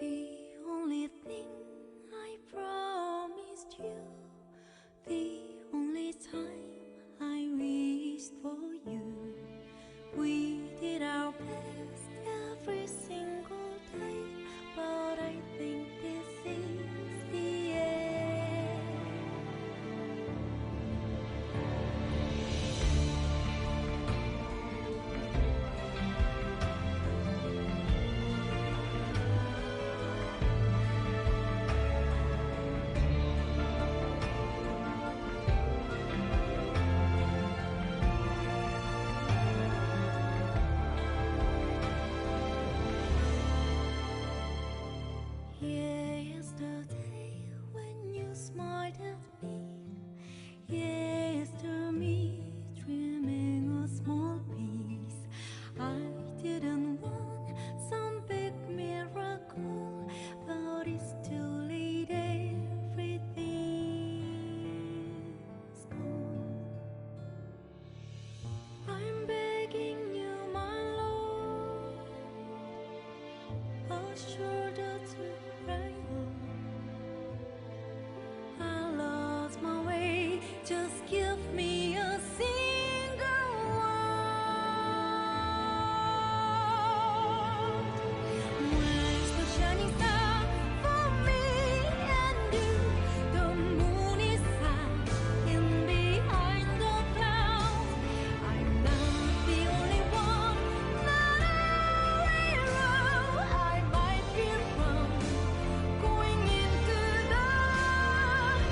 The only thing I promised you, the only time I wished for you. We did our best every single day, but I think this is the end. Yesterday when you smiled at me, yesterday me dreaming a small piece. I didn't want some big miracle, but it's too late, everything's gone. I'm begging you, my Lord, a shoulder to cry on. I lost my way, just give me a single word. Where's the shining star for me and you? The moon is hiding behind the clouds. I'm not the only one, not a hero. I might be wrong, going into the dark.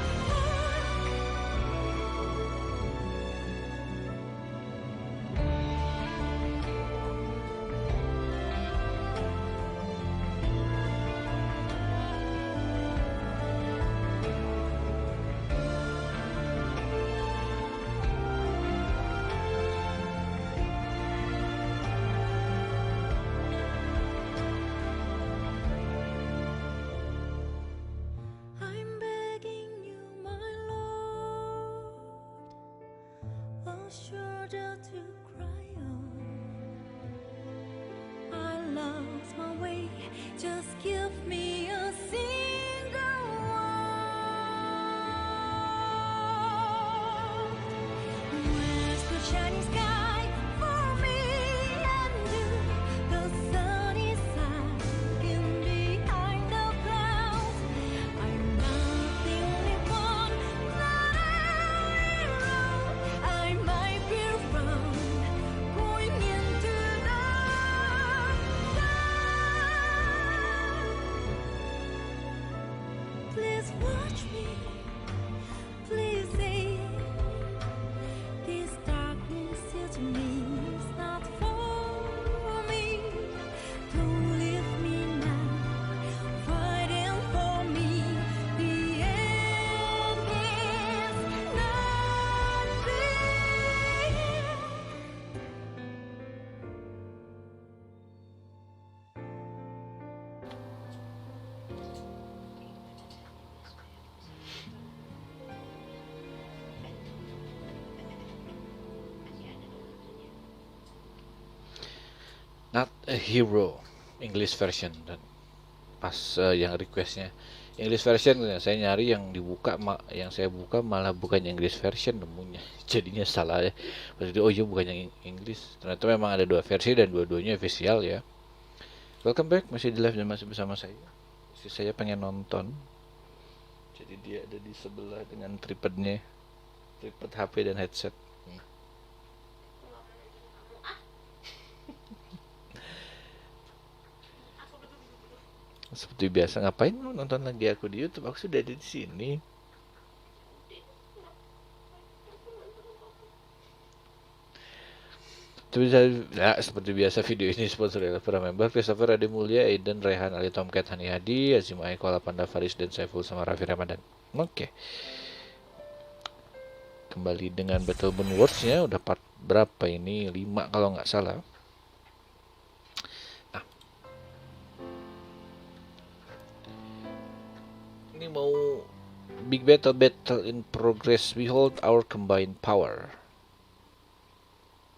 I'm begging you, my Lord, a shoulder to cry on. I lost my way, just give me a single word. Where's the shining sky for me and you? The sun is hiding behind the clouds. I'm not the only one, not a hero. I might be wrong, going into the dark. Please watch me, please say this darkness is me, it's not for me. Don't leave me now, fighting for me. The end is not there. Not a Hero English version. Dan pas yang requestnya English version, saya nyari yang dibuka yang saya buka malah bukan English version nemunya. Jadinya salah ya. Pas itu oh iya bukan yang English. Ternyata memang ada dua versi dan dua-duanya official ya. Welcome back, masih di live dan masih bersama saya. Saya pengen nonton. Jadi dia ada di sebelah dengan tripodnya, tripod HP dan headset. Seperti biasa, ngapain lu nonton lagi aku di YouTube? Aku sudah ada di sini. Seperti biasa video ini sponsor oleh para member Christopher Ade Mulya, Aiden, Rehan, Ali Tomcat, Hani Hadi, Azim Aiko, Alapanda Faris, dan Saiful sama Raffi Ramadan. Oke. Kembali dengan Battle Moon Words-nya, udah part berapa ini? 5 kalau nggak salah. Nah, ini mau big battle in progress. We hold our combined power.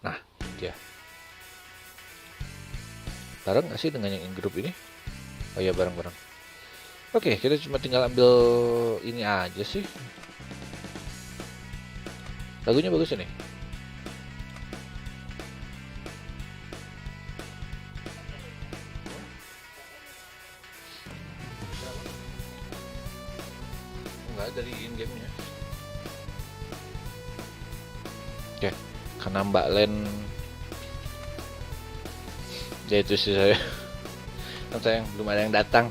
Nah, dia. Bareng nggak sih dengan yang in group ini? Oh ya, bareng-bareng. Oke, kita cuma tinggal ambil ini aja sih. Lagunya bagus ini. Enggak dari in-game-nya. Oke, karena Mbak Len ya itu sih saya. Kan sayang belum ada yang datang.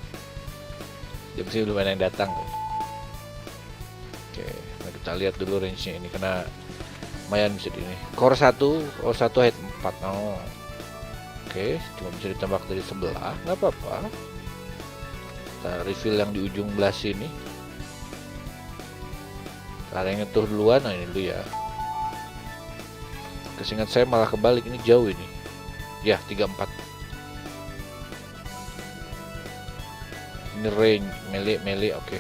Jam sih belum ada yang datang. Oke, nah kita lihat dulu range-nya ini karena lumayan bisa di ini. Core 1, core 1 height 4. Oh. Oke, cuma bisa ditembak dari sebelah, nggak apa-apa. Kita reveal yang di ujung belah sini. Ada yang ngetuh duluan, nah ini dulu ya. Kesingat saya malah kebalik, ini jauh ini. Ya, 34. Ini range melee oke.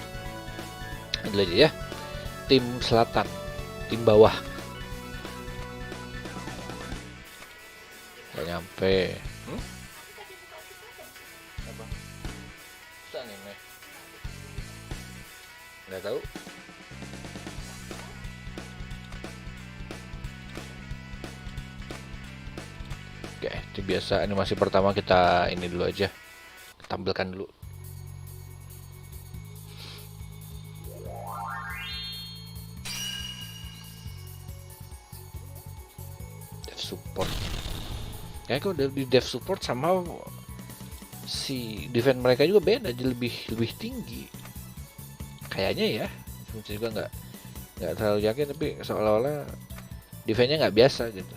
Ambil aja ya. Tim selatan, tim bawah. Gak nyampe. Apa? Bisa anime? Nggak tahu. Oke, itu biasa animasi pertama kita ini dulu aja. Tampilkan dulu. Support. Kayaknya kalau di dev support sama si defense mereka juga beda, jadi lebih tinggi. Kayaknya ya. Saya juga nggak terlalu yakin tapi seolah-olah defense-nya nggak biasa gitu.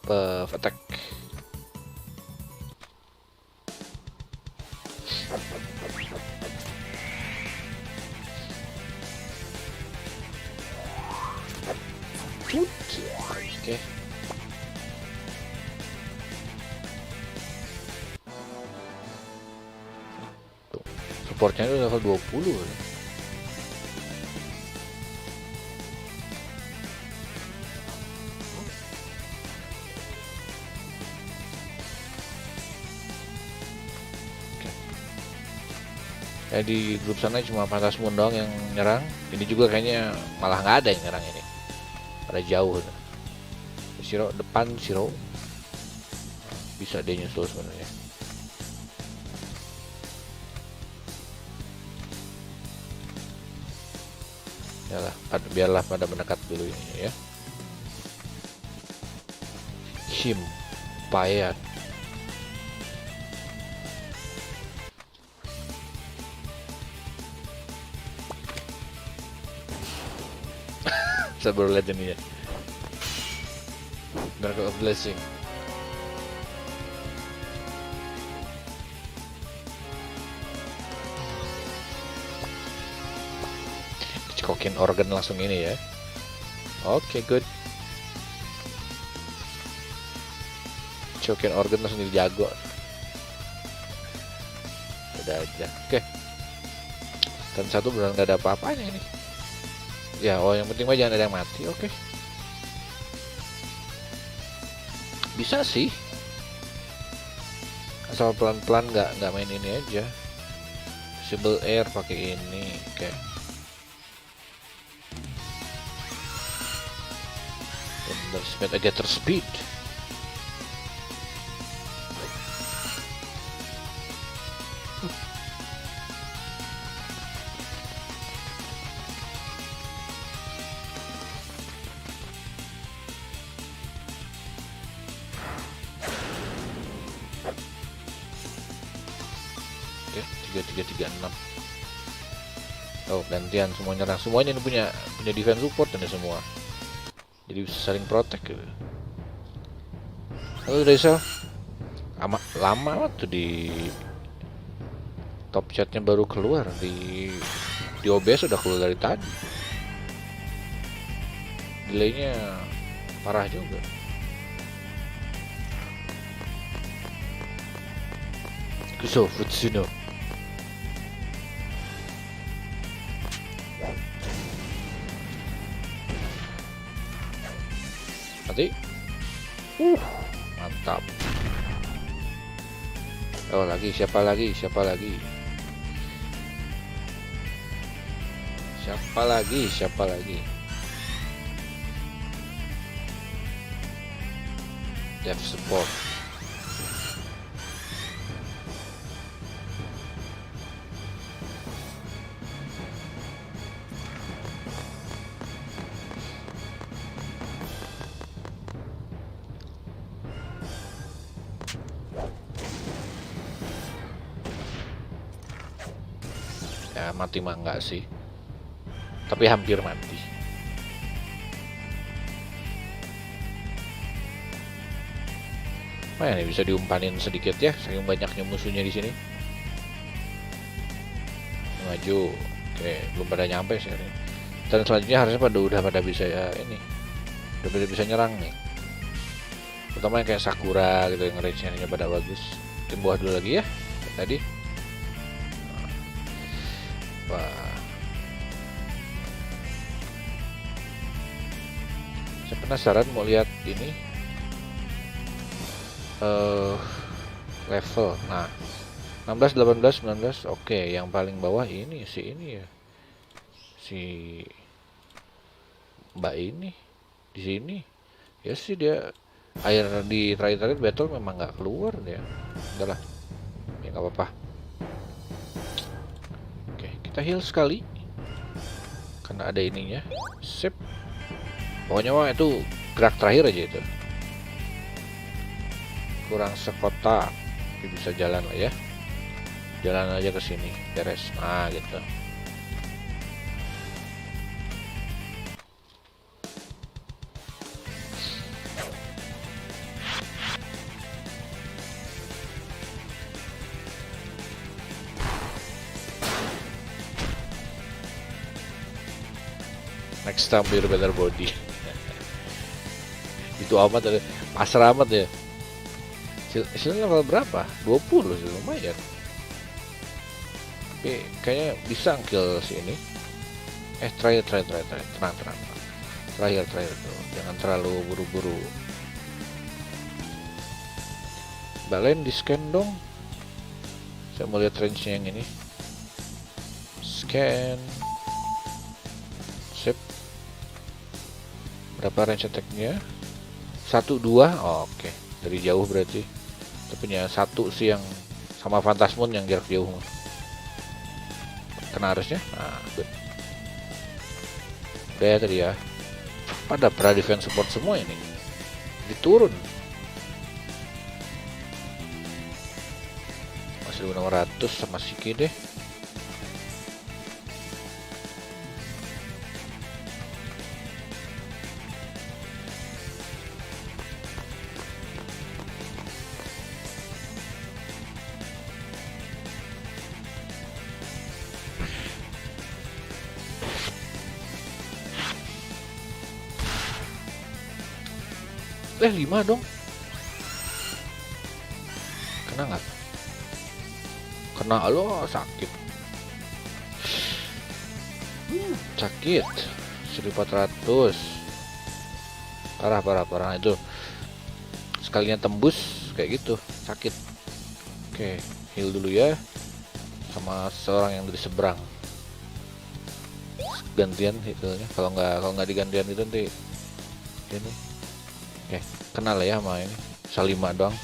Buff attack. Oke. Supportnya itu level 20. Ya, di grup sana cuma Pantas Moon doang yang nyerang. Ini juga kayaknya malah nggak ada yang nyerang ini. Pada jauh. Shiro depan Shiro. Bisa dia nyusul sebenarnya. Yalah, biarlah pada mendekat dulu ini ya. Him Payat. Saya baru lihat ini ya. Miracle of Blessing. Cekokin organ langsung ini ya. Oke, good. Cekokin organ langsung jadi jago. Udah aja. Oke. Dan satu beneran nggak ada apa-apanya ini. Ya, oh yang penting mah jangan ada yang mati, oke. Bisa sih. Asal pelan-pelan nggak main ini aja. Disable air pakai ini, oke. Dan speed aja terspeed. Oke, 3336. Oh, gantian semua nyerang. Semuanya ini punya defense support ini semua. Jadi bisa saling protect gitu. Halo Rizal. Lama tuh di top chatnya baru keluar di OBS udah keluar dari tadi. Delaynya parah juga. Kuso Futsuno. Mati. Mantap. Oh lagi, siapa lagi? Siapa lagi? Siapa lagi? Siapa lagi? Dev support. Ya mati mah enggak sih, tapi hampir mati. Nah, ini bisa diumpanin sedikit ya, saking banyaknya musuhnya di sini. Maju, oke, belum pada nyampe sih. Dan selanjutnya harusnya udah pada bisa ya ini, udah bisa nyerang nih. Terutama yang kayak Sakura gitu yang range-nya pada bagus. Tim bawah dulu lagi ya, kayak tadi. Wah, saya penasaran mau lihat ini level. Nah, 16, 18, 19. Oke, yang paling bawah ini si ini ya. Si Mbak ini di sini. Ya sih dia air di terakhir-terakhir battle memang nggak keluar dia. Udahlah. Ya nggak apa-apa. Oke, kita heal sekali. Karena ada ininya. Sip. Pokoknya mah itu gerak terakhir aja itu. Kurang sekota. Tapi bisa jalan lah ya. Jalan aja ke sini, beres. Nah, gitu. Next time biar better body. Itu amat ada pasrah amat ya. Hasilnya level berapa? 20 sih, lumayan. Tapi kayaknya bisa kill si ini. Terakhir tenang. Terakhir tuh, jangan terlalu buru-buru. Balen di scan dong. Saya mau lihat range-nya yang ini. Scan. Sip. Berapa range attack-nya? 1, 2. Oh, oke. Dari jauh berarti. Tapi punya satu sih yang sama Phantasmon yang jarak jauh. Kena harusnya. Nah, good. Udah ya tadi ya. Pada pra defense support semua ini. Diturun. Masih 1600 sama Siki deh. Eh 5 dong. Kena nggak? Kena lo sakit. Sakit. 1400. Parah itu. Sekalinya tembus kayak gitu, sakit. Oke, heal dulu ya. Sama seorang yang dari seberang. Gantian healnya. Kalau nggak digantian itu nanti ini. Oke, kenal ya sama ini. Salima doang.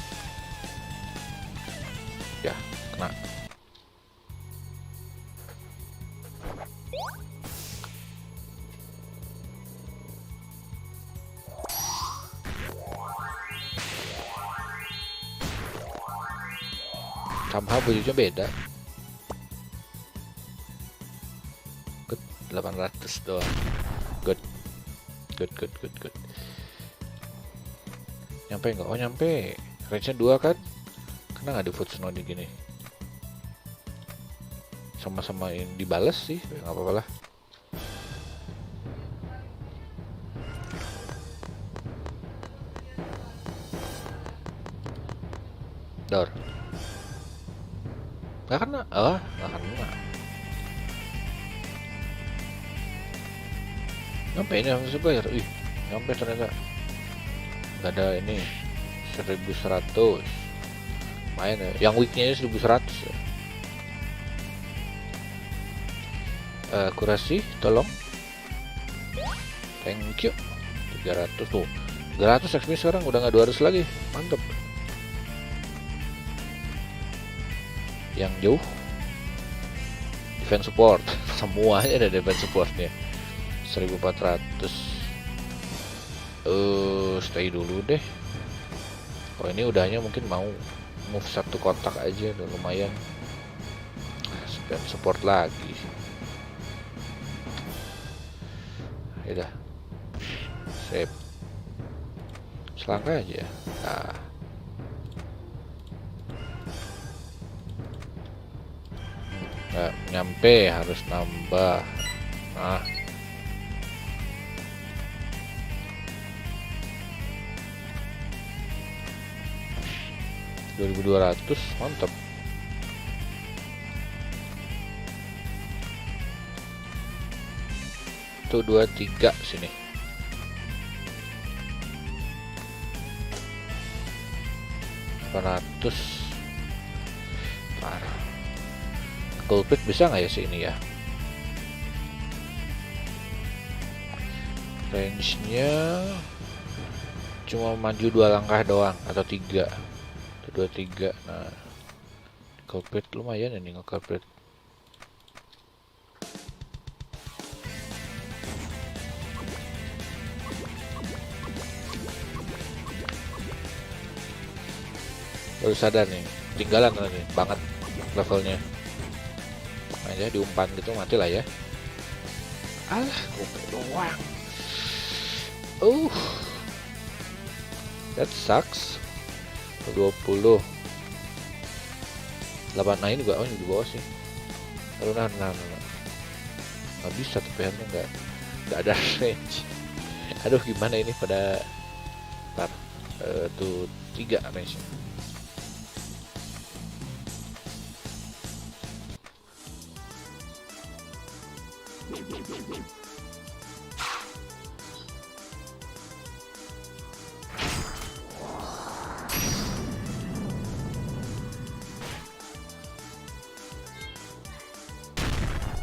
Ya, kena. Sama bajunya beda. Good, 800 doang. Good. Nyampe nggak? Oh nyampe. Range-nya 2 kan? Kena nggak di foot snow di gini? Sama-samain dibales sih, nggak apa-apa lah. Dor. Nggak kena, nggak kena. Nyampe ini langsung bayar. Ih, nyampe ternyata. Nggak ada ini 1100. Main ya. Yang weeknya 1100 ya. Akurasi, tolong. Thank you. 300 tuh. 300 XP sekarang udah nggak 200 lagi. Mantep. Yang jauh defense support. Semuanya ada defense supportnya. 1400. Stay dulu deh. Oh, ini udahnya mungkin mau move satu kotak aja udah lumayan. Spend support lagi. Ya dah. Sip. Selangkah aja. Nah. Nggak nyampe, harus nambah. Nah. $2.200, mantap. Tuh 23 sini. $800. Parah. Culprit bisa nggak ya sini ya? Range-nya cuma maju 2 langkah doang atau 3. 23. Nah, culprit lumayan ini nge-culprit. Baru sadar nih, tinggalan nih banget levelnya. Aja diumpan gitu mati lah ya. Alah, culprit doang. That sucks. 20 8 ini juga di bawah sih. Aduh, nah nggak bisa tapi harusnya nggak ada range. Aduh, gimana ini pada tuh 3 range.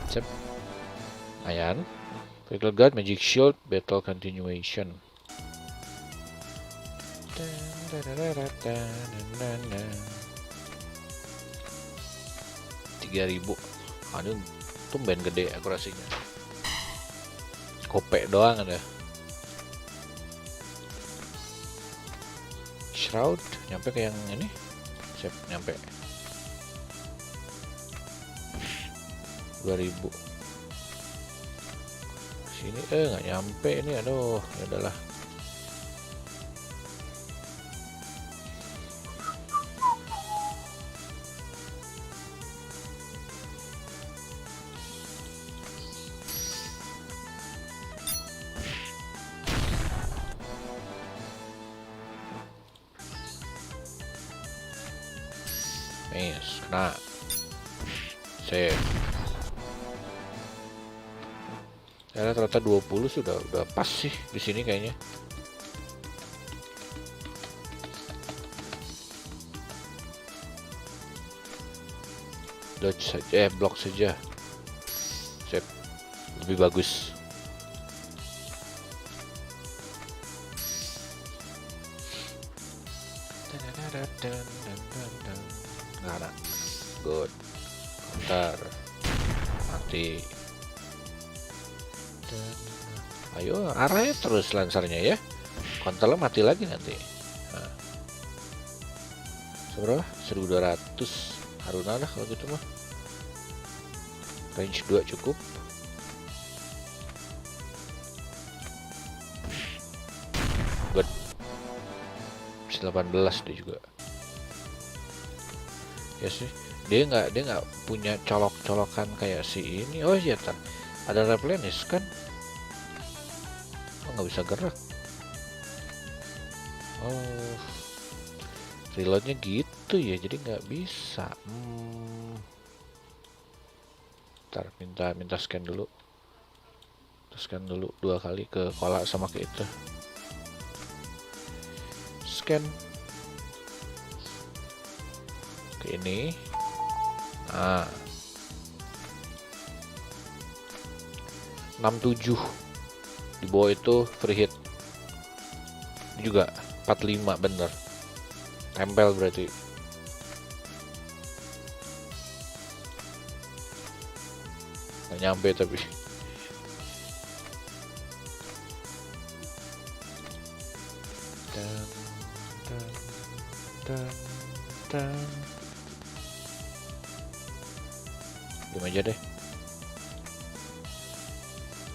Cep. Ayan. Critical Guard, Magic Shield, Battle Continuation. 3000. Aduh, tumben gede akurasinya. Kopek doang ada. Shroud, nyampe ke yang ini. Sip, nyampe. 2000. Sini nggak nyampe ini, aduh, ya udahlah. Miss, kena. Save. Ya, ternyata 20 sudah pas sih di sini kayaknya. Dodge saja, block saja. Sip. Lebih bagus. Nggak ada. Good. Bentar. Mati. Ayo, arahnya terus lancarnya ya. Kontrolnya mati lagi nanti. Nah. Seberapa? 1200. Haruna lah kalau gitu mah. Range 2 cukup. Good. 18 dia juga. Ya sih. Dia nggak punya colok-colokan kayak si ini. Oh iya, ada replenish kan? Oh, nggak bisa gerak. Oh, reloadnya gitu ya, jadi nggak bisa. Ntar minta scan dulu. Scan dulu 2 kali ke kola sama ke itu. Scan ke ini. Nah, 67 di bawah itu free hit. Ini juga 45 bener. Tempel berarti. Nggak nyampe tapi. Diam aja deh.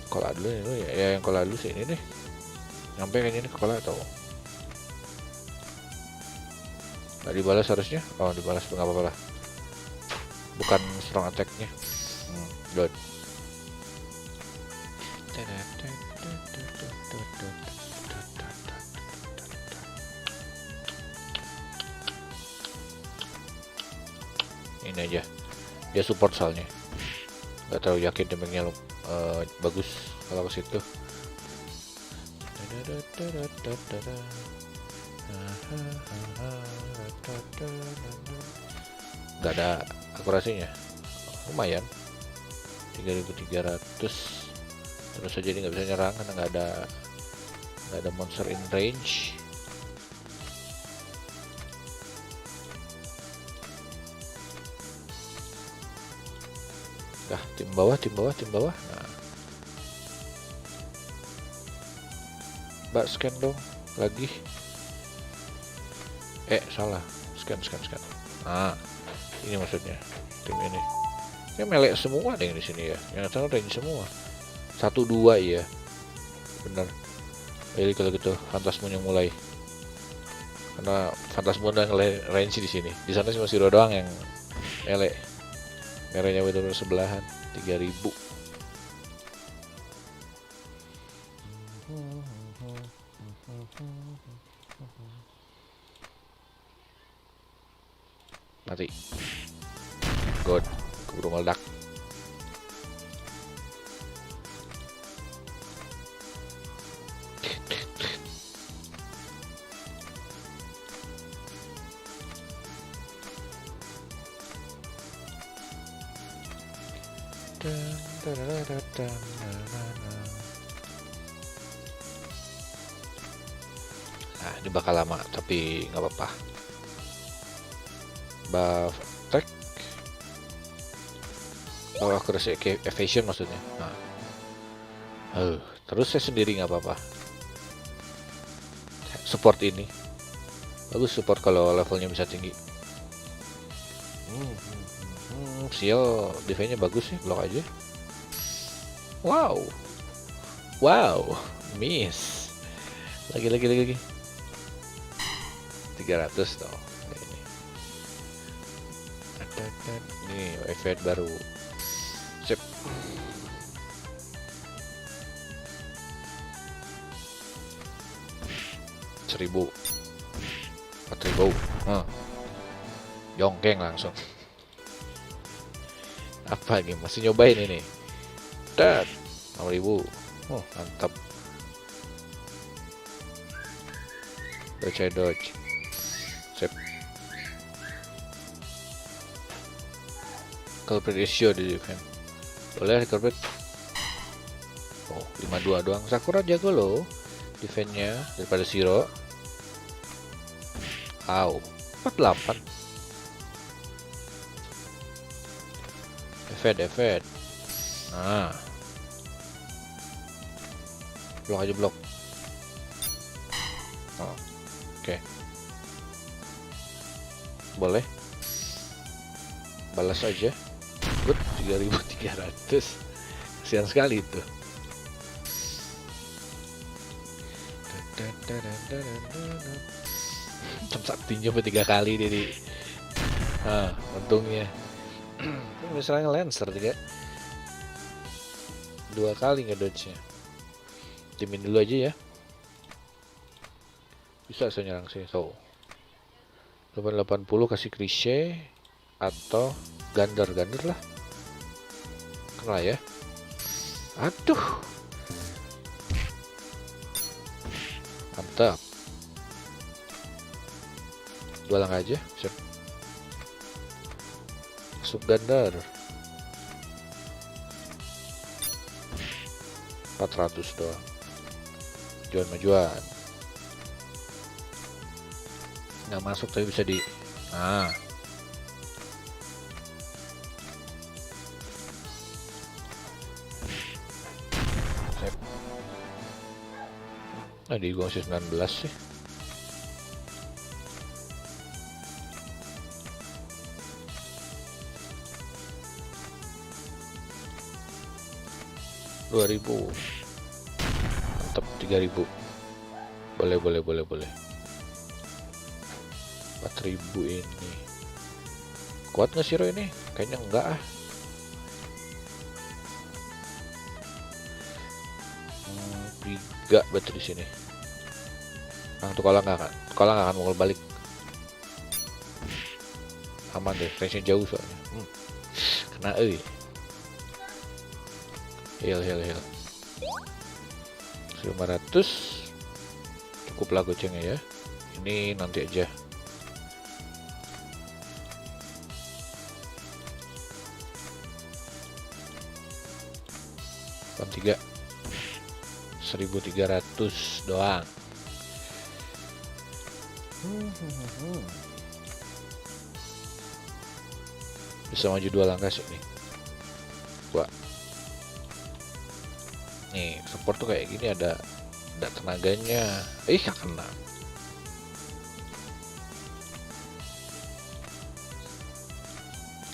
Kola dulu ya, yang kola dulu sih ini deh. Nyampe kayaknya ini ke kola atau nggak dibalas harusnya? Oh dibalas, nggak apa-apa lah. Bukan strong attack-nya. Good. Ini aja. Dia support soalnya. Nggak terlalu yakin damage-nya bagus kalau ke situ. Nggak ada akurasinya. Lumayan. 3300. Terus aja dia nggak bisa nyerang karena nggak ada monster in range. Tim bawah. Nah. Mbak scan dong lagi. Salah. Scan. Nah, ini maksudnya tim ini. Kayak melek semua deh di sini ya. Yang sana range semua. 1-2 ya. Bener. Jadi kalau gitu Fantasmoon yang mulai. Karena Fantasmoon udah range di sini. Di sana cuma Zero doang yang melek. Merahnya benar-benar sebelahan. 3000. Mati. God, keburu meledak. Nah, ini bakal lama tapi nggak apa-apa. Buff attack, accuracy evasion maksudnya. Nah, terus saya sendiri nggak apa-apa. Support ini bagus, support kalau levelnya bisa tinggi. Seal defense-nya bagus sih, blok aja. Wow, miss. Lagi. 300 toh. Ini effect baru. Sip. Seribu. 4000. Jongkeng langsung. Apa ini? Masih nyobain ini. 6000. Mantap. Dodge. Sip. Culprit issue di defense. Boleh culprit. 52 doang. Sakura jago loh defense-nya daripada Zero. 48. Effect. Nah. Blok. Oke. Boleh. Balas aja. Good, 3300. Kasihan sekali itu. Saktinya 3 kali jadi. Untungnya. Misalnya Lancer 2 kali ngedodge-nya. Timin dulu aja ya. Bisa saya nyerang sih. 80 kasih Krishe atau Gander lah. kena ya. Aduh. Mantap. 2 langkah aja. Sip. Masuk gandar. 400 doang. Majuan. Nggak masuk tapi bisa di. Nah. Sip. Nah, di gua masih 19 sih. Rp2.000. Mantap, 3.000. Boleh. 4.000 ini. Kuat nggak sih Ro ini? Kayaknya enggak ah. Tiga berarti di sini. Tuh kalau nggak akan mau balik. Aman deh, range-nya jauh soalnya. Kena Heal 500. Cukup lah gocengnya ya. Ini nanti aja. Pan 3 1.300 doang. Bisa maju 2 langkah sih nih. Gua nih support tuh kayak gini ada tenaganya. Gak kena.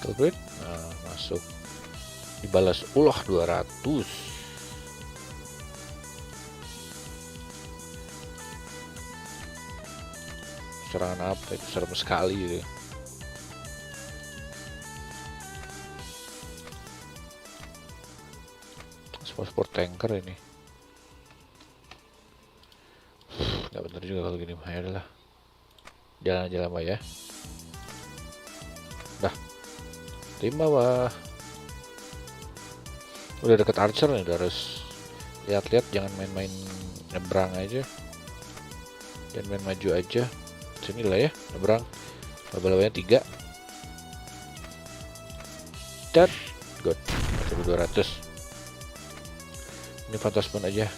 Culprit. Nah, masuk. Dibalas 200. Serangan apa itu, serem sekali gitu. Sport tanker ini. Nggak bener juga kalau gini mah. Ya udahlah. Jalan aja lama ya. Dah. Terima wah. Udah deket archer nih, udah harus lihat-lihat, jangan main-main nyebrang aja. Jangan main maju aja. Sini lah ya, nyebrang. Laba-labanya 3. Dan good. 1.200. Ini fantasman aja.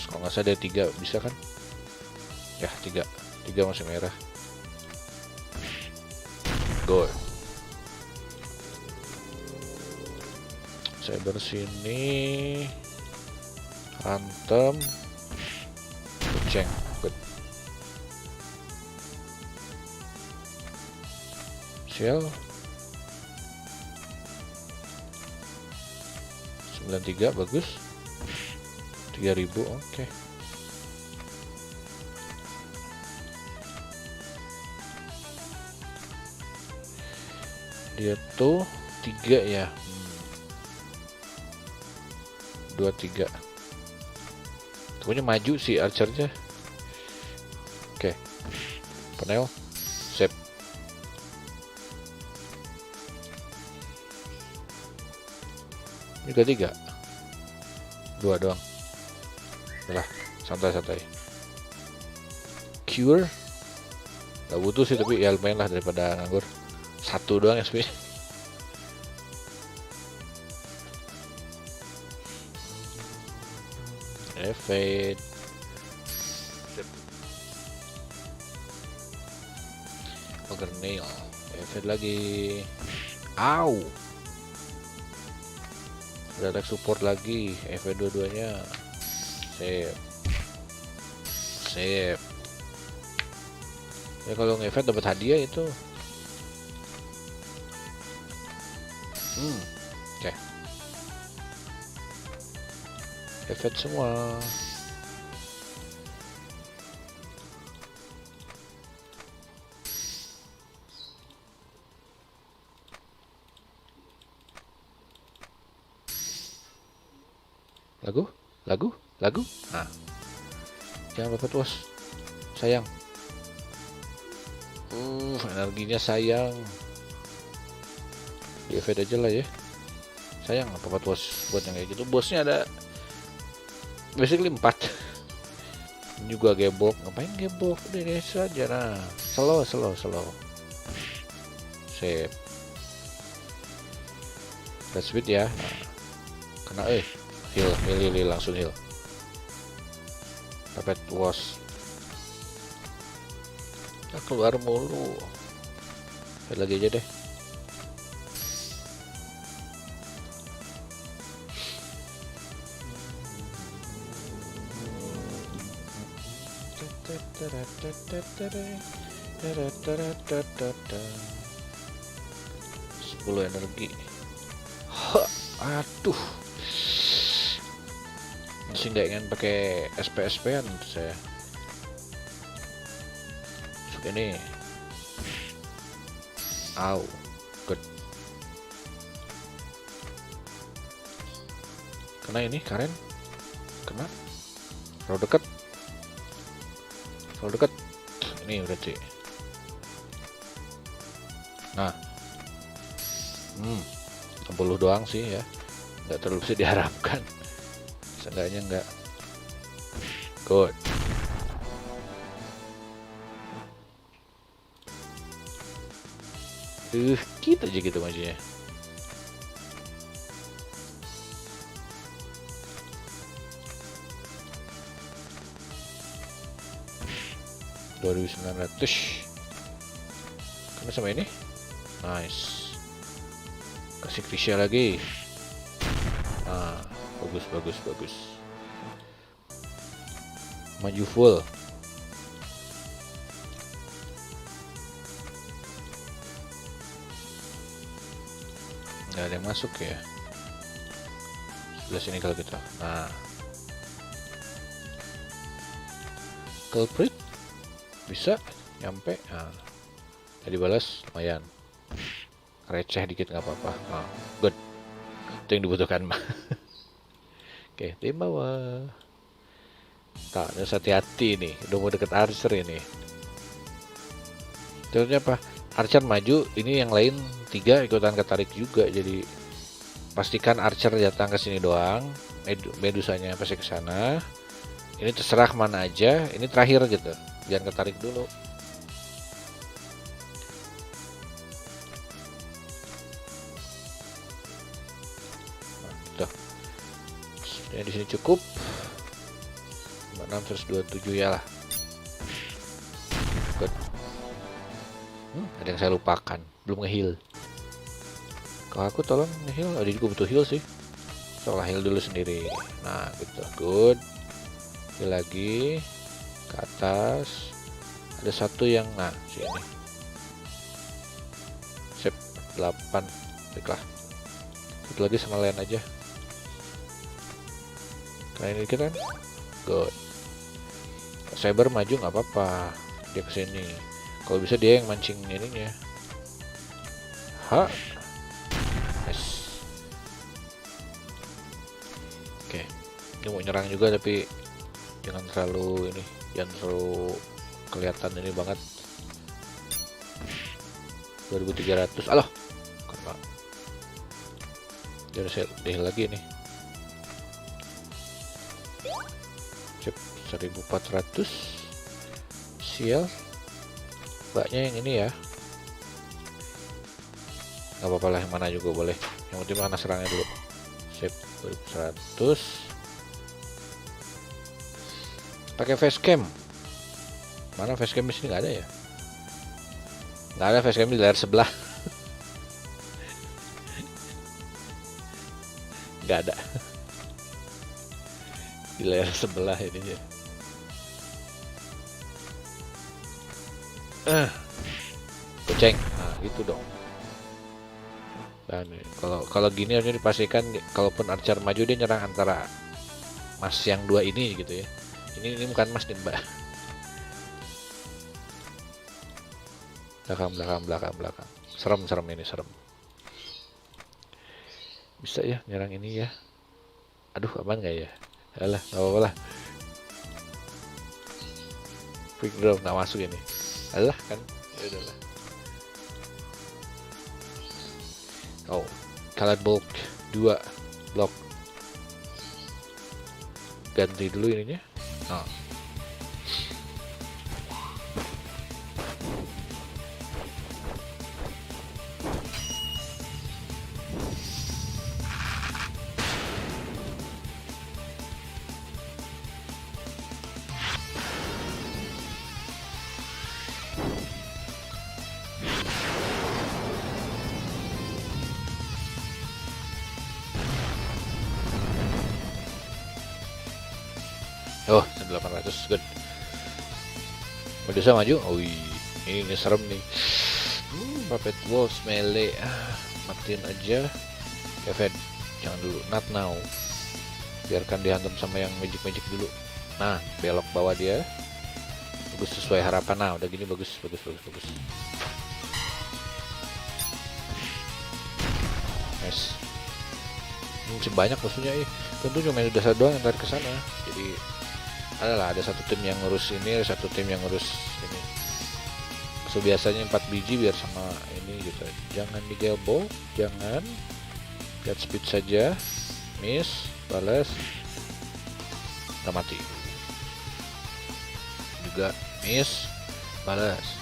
Kalau nggak salah ada 3 bisa kan? Ya 3 masih merah. Go. Saya bersini. Hantem. Kucing. Good. Shell. 93 bagus. 3.000 oke. Dia tuh 3 ya. 23. Pokoknya maju sih archernya. Oke. Panel. Sip. Ini udah 3. 2 doang. Udah, santai-santai. Cure. Gak butuh sih, tapi ya lumayan lah daripada nganggur. 1 doang SP. Evade. Ogre nail. Evade lagi. Au. Ada attack support lagi. Evade dua-duanya. Sip. Ya kalau nge-evade dapat hadiah itu. Oke. Evade semua. Lagu. Nah. Jangan dapat was. Sayang. Energinya sayang. Di evade aja lah ya. sayang apa bos buat yang kayak gitu. Bosnya ada basically 4 juga gebok. Ngapain gebok, udah ini saja. Nah, slow sip. That's it ya. Nah, kena heal langsung heal. Pepet was keluar mulu. Lagi aja deh. Sepuluh energi. Aduh, masih nggak ingin pakai SP-an saya. Masuk ini. Au, good. Kena ini Karen, kena. Terlalu dekat. Ini udah sih. Nah, 60 doang sih ya, nggak terlalu bisa diharapkan. Seenggaknya nggak. Good. Gitu aja gitu majunya. $2.900. Kena sama ini. Nice. Kasih Krisya lagi. Nah, bagus. Maju full. Nggak ada yang masuk ya. Sebelah sini kalau kita. Nah, culprit bisa nyampe. Nah, tadi balas lumayan. Receh dikit nggak apa-apa. Nah, good. Itu yang dibutuhkan mah. Oke, tim bawah. Tak, harus hati-hati nih. Udah mau deket Archer ini. Contohnya apa? Archer maju, ini yang lain 3 ikutan ketarik juga. Jadi pastikan Archer datang ke sini doang. Medusanya pasti ke sana. Ini terserah mana aja. Ini terakhir gitu. Jangan ketarik dulu. Nah, tuh. Ya, di sini cukup. 627 ya lah. Good. Ada yang saya lupakan, belum nge-heal. Kalau aku tolong nge-heal, ada juga butuh heal sih. Soalnya heal dulu sendiri. Nah, gitu. Good. Heal lagi ke atas. Ada satu yang sini. Sip, 8. Baiklah. Satu lagi sama lain aja. Karena ini kita kan. Good. Saber maju nggak apa-apa, dia kesini. Kalau bisa dia yang mancing ininya. Yes. Oke, ini mau nyerang juga tapi jangan terlalu kelihatan ini banget. 2300. Aloh, kena. Jadi saya heal lagi nih. 1400. Sial. Mbaknya yang ini ya. Gak apa-apa lah, yang mana juga boleh. Yang penting mana serangnya dulu. Sip, 100. Pakai facecam. Mana facecam di sini? Nggak ada ya? Nggak ada facecam di layar sebelah. Nggak ada. Di layar sebelah ini ya. Kucing. Nah, gitu dong. Dan kalau gini harusnya dipastikan kalaupun Archer maju dia nyerang antara mas yang 2 ini gitu ya. Ini bukan mas nih, Mbak. Belakang. Serem ini, serem. Bisa ya nyerang ini ya. Aduh, aman nggak ya? Alah, nggak apa-apa lah. Quick draw nggak masuk ini. Alah kan, ya udahlah. Oh, colored bulk 2 blok. Ganti dulu ininya. Nah. Oh, 800, good. Medusa maju. Oh, ini serem nih. Puppet Wolves melee. Matiin aja. Kevin, jangan dulu. Not now. Biarkan dihantam sama yang magic dulu. Nah, belok bawah dia. Bagus, sesuai harapan. Nah, udah gini bagus. Nice. Masih banyak musuhnya tentu cuma udah doang yang tarik ke sana. Jadi ada satu tim yang ngurus ini, ada satu tim yang ngurus ini. So biasanya 4 biji biar sama ini gitu. Jangan digelbok, jangan. Lihat speed saja. Miss, balas. Nggak mati. Juga miss, balas.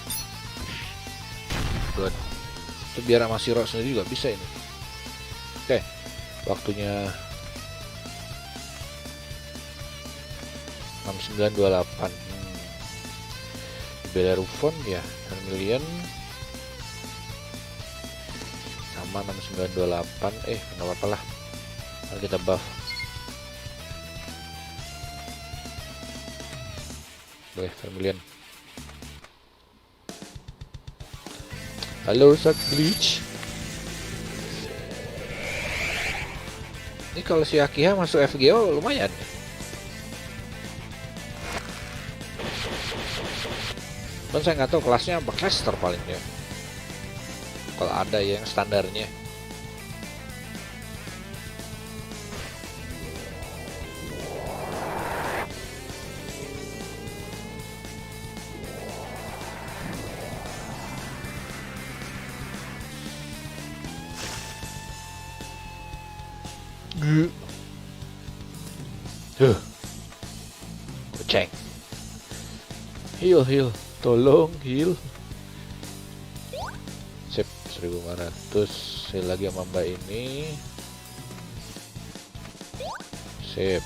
Good. Itu biar sama Siro sendiri juga bisa ini. Oke, waktunya 6928. Bellerophon ya, Vermilion sama 6928. Nggak apa-apa lah, mari kita buff. Boleh Vermilion. Halo Shark Bleach. Ini kalau si Akiha masuk FGO lumayan. Dan saya nggak tahu kelasnya apa, caster paling ya. Kalau ada yang standarnya. Cek. Heal. Tolong heal. Sip, 1400. Saya lagi sama mbak ini. Sip.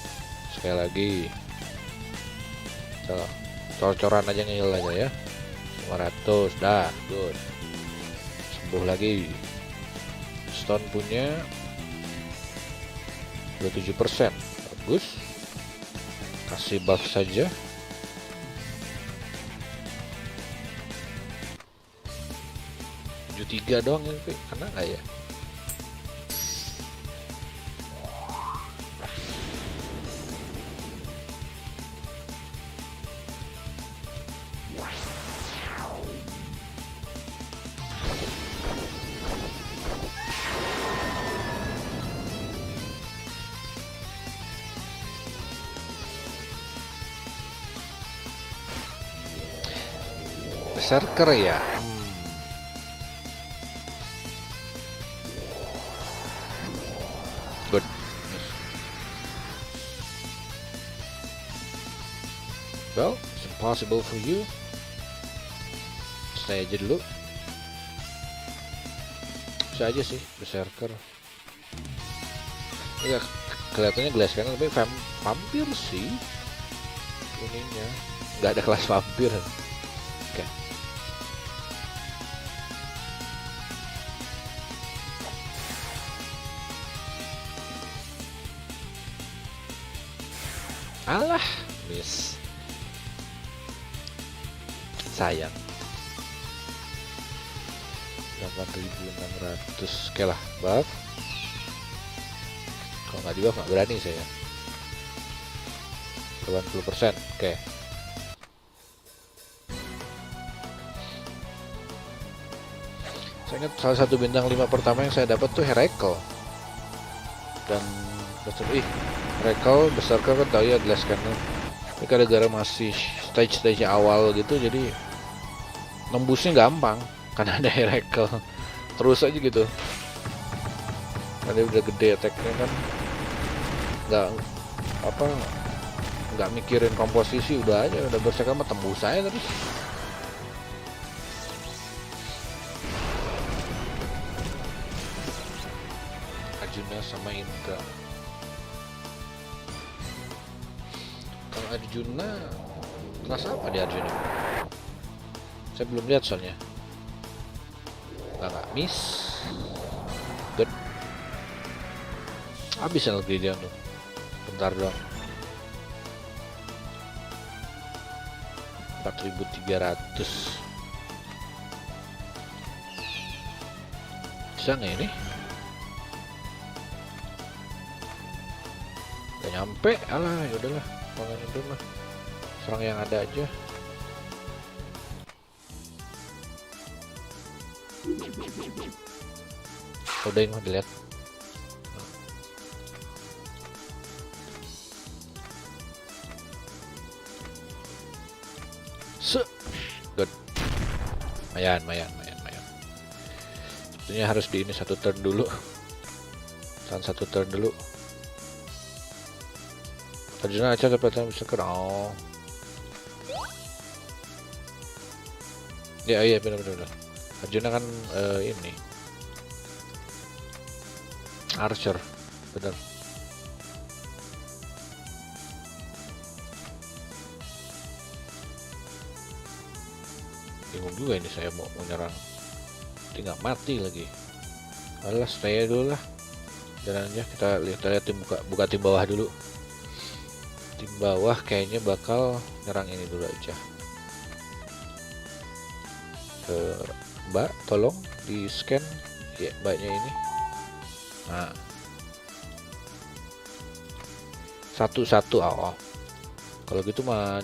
Sekali lagi. Cor-coran aja, ngeheal aja ya. 500. Dah, good. Sembuh lagi. Stone punya 27%. Bagus. Kasih buff saja. Tiga doang ya, karena nggak ya. Berserker ya. Good. Well, it's impossible for you. Stay aja dulu. Bisa aja sih, berserker. Ya, kelihatannya glass cannon, tapi vampir sih. Ininya nggak ada kelas vampir. Oke. Alah, miss. Sayang. 8600. Oke lah, buff. Kalau nggak di buff nggak berani saya. 80%. Oke. Saya ingat salah satu bintang 5 pertama yang saya dapat tuh Heracle. Dan Heracle Berserker kan tahu ya glass cannon. Tapi gara-gara masih stage awal gitu, jadi nembusnya gampang karena ada Heracle. Terus aja gitu. Kan dia udah gede attack-nya kan, nggak apa nggak mikirin komposisi, udah aja udah berserk sama tembus saya terus. Arjuna sama Indra. Kalau Arjuna kelas apa di Arjuna? Saya belum lihat soalnya. Nggak miss. Good. Habis energi dia tuh. Bentar doang. 4.300. Bisa nggak ini? Gak nyampe, alah yaudahlah, ngomongin dulu mah. Serang yang ada aja. Udah ini mah dilihat. Good. Mayan. Tentunya harus di ini satu turn dulu. Satu turn dulu. Arjuna aja dapat bisa ke. Oh. Ya iya benar. Arjuna kan ini Archer, benar. Bingung juga ini saya mau menyerang, tinggal mati lagi. Alah, stay dulu lah. Jalan aja, kita lihat tim buka tim bawah dulu. Tim bawah kayaknya bakal nyerang ini dulu aja. Mbak, tolong di scan ya mbaknya ini. Nah, satu. Oh. Kalau gitu mah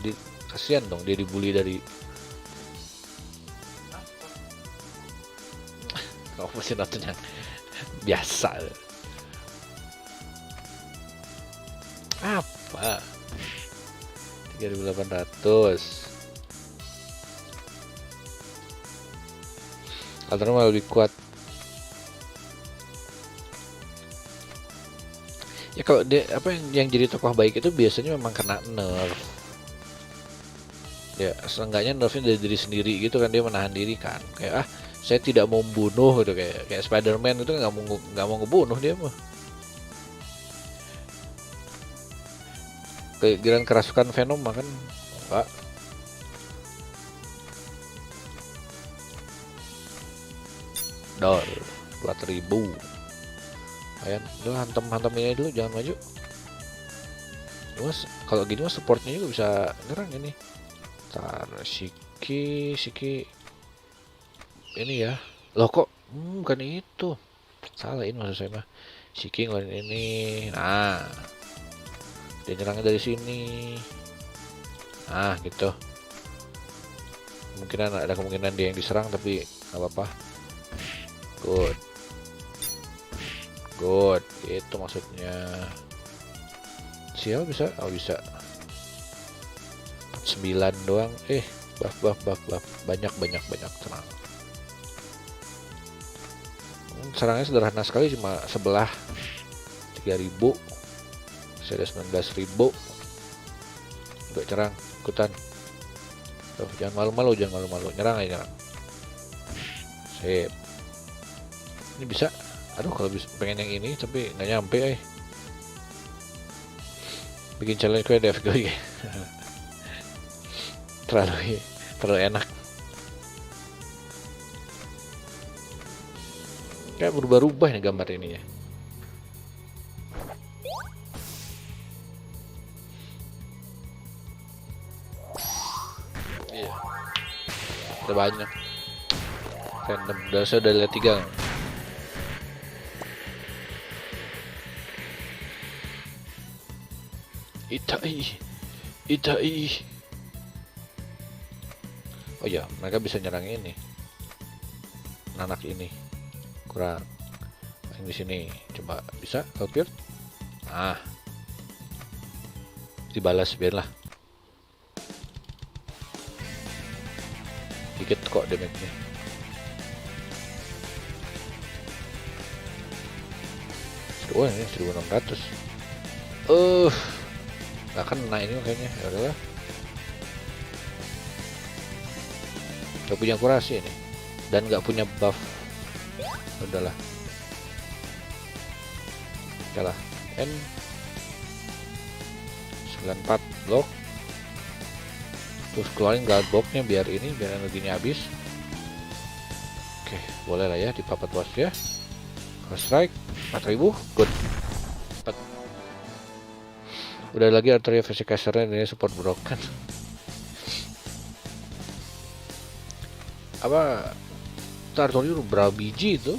kasihan dong, dia dibully dari. Kau pasti nontonnya biasa. Apa? 3.800. Alternate malah lebih kuat. Ya kalau dia apa yang jadi tokoh baik itu biasanya memang kena nerf. Ya seenggaknya nerfnya dari diri sendiri gitu kan, dia menahan diri kan. Kayak saya tidak mau membunuh gitu, kayak Spider-Man itu nggak mau ngebunuh dia mah. Kegiran kerasukan Venom kan enggak. Dor 4.000. Ayan, udah hantam ini dulu, jangan maju. Mas, kalau gini mas supportnya juga bisa nyerang ini. Ntar Shiki ini ya. Loh kok bukan itu. Salah ini maksud saya mah. Shiki ngeluarin ini. Nah. Dia nyerangnya dari sini. Nah, gitu. Ada kemungkinan dia yang diserang tapi nggak apa-apa. Good, itu maksudnya. Sial bisa? Oh bisa. 9 doang. Buff. Banyak tenang. Serangnya sederhana sekali, cuma sebelah 3.000. Saya ada 19.000. Enggak cerang, ikutan. Tuh, jangan malu-malu. Nyerang. Sip. Ini bisa. Aduh, kalau bisa pengen yang ini tapi nggak nyampe. Bikin challenge gue deh gue. terlalu enak. Kayak berubah-ubah nih gambar ini ya. Iya. Udah banyak. Random. Saya udah lihat 3. Itai. Oh ya, mereka bisa nyerang ini. Anak ini. Kurang. Yang di sini coba bisa clear. Nah. Dibalas biarlah. Dikit kok damage-nya. Wah, ini 1600. Nggak kena ini kayaknya. Ya udahlah. Gak punya kurasi ini. Dan nggak punya buff. Udahlah. Udahlah. N 94 blok. Terus keluarin guard boxnya biar energinya habis. Oke, boleh lah ya dipapat was ya. Strike 4000, good. Udah lagi arteria vesikasernya ini support broken. Apa Tartorius berapa biji itu?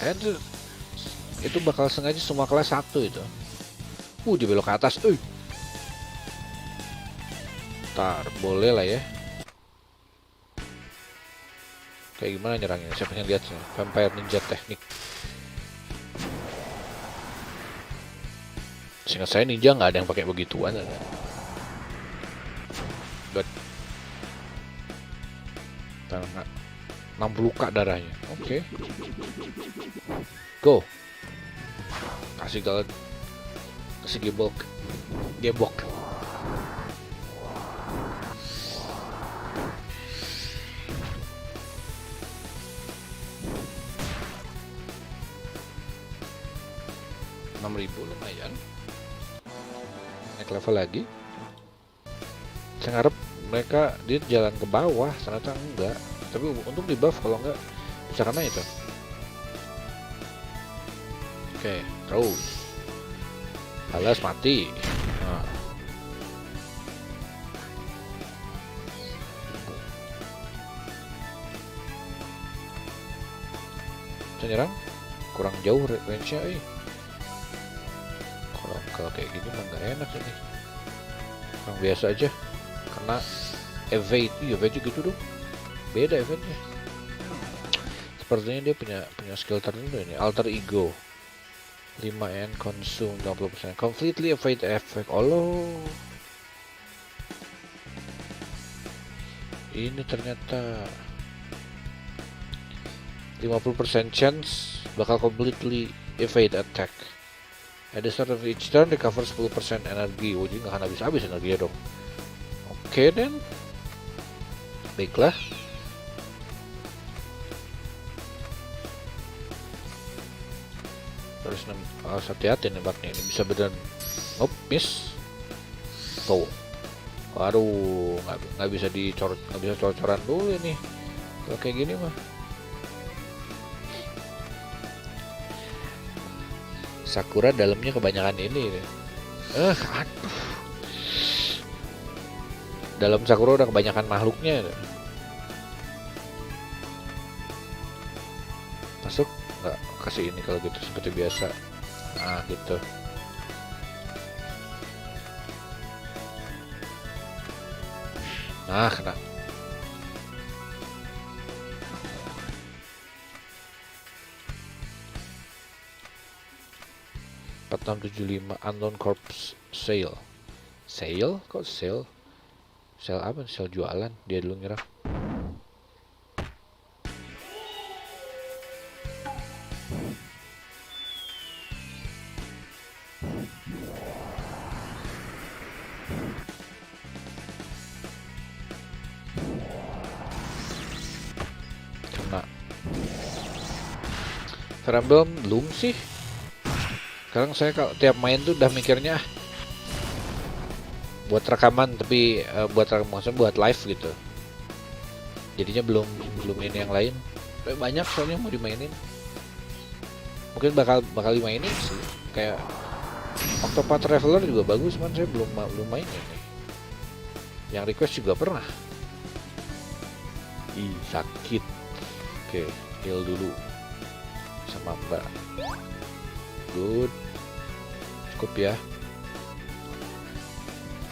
Kayaknya itu bakal sengaja semua kelas 1 itu. Dia belok ke atas. Ntar boleh lah ya. Kayak gimana nyerangnya? Saya pengen lihat Vampire Ninja teknik. Seingat saya ninja nggak ada yang pakai begituan. But 60 luka darahnya. Oke. Go. Kasih gebok. 6.000 lumayan. Naik level lagi. Saya ngarep mereka dia jalan ke bawah, ternyata enggak. Tapi untuk di buff, kalau enggak bisa kena itu. Oke, terus balas mati. Nah. Saya nyerang kurang jauh range-nya. Kalau kayak gini mah nggak enak ini. Yang biasa aja kena evade. Evade gitu dong. Beda evade-nya. Sepertinya dia punya skill tertentu ini. Alter ego 5N consume 20%. Completely evade effect. Ini ternyata 50% chance bakal completely evade attack. At the start of each turn, recover 10% energi. Jadi nggak akan habis-habis energinya dong. Oke, then. Baiklah. Harus hati-hati nembaknya ini. Bisa beneran. Nope, miss. Tuh. Waduh, nggak bisa cor-coran dulu ini. Kalau kayak gini mah. Sakura dalamnya kebanyakan ini. Aduh. Dalam Sakura udah kebanyakan makhluknya. Masuk nggak? Kasih ini kalau gitu seperti biasa. Nah gitu. Nah kena. 4675 unknown corpse sale. Kok sale apa? Sale jualan. Dia dulu nyerang. Kena. Ferambel belum sih. Sekarang saya kalau tiap main tuh udah mikirnya buat rekaman, tapi buat live gitu. Jadinya belum ini yang lain. Banyak soalnya mau dimainin. Mungkin bakal dimainin sih. Kayak Octopath Traveler juga bagus, cuman saya belum mainin nih. Yang request juga pernah. Sakit. Oke, heal dulu sama Mbak. Good. Cukup ya.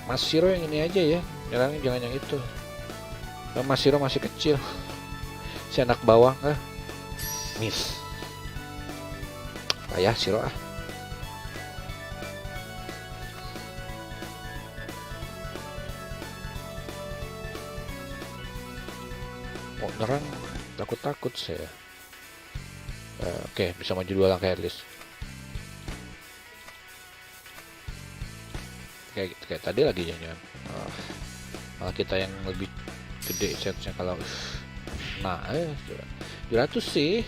Mas Shiro yang ini aja ya. Nyerangnya jangan yang itu. Mas Shiro masih kecil. Si anak bawah miss. Payah Shiro Mau nyerang takut saya. Oke, bisa maju 2 langkah at least. kayak tadi lagi jangan. Malah kita yang lebih gede setnya kalau. Nah, 200 sih.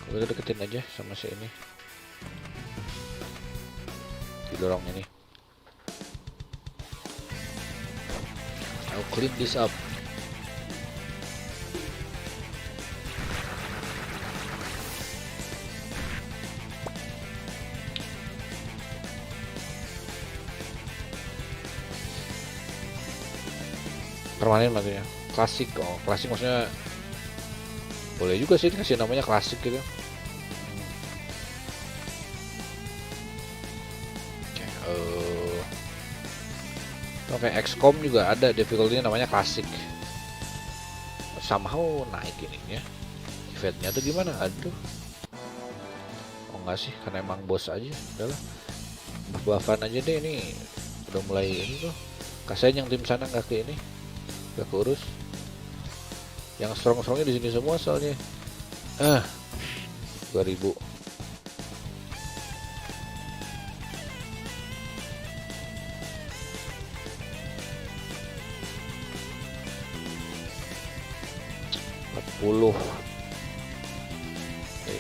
Kalau kita deketin aja sama si ini. Didorong ini. I'll clean this up. Permanen maksudnya klasik. Oh, klasik maksudnya boleh juga sih dikasih namanya klasik gitu. Oke, XCOM juga ada difficulty-nya namanya klasik. Somehow naik ininya. Eventnya tuh gimana? Aduh. Oh enggak sih, karena emang bos aja. Udahlah. Buff-buffan aja deh ini. Udah mulai ini tuh. Kasian yang tim sana nggak ke ini. Nggak keurus. Yang strong-strongnya di sini semua soalnya. 2000.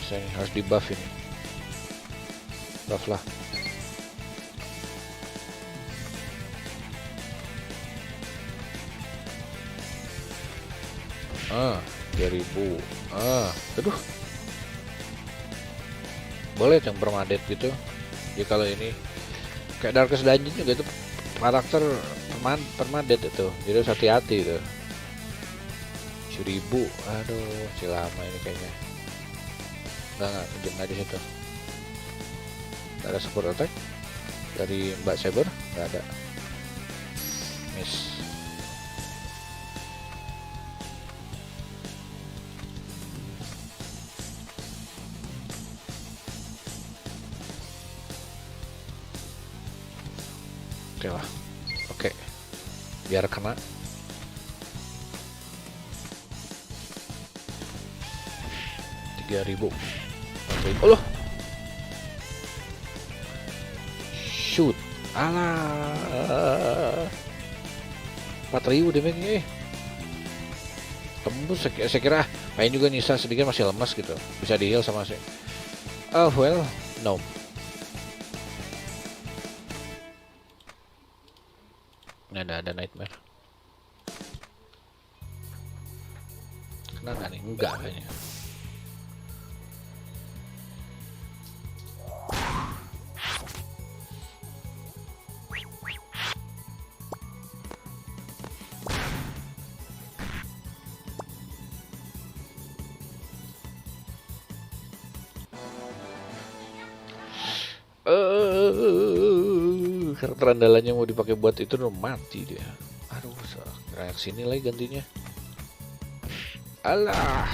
Saya harus di buff ini. Buff lah. Ah, 2000. Aduh. Boleh yang permadet gitu. Ya kalau ini kayak Darkest Dungeon juga itu karakter permadet itu. Jadi harus hati-hati itu. 1000. Aduh, si lama ini kayaknya. Enggak kejam di situ. Nggak ada support attack dari Mbak Saber, nggak ada. Miss. Oke lah. Oke. Biar kena. Ribu. Allah. Shoot. Alah. 4000 damage-nya. Tembus saya kira main juga Nisa sedikit masih lemas gitu. Bisa di heal sama saya. Oh well, no. Ini ada nightmare. Kena nggak nih? Enggak kayaknya. Karakter andalannya mau dipakai buat itu udah mati dia. Aduh, kayak sini lagi gantinya. Alah,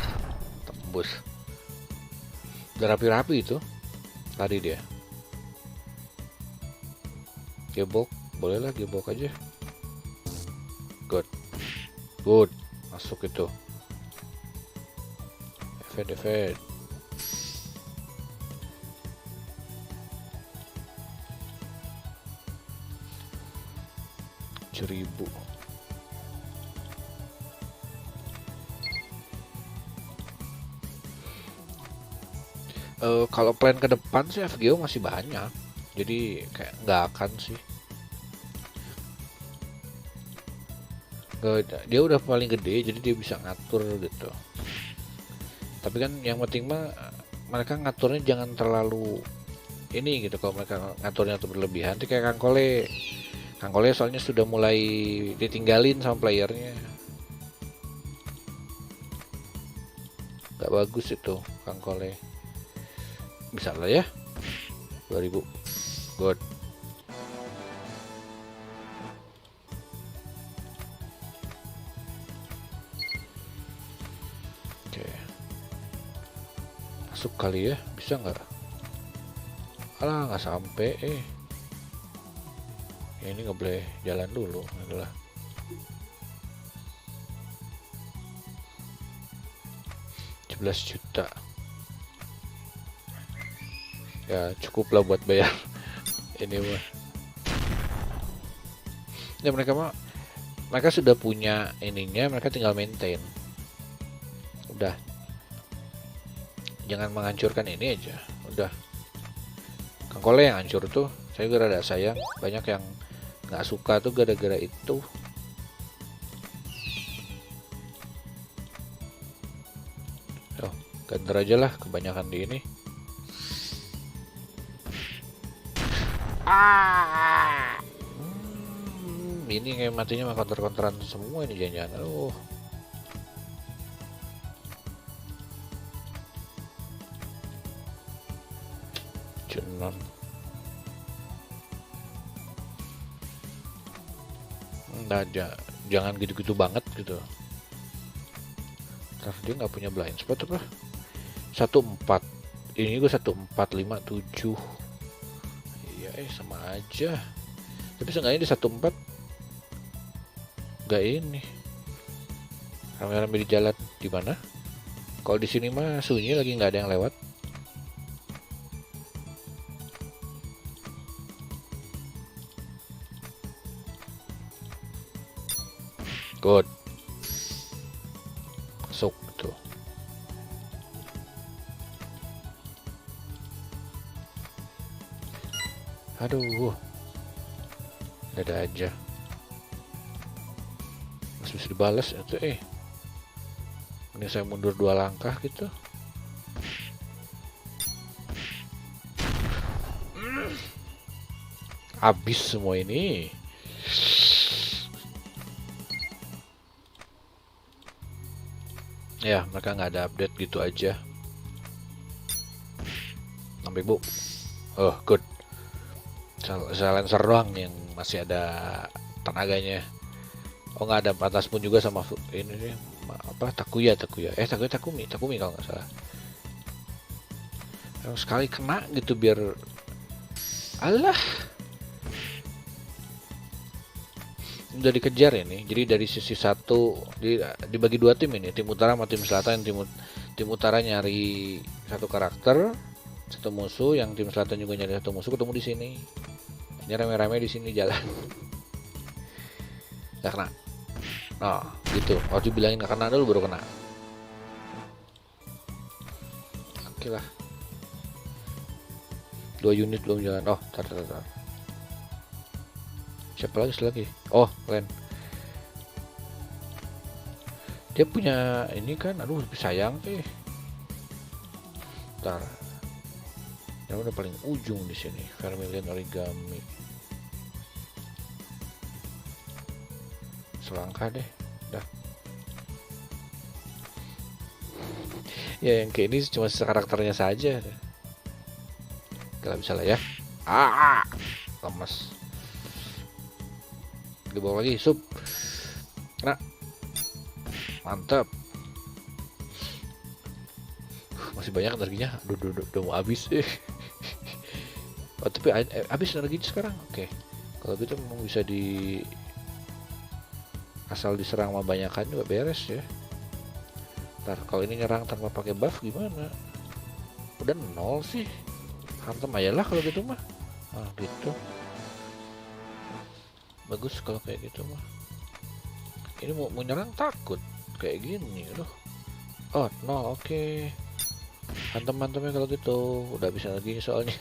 tembus. Udah rapi-rapi itu tadi dia. Gebok, bolehlah gebok aja. Good, masuk itu. Event. 1000. Kalau plan ke depan sih FGO masih banyak, jadi kayak nggak akan sih. Dia udah paling gede, jadi dia bisa ngatur gitu. Tapi kan yang penting mah mereka ngaturnya jangan terlalu ini gitu. Kalau mereka ngaturnya tuh berlebihan, nanti kayak Kang Kole soalnya sudah mulai ditinggalin sama playernya. Gak bagus itu Kang Kole. Bisa lah ya. 2000. Good. Oke. Masuk kali ya, bisa nggak? Alah, nggak sampai. Ini nggak boleh jalan dulu adalah. Juta. Ya cukup lah buat bayar ini mah. Ya mereka sudah punya ininya, mereka tinggal maintain. Udah, jangan menghancurkan ini aja. Udah, Kangkole yang hancur tuh, saya juga rada sayang. Banyak yang nggak suka tuh gara-gara itu. Oh, ganter aja lah, kebanyakan di ini. Ini kayak matinya mah counter-counteran semua ini jangan-jangan. Cuman nah, jangan gitu-gitu banget gitu. Ntar dia nggak punya blind spot apa? 14. Ini gue 1457. Iya, sama aja. Tapi seenggaknya di 14 nggak ini rame-rame di jalan. Di mana? Kalau di sini mah sunyi, lagi nggak ada yang lewat. Good. Masuk tuh. Aduh, ada aja. Masih bisa dibalas itu ini saya mundur 2 langkah gitu. Habis semua ini. Ya, mereka nggak ada update gitu aja. Sampai bu. Oh, good. Silencer doang yang masih ada tenaganya. Oh, nggak ada batas pun juga sama ini nih. Apa, Takuya. Takumi kalau nggak salah. Yang sekali kena gitu biar alah. Udah dikejar ini. Jadi dari sisi satu dibagi 2 tim ini, tim utara sama tim selatan. Tim utara nyari satu karakter, satu musuh, yang tim selatan juga nyari satu musuh, ketemu di sini. Ini rame-rame di sini jalan. Gak kena. Nah, gitu. Harus dibilangin gak kena dulu baru kena. Oke lah. 2 unit belum jalan. Oh, tar. Siapa lagi? Oh, Len. Dia punya ini kan, aduh sayang Ntar. Yang udah paling ujung di sini, Vermilion Origami. Selangkah deh, dah. Ya yang kayak ini cuma karakternya saja. Kalau bisa lah ya. Lemas. Dibawa lagi sub. Kena. Mantap. Masih banyak energinya. Aduh, udah mau habis. Oh, tapi habis energinya sekarang. Oke. Kalau gitu memang bisa asal diserang sama banyakan juga beres ya. Ntar kalau ini nyerang tanpa pakai buff gimana? Udah 0 sih. Hantem aja lah kalau gitu mah. Gitu. Bagus kalau kayak gitu mah. Ini mau nyerang takut kayak gini loh. Oh, 0, oke. Hantem-hantemnya kalau gitu. Udah bisa lagi soalnya.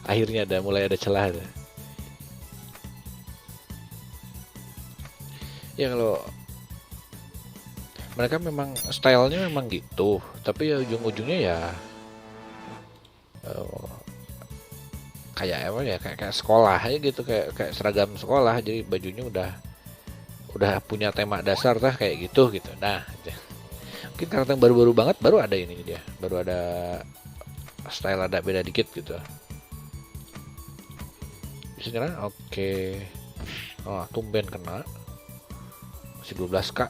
Akhirnya mulai ada celah. Ya kalau mereka memang stylenya memang gitu, tapi ya ujung-ujungnya ya kayak apa ya, kayak sekolah aja gitu, kayak seragam sekolah. Jadi bajunya udah punya tema dasar lah kayak gitu. Nah, mungkin karakter yang baru-baru banget baru ada ini dia, baru ada style ada beda dikit gitu. Bisa nyerang, oke. Oh, tumben kena. Masih 12k.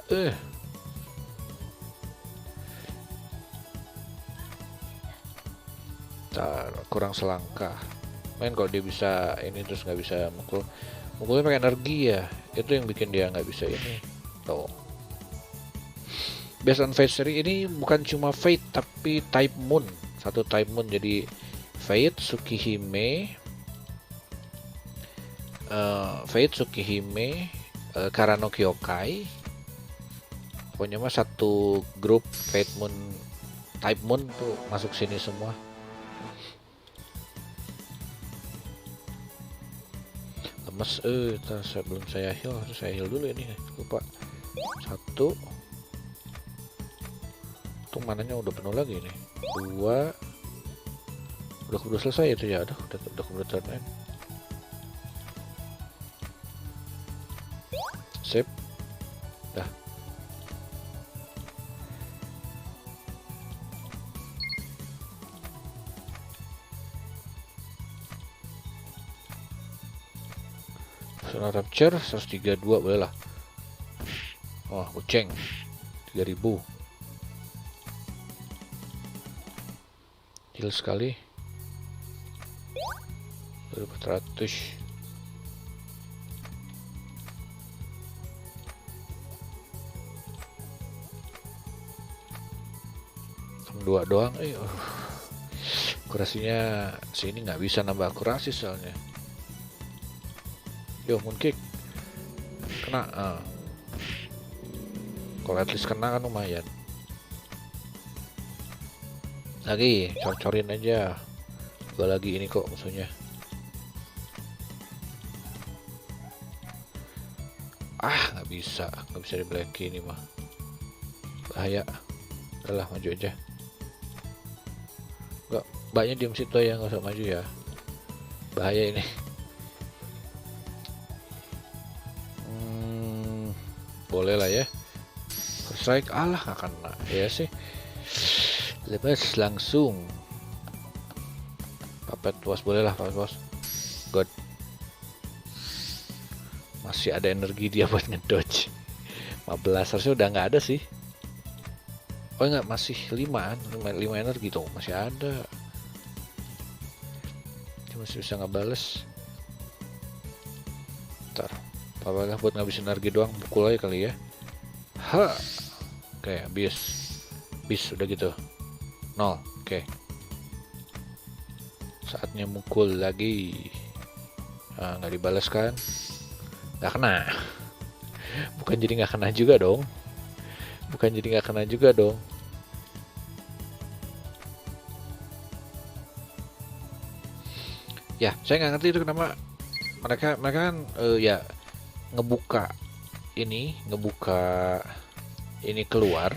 Kurang selangkah. Main kalau dia bisa ini terus nggak bisa mukulnya pakai energi ya, itu yang bikin dia nggak bisa ini. Tuh. Based on Fate seri ini bukan cuma Fate tapi Type Moon, satu Type Moon, jadi Fate, Tsukihime, Fate, Tsukihime, Karano Kyokai. Pokoknya mah satu grup Fate Moon, Type Moon tuh masuk sini semua. Lemes, belum saya heal, harus saya heal dulu ini, lupa. Satu. Tuh mananya udah penuh lagi nih. Dua. Udah selesai itu ya, udah keburu turn end. Sip. Dah. Personal Rapture 132 boleh lah. Oh, kucing 3000. Heal sekali 400. Dua doang. Akurasinya sini nggak bisa nambah akurasi soalnya. Yo, mooncake kena. Kalau at least kena kan lumayan. Lagi cor-corin aja. Gua lagi ini kok musuhnya. Nggak bisa di blacky ini mah. Bahaya. Udahlah, maju aja. Nggak, mbaknya diem situ ya, nggak usah maju ya. Bahaya ini. Boleh lah ya. Strike, nggak kena ya sih. Lepas langsung. Puppet was boleh lah, puppet was. God. Masih ada energi dia buat ngedodge. 15 harusnya udah nggak ada sih. Oh enggak, masih 5 energi tuh, masih ada. Dia masih bisa ngebales. Ntar, apa buat ngabisin energi doang, pukul aja kali ya. Oke, habis udah gitu. 0, oke. Saatnya mukul lagi. Nggak dibalas kan? Nggak kena. Bukan jadi nggak kena juga dong. Ya, saya nggak ngerti itu kenapa mereka kan ya ngebuka ini keluar,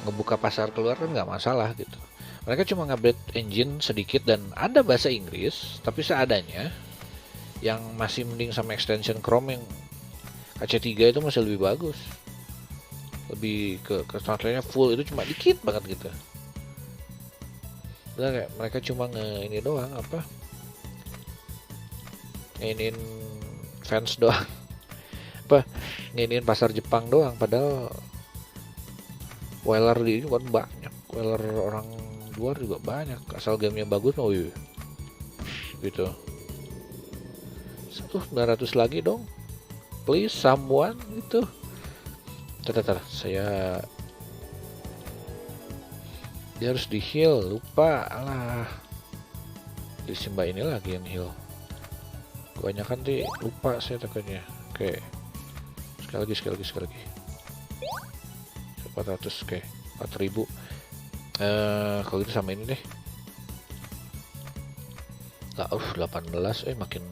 ngebuka pasar keluar kan nggak masalah gitu. Mereka cuma ngupdate engine sedikit dan ada bahasa Inggris, tapi seadanya. Yang masih mending sama extension Chrome yang KC3 itu masih lebih bagus. Lebih ke translate-nya full, itu cuma dikit banget gitu. Udah kayak mereka cuma ini doang nginin fans doang. Nginin pasar Jepang doang, padahal Whaler di ini kan banyak. Whaler orang luar juga banyak, asal gamenya bagus. Gitu. 900 lagi dong, please someone gitu. Saya dia harus di heal, lupa lah. Di Simba ini lagi yang heal. Kebanyakan sih lupa saya tekannya. Oke, sekali lagi 400. Oke, 4000. Kalau gitu sama ini deh. 18. Makin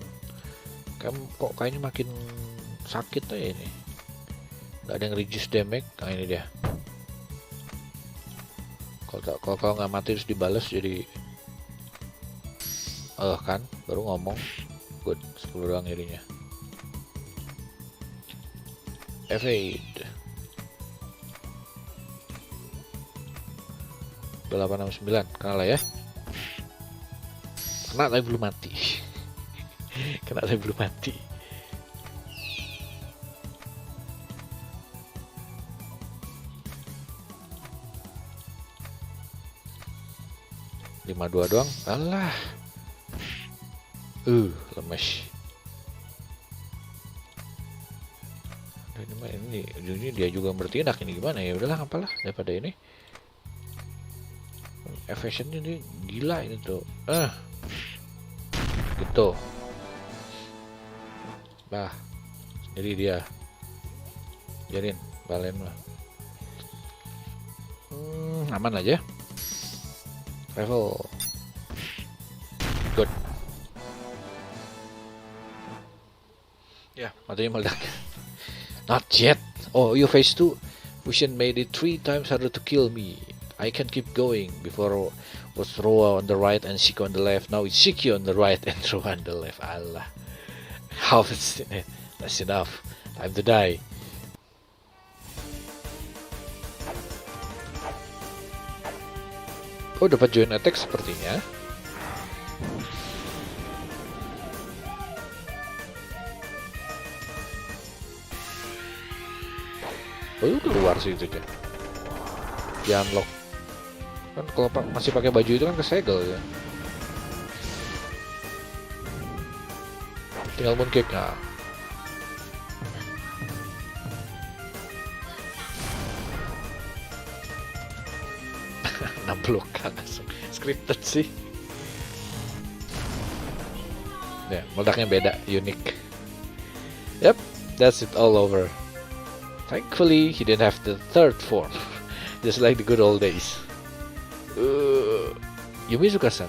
kok kayaknya makin sakit aja ini. Nggak ada yang reduce damage. Nah ini dia. Kalau nggak mati terus dibalas jadi kan baru ngomong. Good, 10 doang jadinya. Evade. Udah 869, kena lah ya. Kena tapi belum mati. Kena tapi belum mati. Lima dua doang, alah. Lemes. Ini dia juga bertindak, ini gimana ya? Udahlah, apalah daripada ini. Efficientnya ini gila ini tuh. Gitu. Bah, sendiri dia. Biarin, balen lah. Aman aja. Travel. Good. Ya, matanya meledak. Not yet. Oh, you phase 2. Fusion made it 3 times harder to kill me. I can keep going. Before was Roa on the right and Shiki on the left. Now it's Shiki on the right and Roa on the left. Allah. How is it? That's enough. Time to die. Oh, dapat join attack sepertinya. Oh, itu keluar sih itu aja. Di unlock. Kan kalau masih pakai baju itu kan kesegel ya. Tinggal mooncake. Nah. Nablokan langsung. Scripted sih. Ya, meledaknya beda, unik. Yep, that's it all over. Thankfully, he didn't have the third form. Just like the good old days. Yumizuka-san.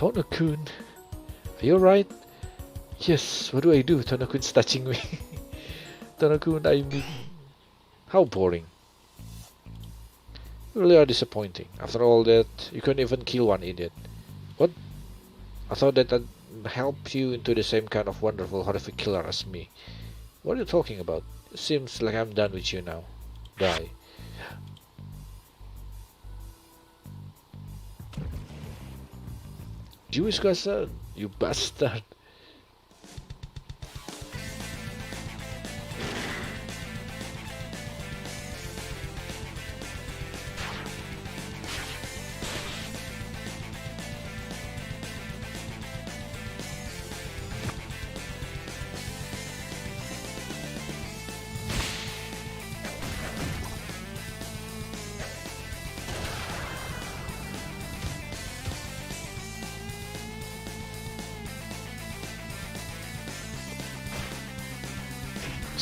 Tono-kun. Are you alright? Yes, what do I do? Tono-kun's touching me. Tono-kun, I mean... How boring. Really are disappointing. After all that, you couldn't even kill one idiot. What? I thought that I'd help you into the same kind of wonderful, horrific killer as me. What are you talking about? It seems like I'm done with you now. Die. Yumizuka-san, you bastard.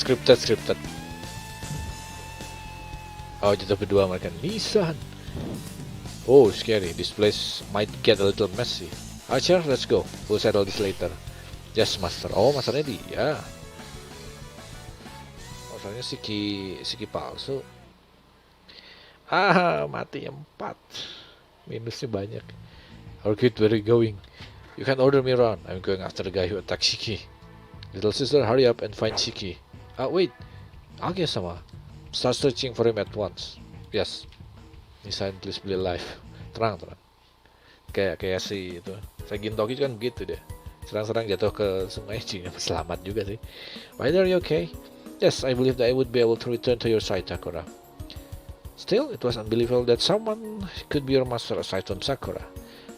Scripted. Oh, jatuh berdua mereka. Nissan. Oh, scary. This place might get a little messy. Archer, let's go. We'll settle this later. Yes, Master. Oh, masternya dia. Masternya Shiki palsu. Mati 4. Minusnya banyak. How good where are you going? You can order me around. I'm going after the guy who attacked Shiki. Little sister, hurry up and find Shiki. Wait. Agia-sama. Start searching for him at once. Yes. Nissan, please be alive. Terang. Kayak si itu. Sagintoki kan begitu deh. Serang-serang jatuh ke sungai. Selamat juga sih. Why are you okay? Yes, I believe that I would be able to return to your side, Sakura. Still, it was unbelievable that someone could be your master aside from Sakura.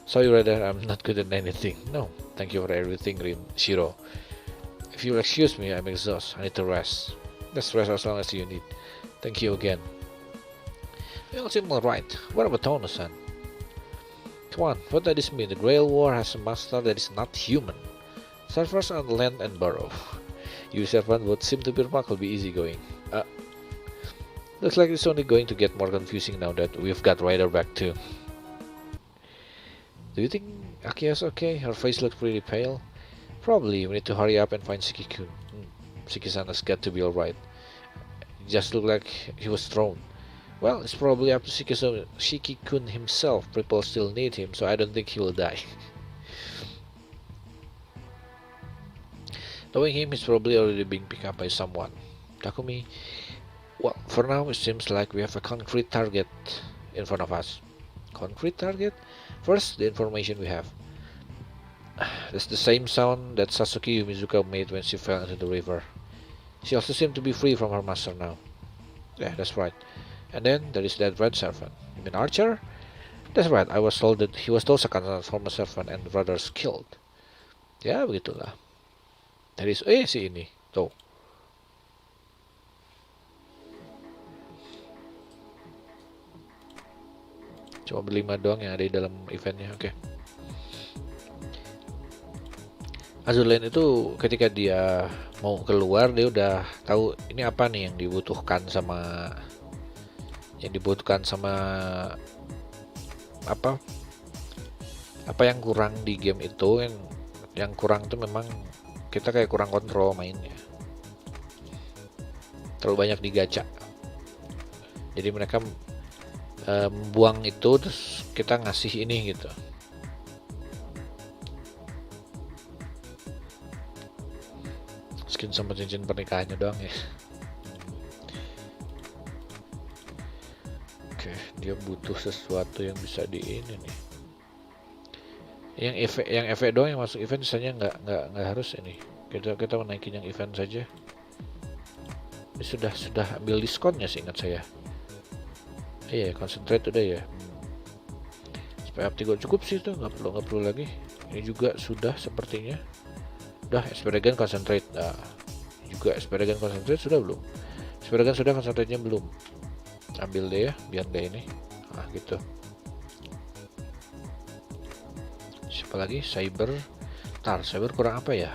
Sorry, rather, I'm not good at anything. No, thank you for everything, Shiro. If you'll excuse me, I'm exhausted. I need to rest. Let's rest as long as you need. Thank you again. You all seem alright. What about Tono-san? Come on, what does this mean? The Grail War has a master that is not human. Servers on land and burrow. You servant would seem to be remarkably easygoing. Looks like it's only going to get more confusing now that we've got Ryder back too. Do you think Akia's okay? Her face looks pretty pale. Probably. We need to hurry up and find Shiki-kun. Shiki-san has got to be alright. It just looked like he was thrown. Well, it's probably up to Shiki-kun himself. People still need him, so I don't think he will die. Knowing him, he's probably already being picked up by someone. Takumi. Well, for now, it seems like we have a concrete target in front of us. Concrete target? First, the information we have. That's the same sound that Sasuke Yumizuka made when she fell into the river. She also seemed to be free from her master now. Yeah, that's right. And then there is that red servant. You mean Archer? That's right, I was told that he was also transformed a servant and brothers killed. Ya, begitulah. Dari si ini. Tuh. Cuma berlima doang yang ada di dalam eventnya. Oke. Azur Lane itu ketika dia mau keluar dia udah tahu ini apa nih yang dibutuhkan sama apa yang kurang di game itu. Yang kurang tuh memang kita kayak kurang kontrol mainnya, terlalu banyak digacha, jadi mereka buang itu terus kita ngasih ini gitu. Skin sama cincin pernikahannya doang ya. Oke, dia butuh sesuatu yang bisa di ini nih. Yang efek doang yang masuk event, sisanya nggak harus ini. Kita menaikin yang event saja. Ini sudah ambil diskonnya sih ingat saya. Iya, concentrate udah ya. Supaya up 3 cukup sih tuh, nggak perlu lagi. Ini juga sudah sepertinya. Udah, Esperagan concentrate. Nah, juga Esperagan concentrate sudah belum? Esperagan sudah, concentrate-nya belum. Ambil deh ya, biar nggak ini. Nah, gitu. Siapa lagi? Cyber kurang apa ya?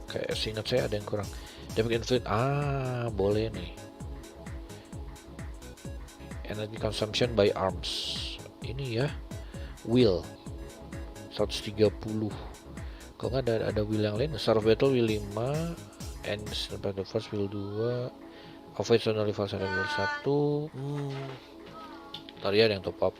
Kayak seingat saya ada yang kurang. Damage inflict. Boleh nih. Energy consumption by arms. Ini ya. Will 130. Kalau nggak ada will yang lain. Start of battle will 5. And battle first will 2. Avoid zone level 1 will 1. Ntar ya ada yang top up.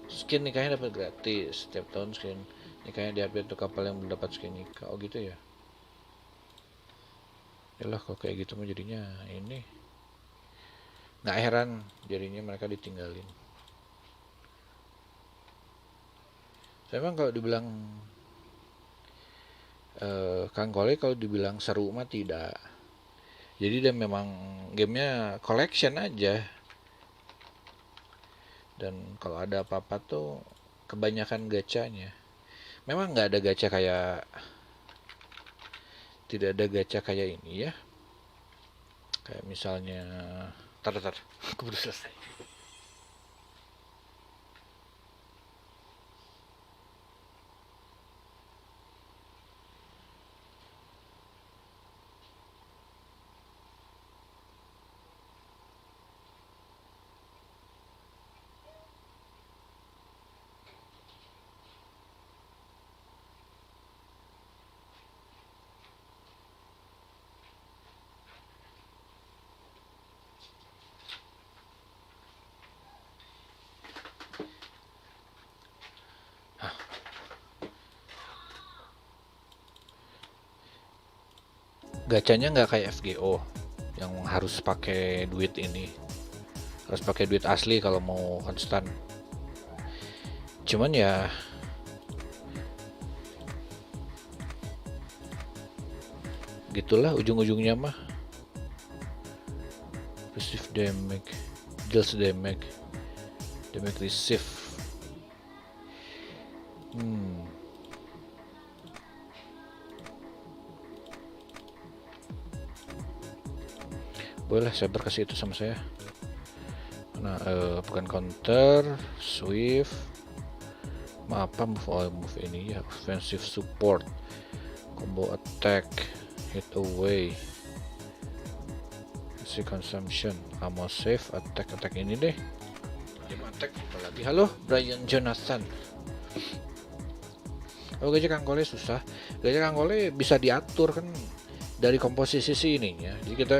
Skin nikahnya dapat gratis setiap tahun. Skin nikahnya diupdate untuk kapal yang belum dapat skin nikah. Oh gitu ya. Yalah kalau kayak gitu mah jadinya ini nggak heran jadinya mereka ditinggalin. Memang kalau dibilang Kang Kole kalau dibilang seru mah tidak. Jadi dia memang gamenya collection aja. Dan kalau ada apa-apa tuh kebanyakan gacanya. Memang nggak ada gacha kayak, tidak ada gacha kayak ini ya. Kayak misalnya, tar, aku baru selesai. Gacanya nggak kayak FGO yang harus pakai duit ini, harus pakai duit asli kalau mau konstan. Cuman ya gitulah ujung-ujungnya mah. Receive damage, deals damage receive. Boleh sabar kasih itu sama saya. Nah, bukan counter, swift, move ini ya, offensive support, combo attack, hit away, si consumption, ammo save, attack ini deh. Attack apalagi. Halo Brian Jonathan. Gacha Kang Kole susah. Gacha Kang Kole bisa diatur kan dari komposisi si ininya. Jadi kita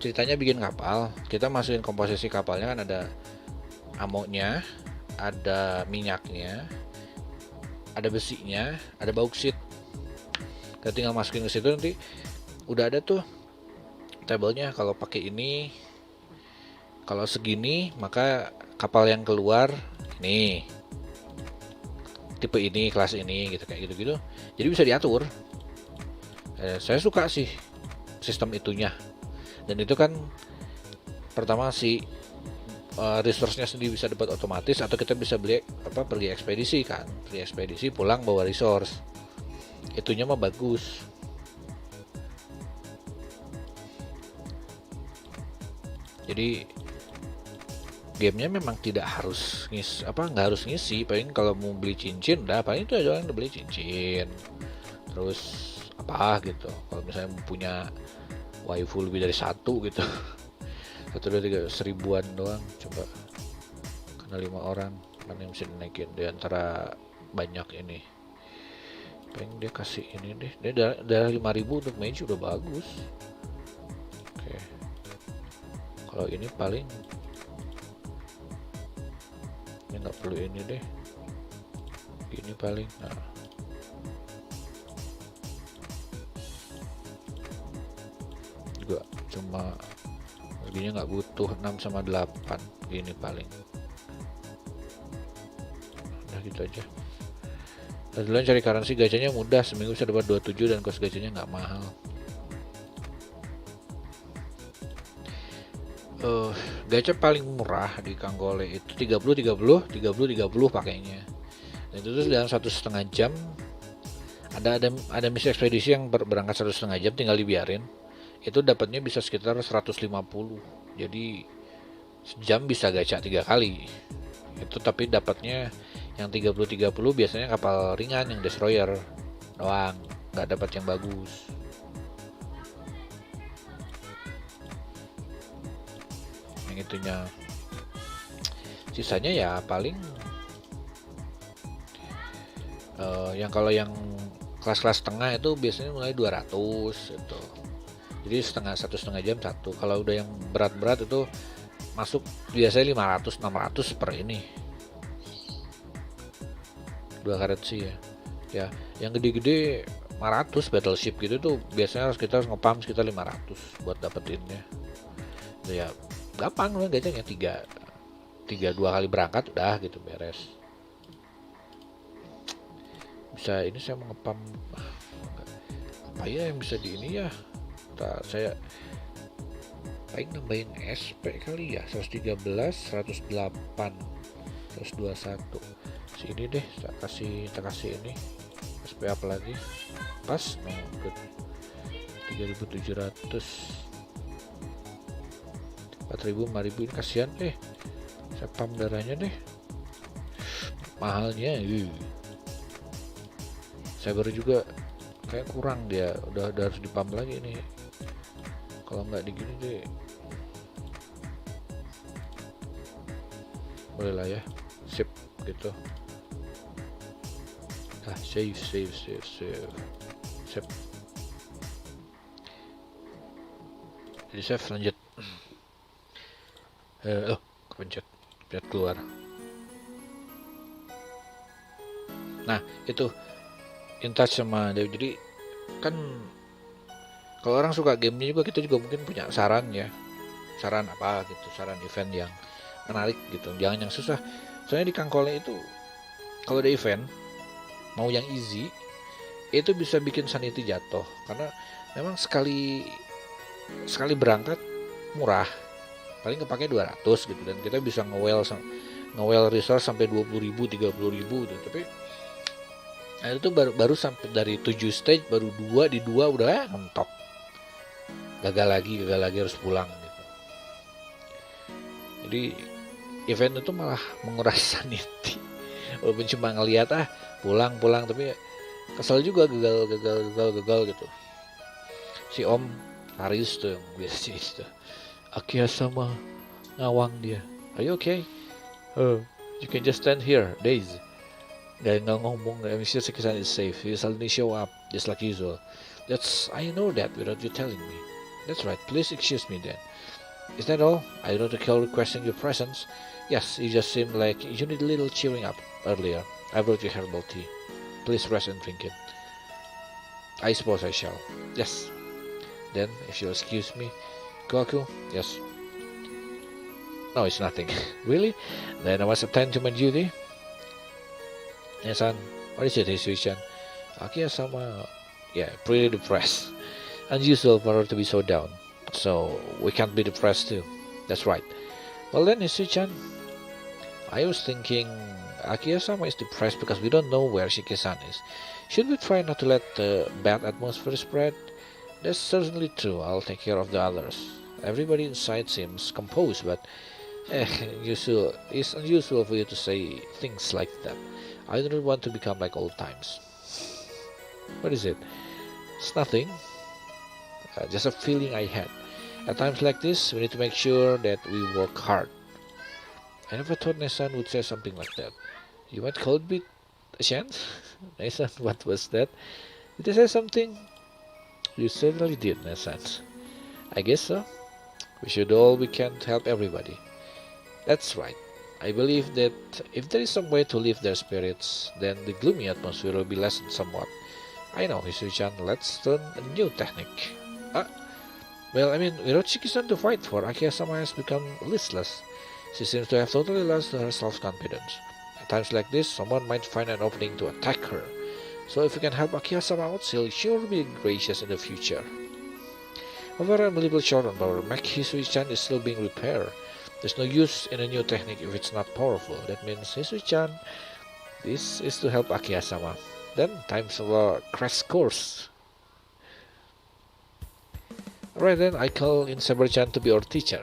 ceritanya bikin kapal, kita masukin komposisi kapalnya kan ada amonya, ada minyaknya, ada besinya, ada bauksit. Kita tinggal masukin ke situ, nanti udah ada tuh tabelnya. Kalau pakai ini, kalau segini maka kapal yang keluar ini tipe ini, kelas ini gitu, kayak gitu-gitu. Jadi bisa diatur. Saya suka sih sistem itunya. Dan itu kan pertama si resource-nya sendiri bisa dapat otomatis, atau kita bisa beli pergi ekspedisi kan, pergi ekspedisi pulang bawa resource. Itunya mah bagus. Jadi gamenya memang tidak harus nggak harus ngisi. Paling kalau mau beli cincin udah, paling itu aja yang beli cincin. Terus apa gitu, kalau misalnya punya waifu lebih dari satu gitu, 1, 2, 3 seribuan doang, coba karena 5 orang mana yang bisa dinaikin di antara banyak ini. Paling dia kasih ini deh, dia dari 5.000 untuk mage udah bagus. Oke, kalau ini paling ini nggak perlu ini deh, ini paling. Nah, juga cuma harganya nggak butuh 6 sama 8 gini paling. Udah gitu aja. Duluan cari currency, gacanya mudah, seminggu bisa dapat 27 dan cost gacanya nggak mahal. Gacha paling murah di Kanggole itu 30 pakainya. Dan itu tuh dalam 1,5 jam. Ada misi ekspedisi yang berangkat 1,5 jam, tinggal dibiarin. Itu dapatnya bisa sekitar 150. Jadi sejam bisa gacha 3 kali. Itu tapi dapatnya yang 30 biasanya kapal ringan yang destroyer doang, nggak dapat yang bagus. Yang itunya sisanya ya paling yang kalau yang kelas-kelas tengah itu biasanya mulai 200 itu. Jadi 1,5 jam satu. Kalau udah yang berat-berat itu masuk biasanya 500-600 per ini. 2 currency ya. Ya, yang gede-gede 500 battleship gitu tuh biasanya kita harus ngepam sekitar 500 buat dapetinnya. Ya gampang loh gacanya, 2 kali berangkat udah gitu beres. Bisa ini saya mau ngepam apa ya yang bisa di ini ya. Saya paling nambahin SP kali ya, 113, 108, 121. Sini deh, kita kasih ini SP apa lagi? Pas, no good. 3.700, 4.000, 5.000 ini kasihan deh. Saya pam darahnya deh. Mahalnya, saya baru juga kayak kurang dia, udah harus dipam lagi nih. Kalau nggak digini deh, boleh lah ya, sip gitu. Save. Jadi save, lanjut. Kepencet keluar. Nah itu in touch sama dia. Jadi kan kalau orang suka gamenya juga, kita juga mungkin punya saran ya, saran apa gitu, saran event yang menarik gitu, jangan yang susah. Soalnya di Kangkole itu kalau ada event mau yang easy itu bisa bikin sanity jatuh, karena memang sekali berangkat murah, paling kepake 200 gitu, dan kita bisa nge-well resource sampai 20.000 30.000 gitu. Tapi itu baru sampai dari 7 stage baru 2 di 2 udah mentok, gagal lagi harus pulang gitu. Jadi event itu malah menguras sanity, walaupun cuma ngelihat pulang tapi kesel juga, gagal gitu. Si Om Haris tuh yang biasa itu Akia sama ngawang dia, are you okay? You can just stand here days. Gak ngomong, Mr. Sekisan is safe. He suddenly show up just like usual. I know that without you telling me. That's right, please excuse me then. Is that all? I don't recall requesting your presence. Yes, you just seemed like you need a little cheering up earlier. I brought you herbal tea. Please rest and drink it. I suppose I shall. Yes. Then, if you'll excuse me, Goku. Yes. No, it's nothing. Really? Then I must attend to my duty. Yes, son. What is it, Hisui-chan? Akiya-sama, yeah, pretty depressed. Unusual for her to be so down. So, we can't be depressed too. That's right. Well then, Hisui-chan, I was thinking Akiya-sama is depressed because we don't know where Shiki-san is. Should we try not to let the bad atmosphere spread? That's certainly true. I'll take care of the others. Everybody inside seems composed, but it's unusual for you to say things like that. I don't want to become like old times. What is it? It's nothing. Just a feeling I had. At times like this, we need to make sure that we work hard. I never thought Nesan would say something like that. You might call it a chance? Nesan, what was that? Did I say something? You certainly did, Nesan. I guess so. We should do all we can to help everybody. That's right. I believe that if there is some way to lift their spirits, then the gloomy atmosphere will be lessened somewhat. I know, Hisui-chan, let's learn a new technique. Well, I mean, without Shiki-san to fight for, Akiya-sama has become listless. She seems to have totally lost her self-confidence. At times like this, someone might find an opening to attack her. So if you can help Akiya-sama out, she'll sure be gracious in the future. However, I'm a little short on power. Mech Hisui-chan is still being repaired. There's no use in a new technique if it's not powerful. That means, Hisui-chan, this is to help Akiya-sama. Then, time for a crash course. Alright then, I call in Saber-chan to be our teacher.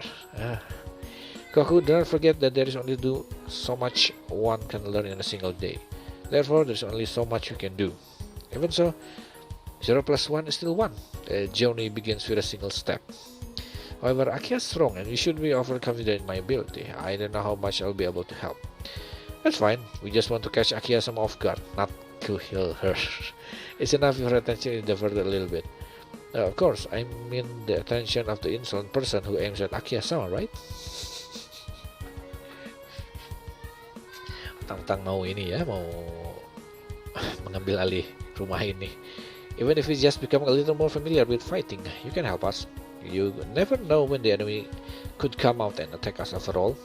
Goku, do not forget that there is only so much one can learn in a single day. Therefore, there's only so much you can do. Even so, 0 plus 1 is still 1. The journey begins with a single step. However, Akiya is strong and you should be overconfident in my ability. I don't know how much I'll be able to help. That's fine, we just want to catch Akiya-sama off guard, not to heal her. It's enough if her attention is diverted a little bit. Of course, I mean the attention of the insolent person who aims at Akiya-sama, right? Tang-tang mau ini ya, mau mengambil alih rumah ini. Even if we just become a little more familiar with fighting, you can help us. You never know when the enemy could come out and attack us after all.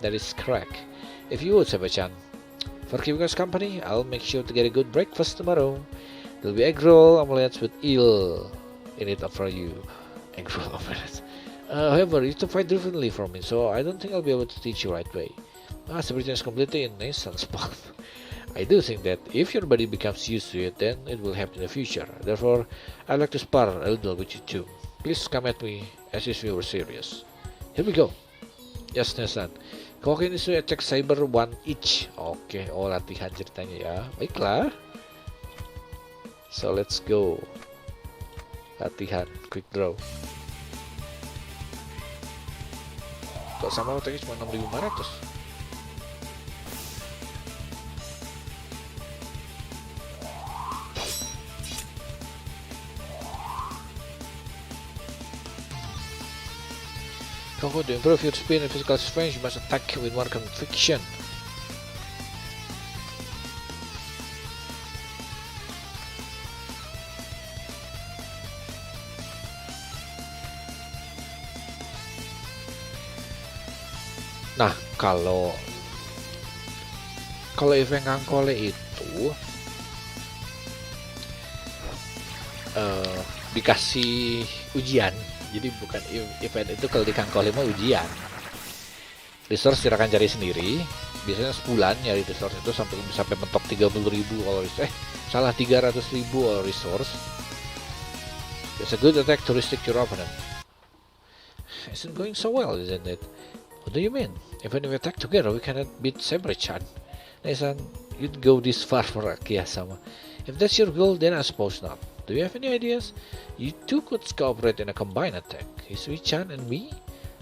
That is correct. If you would, Saber-chan. For keeping us company, I'll make sure to get a good breakfast tomorrow. There'll be egg roll omelets with eel in it for you. Egg roll omelets. However, you have to fight differently from me, so I don't think I'll be able to teach you right way. Saber-chan is completely in Nesan's spot. I do think that if your body becomes used to it, then it will happen in the future. Therefore, I'd like to spar a little with you too. Please come at me as if we were serious. Here we go. Yes, Nesan. Kau ini sudah attack cyber 1 each. Oke, oh latihan ceritanya ya. Baiklah. So let's go. Latihan, quick draw. Kok sama attacknya cuma 6500? Goku, to improve your speed and physical strength, you must attack with more conviction. Nah, kalau event Ngangkole itu dikasih ujian. Jadi bukan event itu, kalau di Kangkole mah ujian. Resource silakan cari sendiri. Biasanya sebulan nyari resource itu sampai mentok 30.000 kalau salah 300.000 kalau resource. It's a good attack to restrict your opponent. Isn't going so well, isn't it? What do you mean? Even if we attack together, we cannot beat Saber-chan. Nesan, you'd go this far for Akiya-sama. If that's your goal, then I suppose not. Do you have any ideas? You two could cooperate in a combined attack. Hisui-chan and me?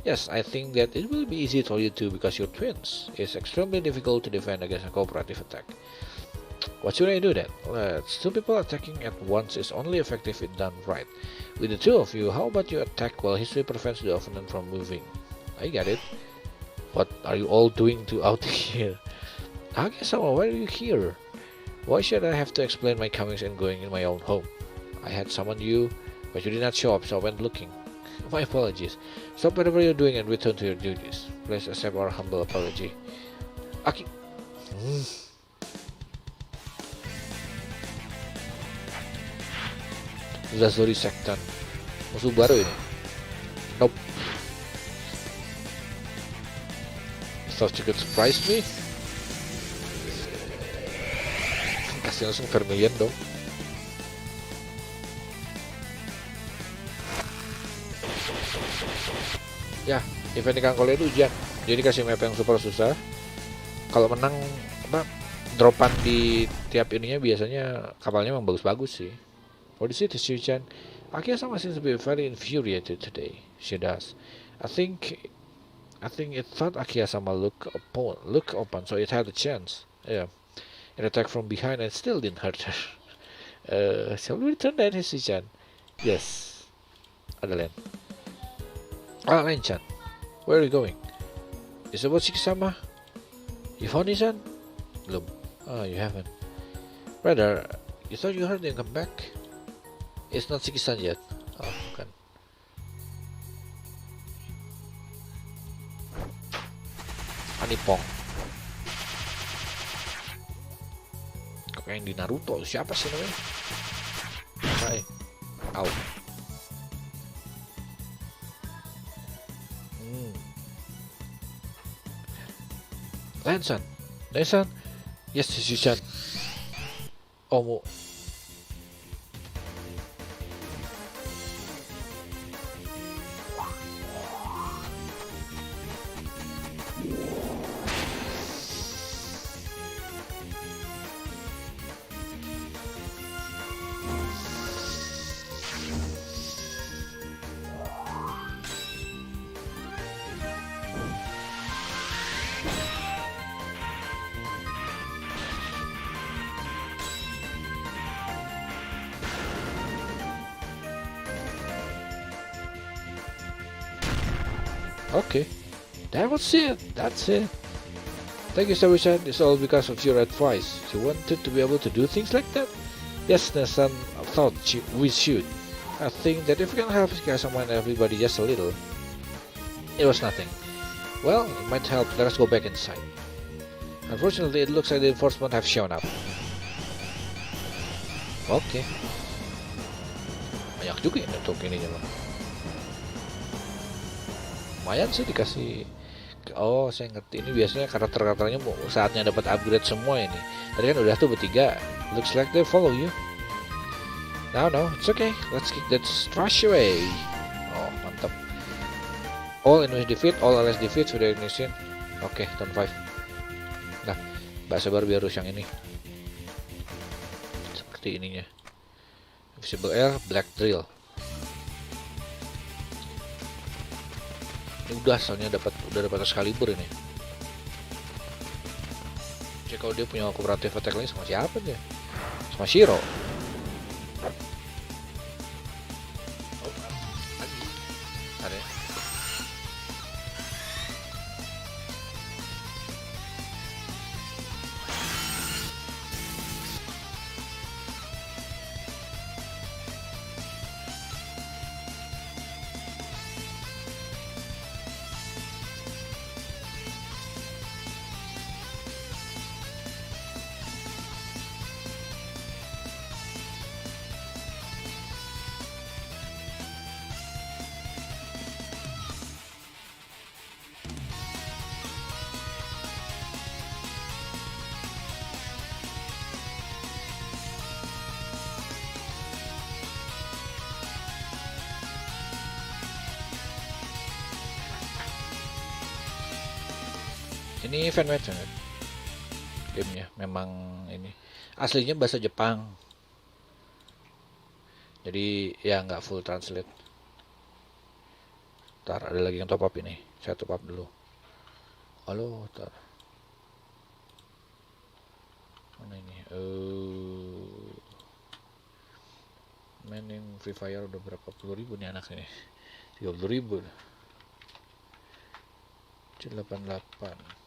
Yes, I think that it will be easy for you two because you're twins. It's extremely difficult to defend against a cooperative attack. What should I do then? Two people attacking at once is only effective if done right. With the two of you, how about you attack while Hisui prevents the opponent from moving? I get it. What are you all doing out here? Akiya-sama, why are you here? Why should I have to explain my comings and going in my own home? I had summoned you, but you did not show up, so I went looking. My apologies. Stop whatever you're doing and return to your duties. Please accept our humble apology. Aki. Lazuri Sektan. Musuh baru ini. Nope. Thought you could surprise me? Kasih langsung Vermilion dong. Ya, event ikan kole itu ujian. Jadi kasih map yang super susah. Kalau menang dropan di tiap ininya biasanya kapalnya memang bagus-bagus sih. For the city, Shu-chan, Akiya-sama seems to be very infuriated today. She does. I think it thought Akiya-sama look open, so it had a chance. Yeah. It attacked from behind and still didn't hurt her. Shall we return that, Shu-chan? Yes. Ada Len. Len-chan. Where are you going? Is it about Shiki-sama? You found Isan? Belum. You haven't. Rather, you thought you heard him come back? It's not Shiki-san yet. Oh, bukan. Anipong. Kok yang di Naruto? Siapa sih namanya? Hai. Au. Len-san. Len-san. Yes, Shu-chan. Oh, okay. That was it. That's it. Thank you, Saru-chan. It's all because of your advice. You wanted to be able to do things like that? Yes, Nesan thought we should. I think that if we can help someone, everybody just a little. It was nothing. Well, it might help. Let us go back inside. Unfortunately, it looks like the enforcement have shown up. Okay. Banyak juga ini untuk ininya mah. Lumayan sih dikasih. Oh, saya ngerti. Ini biasanya karakter-karakternya saatnya dapat upgrade semua ini. Tadi kan udah tuh bertiga. Looks like they follow you. No, it's okay. Let's kick that Charstray. Oh, mantap. All enemies defeat, all allies defeat sudah ignition. Oke, turn 5. Nah, bahasa baru biar yang ini. Seperti ininya. Visible air, black drill. Ini udah soalnya udah dapat Excalibur ini. Cek kalau dia punya kooperatif attack lagi sama siapa dia? Sama Shiro. Oh, lagi. Ada. Ini fanmade banget gamenya, memang ini aslinya bahasa Jepang, jadi ya nggak full translate. Ntar ada lagi yang top up ini, saya top up dulu. Halo, ntar mana ini? Mainin Free Fire udah berapa puluh ribu nih anak ini, 30.000 88.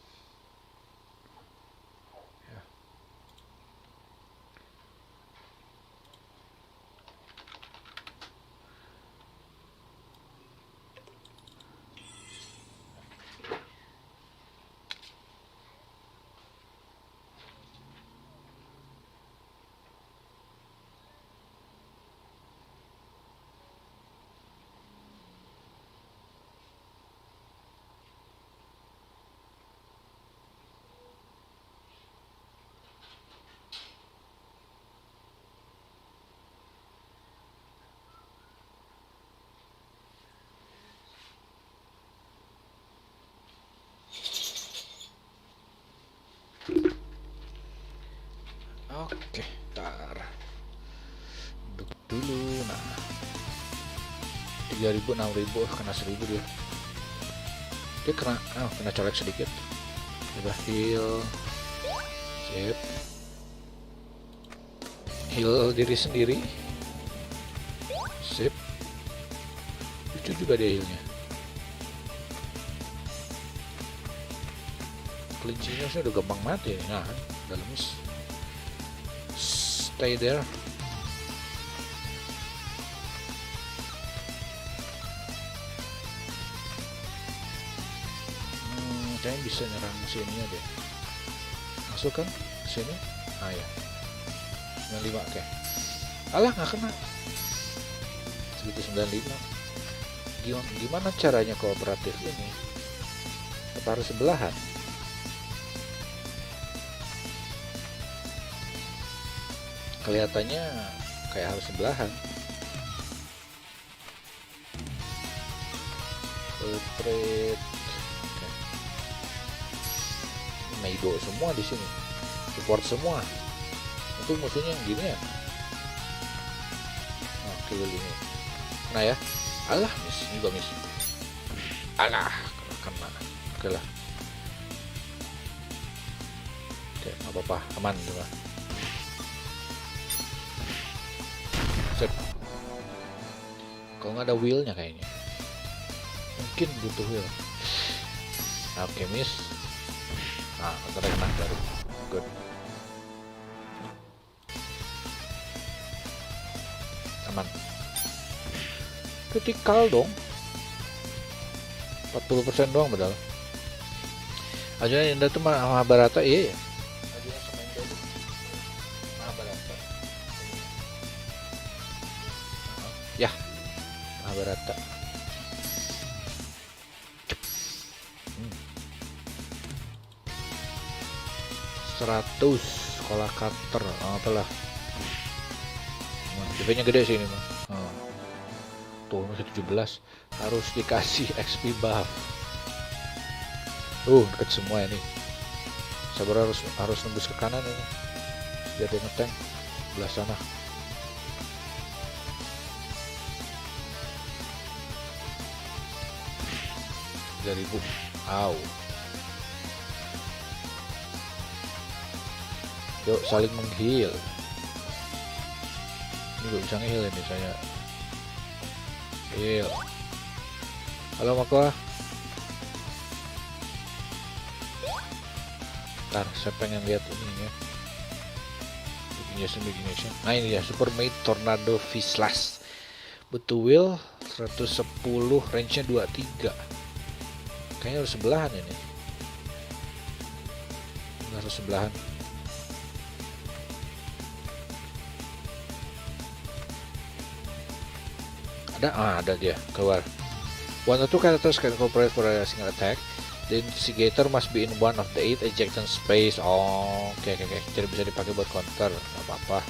Oke, ntar duduk dulu. Nah, 3000, 6000, kena 1000 dia. Dia kena colek sedikit. Udah heal. Sip. Heal diri sendiri. Sip. Lucu juga dia healnya. Kelincinya sih udah gampang mati. Nah, dalam stay there. Kayaknya bisa nyerang sini deh. Masuk kan sini? Ah ya. 95 oke. Alah nggak kena. Segitu 95. Gimana caranya kooperatif ini? Apa harus sebelahan? Kelihatannya kayak harus sebelahan. Portrait. Meido semua di sini, support semua. Itu musuhnya yang gini ya. Nah, kill ini. Nah ya, alah miss, juga miss. Alah, kena. Oke lah. Oke, nggak apa-apa, aman juga. Sip. Kalau nggak ada wheelnya kayaknya, mungkin butuh wheel. Oke, miss. Nah, ntar kena baru. Good. Aman. Critical dong. 40% doang padahal. Aja Indah tuh Mahabharata, iya ya. Mahabharata. Ya, Mahabharata. 100 sekolah cutter, apalah. DP-nya gede sih ini mah. Tuh masih 17, harus dikasih XP buff. Deket semua ini. Sabar, harus nembus ke kanan ini. Biar dia ngetank belah sana. Dari bu. Au. Yuk saling menghil. Ini gak bisa nge-heal ini saya. Heal. Halo Mako. Ntar saya pengen lihat ini ya. Begini. Nah ini ya, Super Mate Tornado V/Slash. Butuh wheel 110, range-nya 23. Kayaknya harus sebelahan ini. Harus sebelahan. Ada dia keluar. One or two characters can cooperate for a single attack. The instigator must be in one of the 8 ejection space. Oh, oke. Jadi bisa dipakai buat counter, nggak apa-apa.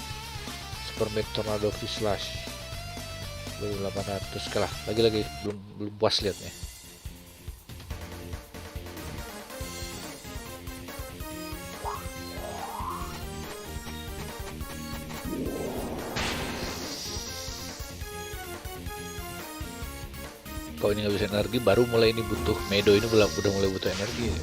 Super Mate Tornado V/Slash 2800. Oke lah, lagi belum puas liatnya. Kalau ini nggak bisa energi, baru mulai ini butuh. Medo ini udah mulai butuh energi.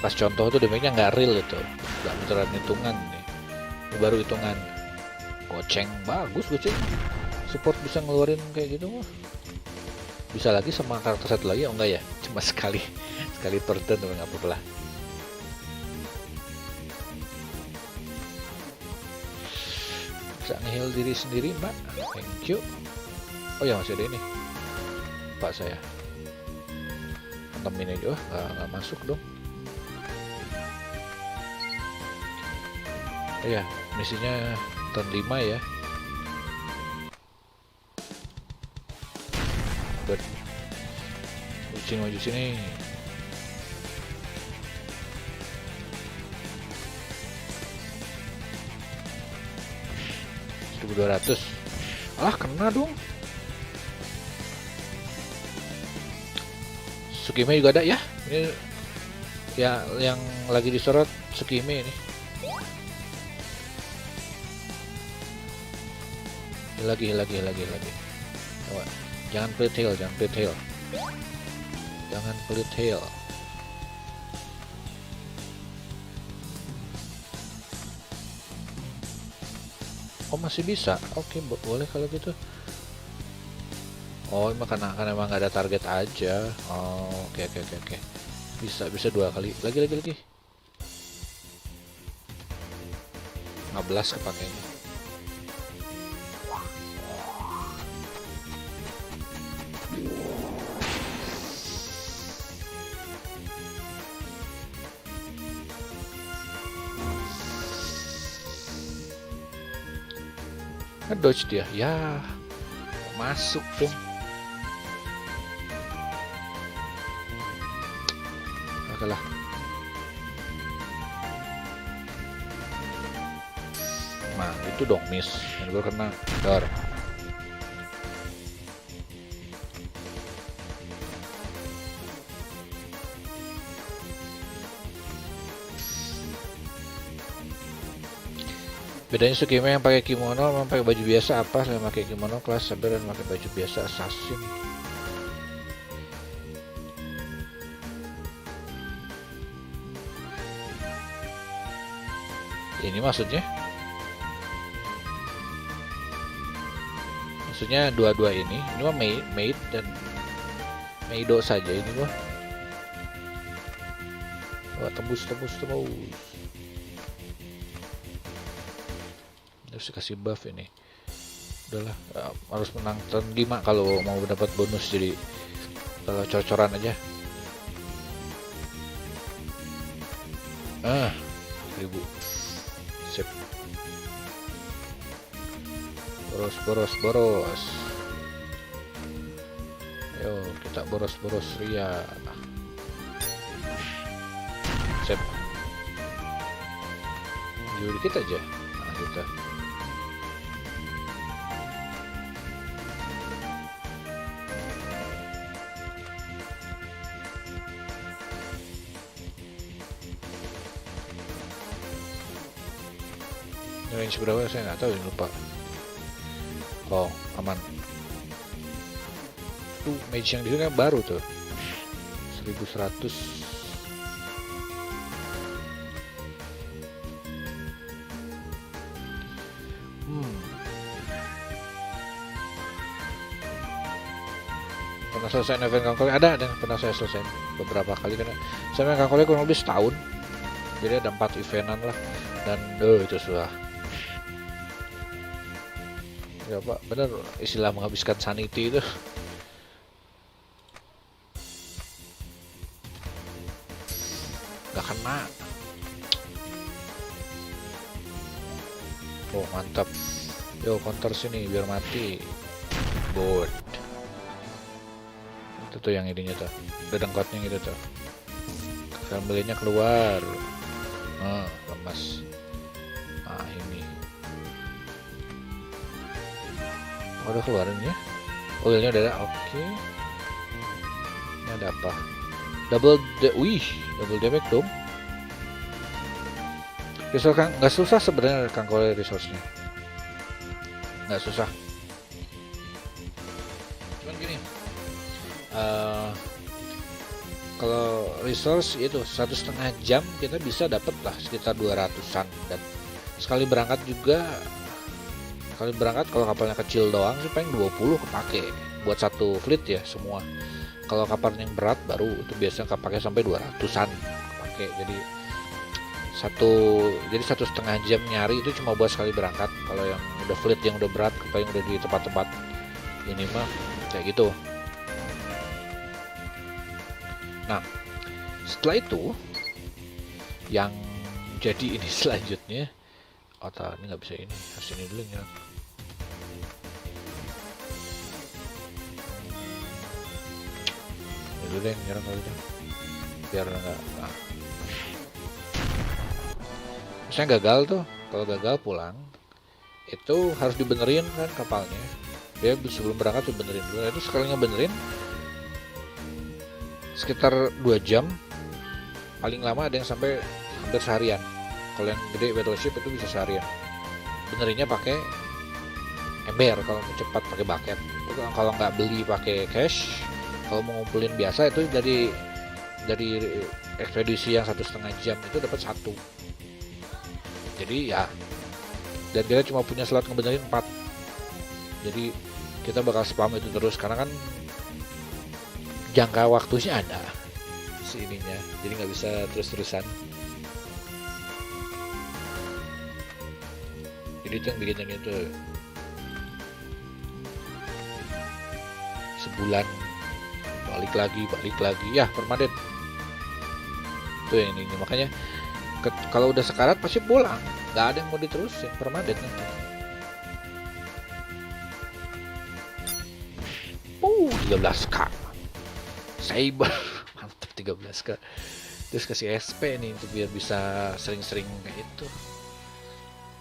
Pas contoh tuh damage-nya nggak real itu, nggak beneran hitungan nih. Ini baru hitungan. Goceng, bagus goceng. Support bisa ngeluarin kayak gitu mah. Bisa lagi sama karakter satu lagi, oh enggak ya? Cuma sekali per turn, tapi nggak apa-apa lah. Bisa nge-heal diri sendiri mbak, thank you. Oh ya masih ada ini pak saya antem ini aja. Nggak masuk dong. Oh ya, misinya turn 5 ya. Good. Maju sini. $1.200. Alah kena dong. Tsukime juga ada ya. Ini ya yang lagi disorot Tsukime ini. Lagi. Coba. Jangan pelit tail. Jangan pelit tail. Oh masih bisa. Oke, boleh kalau gitu. Oh, karena emang nggak ada target aja. Oh, oke. Bisa 2 kali. Lagi. 15 kepakainya. Ngedodge dia. Ya. Masuk dong. Oke lah. Nah, itu dong miss. Yang gue kena. Dor. Bedanya Tsukime yang pakai kimono sama pakai baju biasa apa? Saya pakai kimono kelas sabar dan pakai baju biasa assassin. Ini maksudnya dua-dua ini mah maid dan Meido saja ini mah. Wah, tembus. Harus kasih buff ini. Udahlah, harus menang turn 5 kalau mau dapat bonus, jadi kalau cor-coran aja. 1000. Sip. Boros. Ayo kita boros ria. Sip. Juri kita aja. Nah, kita. Range berapa saya nggak tahu, lupa. Oh, aman. Tuh mage yang di sini baru tuh 1100. Pernah selesai event Kangkole? Ada pernah saya selesai beberapa kali, karena saya main Kangkole kurang lebih setahun, jadi ada 4 eventan lah, dan itu sudah ya Pak, bener istilah menghabiskan sanity itu. Gak kena. Oh mantap. Yo counter sini biar mati. Board. Itu tuh yang ininya tuh, dedengkotnya gitu tuh. Belinya keluar. Lemas. Nah ini. Udah keluarin ya. Oilnya udah ada. Oke. Ini ada apa? Double damage dong. Resource nggak susah sebenarnya Kangkole resource-nya. Nggak susah. Cuman gini. Kalau resource itu 1,5 jam kita bisa dapat lah sekitar 200-an, dan sekali berangkat kalau kapalnya kecil doang sih paling 20 kepake buat satu fleet ya semua. Kalau kapal yang berat baru itu biasanya kepake sampai 200-an kepake. Jadi 1,5 jam nyari itu cuma buat sekali berangkat. Kalau yang udah fleet yang udah berat, kapal yang udah di tempat-tempat ini mah kayak gitu. Nah setelah itu yang jadi ini selanjutnya, ini nggak bisa, ini harus ini dulu ya. Ini dulu deh nyerang kali itu biar nggak. Misalnya gagal tuh, kalau gagal pulang itu harus dibenerin kan kapalnya. Dia sebelum berangkat tuh benerin dulu. Itu sekalinya benerin sekitar 2 jam, paling lama ada yang sampai hampir seharian. Kalau yang gede Battleship itu bisa seharian. Benerinnya pakai ember, kalau mau cepat pakai bucket. Itu kalau nggak beli pakai cash, kalau mau ngumpulin biasa itu dari ekspedisi yang 1,5 jam itu dapat 1. Jadi ya, dan kita cuma punya slot ngebenerin 4. Jadi kita bakal spam itu terus karena kan jangka waktunya ada si ininya, jadi nggak bisa terus-terusan. Jadi itu yang bikin yang itu sebulan balik lagi ya permanen tuh yang ini makanya kalau udah sekarat pasti pulang, nggak ada yang mau diterusin permanen nanti. 13k Saber mantep 13k, terus kasih SP nih untuk biar bisa sering-sering kayak itu,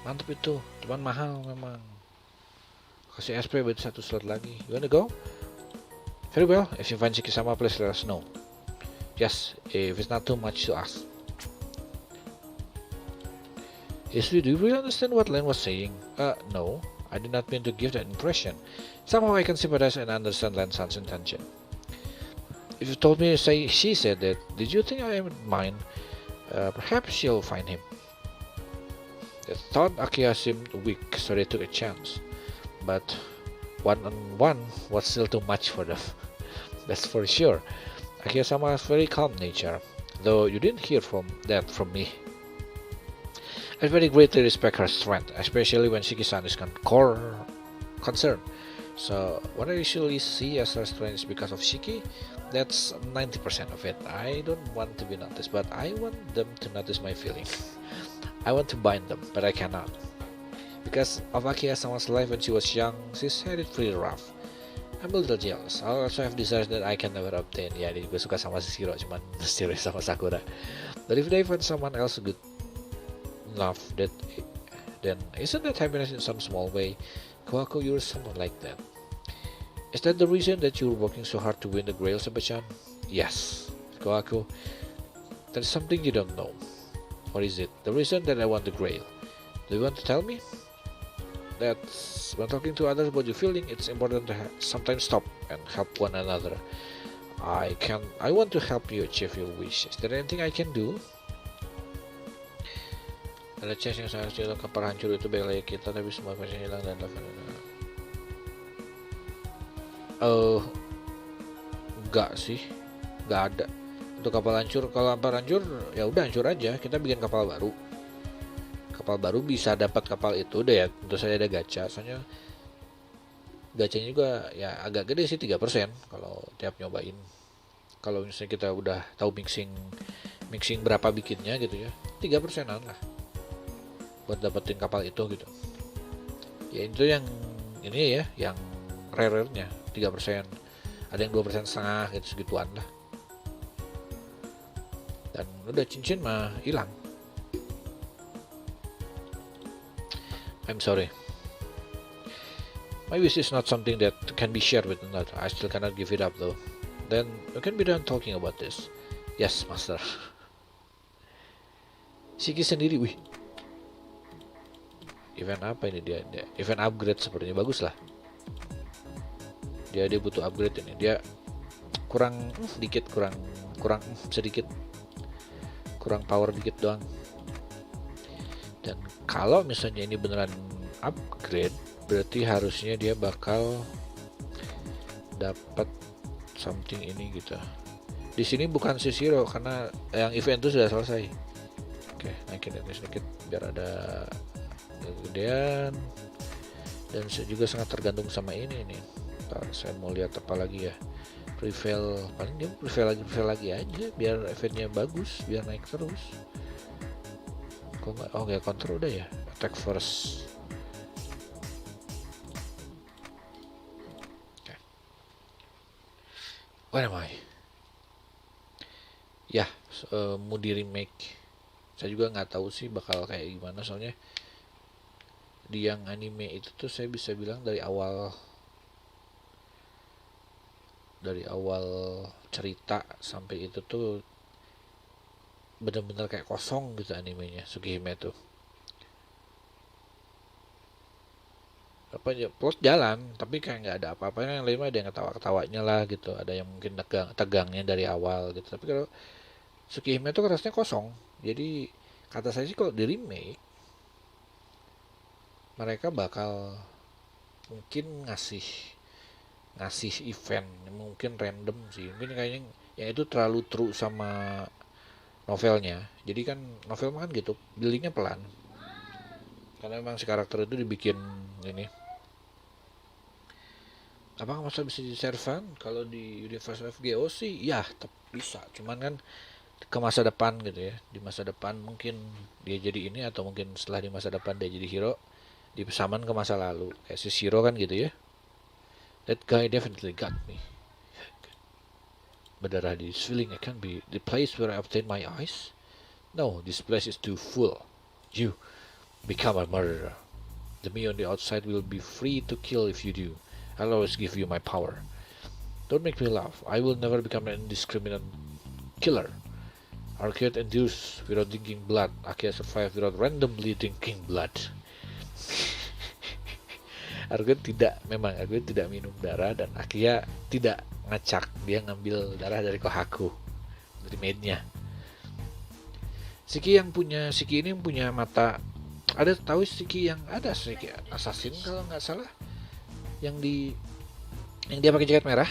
mantep itu, cuman mahal memang. Kasih SP buat 1 slot lagi. You wanna go? Very well, if you find Shiki-sama please let us know. Yes, if it's not too much to ask. Yes, do you really understand what Len was saying? No, I did not mean to give that impression. Somehow I can sympathize and understand Lan-san's intention. If you told me she said that, did you think I would mind? Perhaps she'll find him. They thought Akiya seemed weak, so they took a chance. But one-on-one was still too much for them. That's for sure. Akiya-sama has very calm nature, though you didn't hear that from me. I very greatly respect her strength, especially when Shiki-san is concerned. So what I usually see as her strength is because of Shiki. That's 90% of it. I don't want to be noticed, but I want them to notice my feelings. I want to bind them, but I cannot. Because of Akiya-sama's life when she was young, she's had it pretty rough. I'm a little jealous. I also have desires that I can never obtain. Ya, dia juga suka sama Shiro, cuman Shiro sama Sakura. But if they find someone else good enough, then isn't that happiness in some small way? Kawako, you're someone like that. Is that the reason that you're working so hard to win the Grail, Seba-chan? Yes, Kawako. There's something you don't know. What is it? The reason that I want the Grail. Do you want to tell me? That's when talking to others about your feeling, it's important to sometimes stop and help one another. I want to help you achieve your wish. Is there anything I can do? Ada chest yang seharusnya hilang kapal hancur itu baik lagi kita, tapi semua pasien hilang dan enggak sih, enggak ada. Untuk kapal hancur, kalau kapal hancur ya udah hancur aja, kita bikin kapal baru. Kapal baru bisa dapat kapal itu deh ya, tentu saja ada gacha, soalnya gacanya juga ya agak gede sih 3% kalau tiap nyobain. Kalau misalnya kita udah tahu mixing berapa bikinnya gitu ya, 3%an lah buat dapetin kapal itu gitu. Ya itu yang ini ya, yang rare-nya 3%, ada yang 2,5% gitu, segituan lah. Dan udah cincin mah hilang. I'm sorry. My wish is not something that can be shared with another. I still cannot give it up though. Then we can be done talking about this. Yes, master. Shiki sendiri, wih. Event apa ini dia? Event upgrade sepertinya, bagus lah. Dia butuh upgrade ini. Dia kurang sedikit. Kurang power dikit doang. Dan kalau misalnya ini beneran upgrade, berarti harusnya dia bakal dapat something ini gitu. Di sini bukan si Shiro karena yang event itu sudah selesai. Oke, naikin ini sedikit biar ada kemudian, dan saya juga sangat tergantung sama ini nih. Ntar saya mau lihat apa lagi ya. Prevail, paling dia prevail lagi aja biar eventnya bagus, biar naik terus. Kok nggak? Oh nggak, control udah ya. Attack first. Okay. Where am I? Ya, mau di remake. Saya juga nggak tahu sih bakal kayak gimana, soalnya di yang anime itu tuh saya bisa bilang dari awal dari awal cerita sampai itu tuh bener-bener kayak kosong gitu animenya Tsukihime tuh. Apa ya, plot jalan tapi kayak nggak ada apa-apanya, yang lain mah ada yang ketawa-ketawanya lah gitu, ada yang mungkin tegangnya dari awal gitu. Tapi kalau Tsukihime tuh kerasnya kosong. Jadi kata saya sih kalau di remake mereka bakal mungkin ngasih ngasih event mungkin random sih, mungkin kayaknya yang itu terlalu true sama novelnya. Jadi kan novel mah kan gitu buildingnya pelan, karena memang si karakter itu dibikin ini. Apakah masa bisa jadi servan kalau di universe FGO sih ya bisa, cuman kan ke masa depan gitu ya, di masa depan mungkin dia jadi ini, atau mungkin setelah di masa depan dia jadi hero di pesaman ke masa lalu kayak si Shiro kan gitu ya. That guy definitely got me. Berdarah di feeling I can't be the place where I obtain my eyes. No, this place is too full. You become a murderer. The me on the outside will be free to kill if you do. I'll always give you my power. Don't make me laugh. I will never become an indiscriminate killer. Arcade endures without drinking blood. Akia survive without randomly drinking blood. Arcade tidak minum darah, dan Akia tidak ngacak, dia ngambil darah dari Kohaku, dari maidnya. Shiki ini yang punya mata. Ada tahu Shiki yang ada Shiki assassin kalau nggak salah, yang dia pakai jaket merah,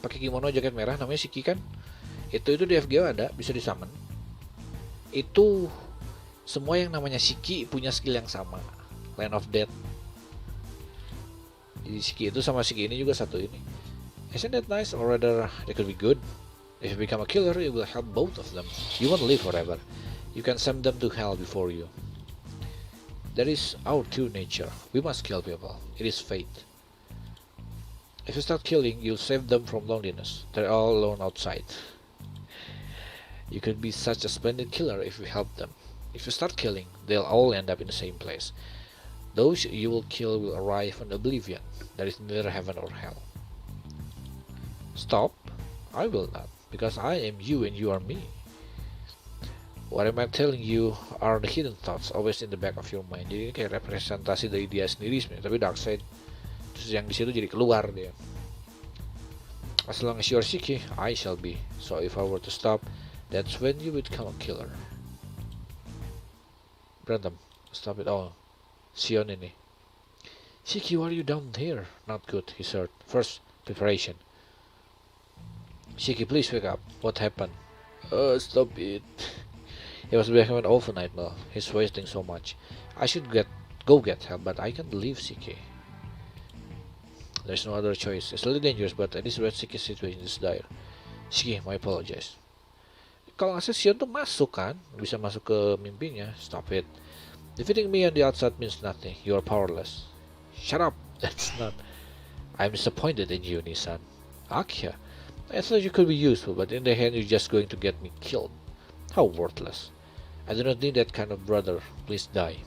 pakai kimono jaket merah, namanya Shiki kan. Itu di FGO ada, bisa disummon. Itu semua yang namanya Shiki punya skill yang sama, Land of Death. Jadi Shiki itu sama Shiki ini juga satu ini. Isn't that nice, or rather they could be good? If you become a killer, you will help both of them. You won't live forever. You can send them to hell before you. That is our true nature. We must kill people. It is fate. If you start killing, you'll save them from loneliness. They're all alone outside. You could be such a splendid killer if you help them. If you start killing, they'll all end up in the same place. Those you will kill will arrive in oblivion. There is neither heaven or hell. Stop? I will not, because I am you and you are me. What am I telling you are the hidden thoughts always in the back of your mind. Jadi ini kayak representasi dari dia sendiri sebenarnya, tapi dark side terus yang di situ jadi keluar dia. As long as you are Shiki, I shall be. So if I were to stop, that's when you become a killer. Berantem, stop it all. Sion ini. Shiki, why are you down here? Not good, he said. First, preparation. Shiki, please wake up. What happened? Stop it. He was becoming an awful nightmare. He's wasting so much. I should go get help, but I can't leave Shiki. There's no other choice. It's a little dangerous, but at least Shiki's situation is dire. Shiki, my apologies. Kalau ngasih Sion tuh masuk kan, bisa masuk ke mimpinya. Stop it. Defeating me on the outside means nothing. You are powerless. Shut up. That's not. I'm disappointed in you, Nissan. Akia, I thought you could be useful, but in the end you're just going to get me killed. How worthless. I do not need that kind of brother. Please die.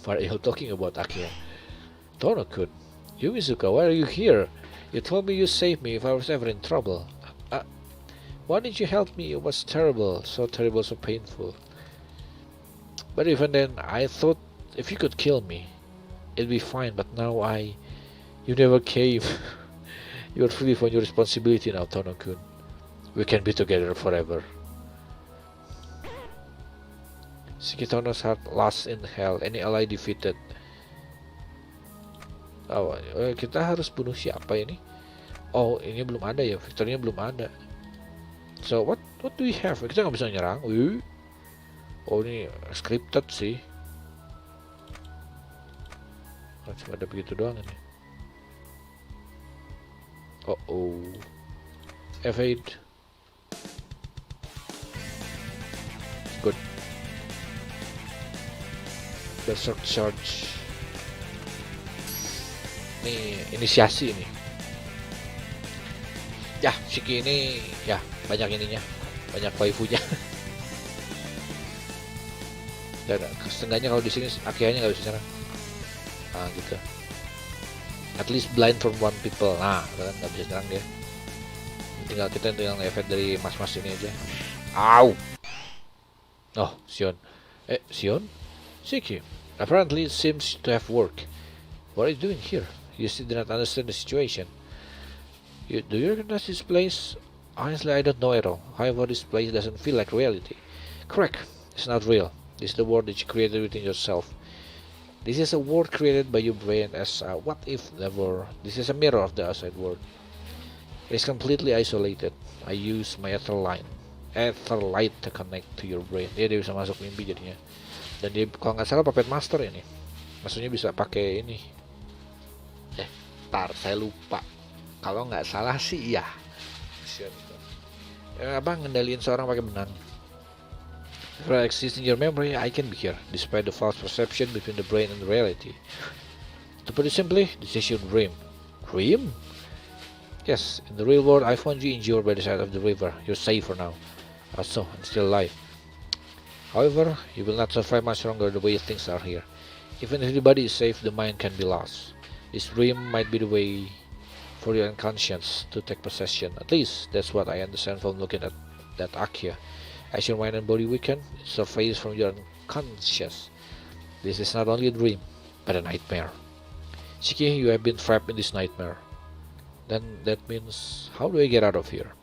What are you talking about, Akia? Tono-kun. Yumizuka, why are you here? You told me you saved me if I was ever in trouble. Why didn't you help me? It was terrible, so painful. But even then, I thought if you could kill me, it'd be fine, but now you never came. You're free from your responsibility now, Tono-kun. We can be together forever. Shikitono's heart lost in hell. Any ally defeated. Oh, kita harus bunuh siapa ini? Oh, ini belum ada ya. Victornya belum ada. So, what do we have? Kita nggak bisa nyerang. Oh, ini scripted sih. Cuma ada begitu doang ini. Oh. Evade. Good. Berserk charge. Ini inisiasi ini. Ya, Shiki ini ya banyak ininya, banyak waifunya. Dan setengahnya kalau di sini Akianya nggak bisa nyerang. Nah gitu. At least blind from one people. Nah, kan nggak bisa nyerang dia. kita tinggal efek dari mas-mas ini aja. Au. Oh, Sion. Sion? Siki. Apparently it seems to have worked. What are you doing here? You still do not understand the situation. Do you recognize this place? Honestly, I don't know at all. However, this place doesn't feel like reality. Correct. It's not real. This is the world that you created within yourself. This is a world created by your brain as a what if never. This is a mirror of the outside world. It is completely isolated. I use my ether light to connect to your brain. Dia bisa masuk mimpi jadinya. Dan dia kalau nggak salah puppet master ini. Maksudnya bisa pakai ini. Saya lupa. Kalau nggak salah sih iya. Abang ngendaliin seorang pakai benang. If I exist in your memory, I can be here, despite the false perception between the brain and the reality. To put it simply, this is your dream. Dream? Yes, in the real world, I found you injured by the side of the river. You're safe for now. Also, I'm still alive. However, you will not survive much longer the way things are here. Even if the body is safe, the mind can be lost. This dream might be the way for your unconscious to take possession. At least, that's what I understand from looking at that Akia. As your mind and body weaken, it surfaces from your unconscious. This is not only a dream, but a nightmare. Shiki, you have been trapped in this nightmare. Then that means, how do I get out of here?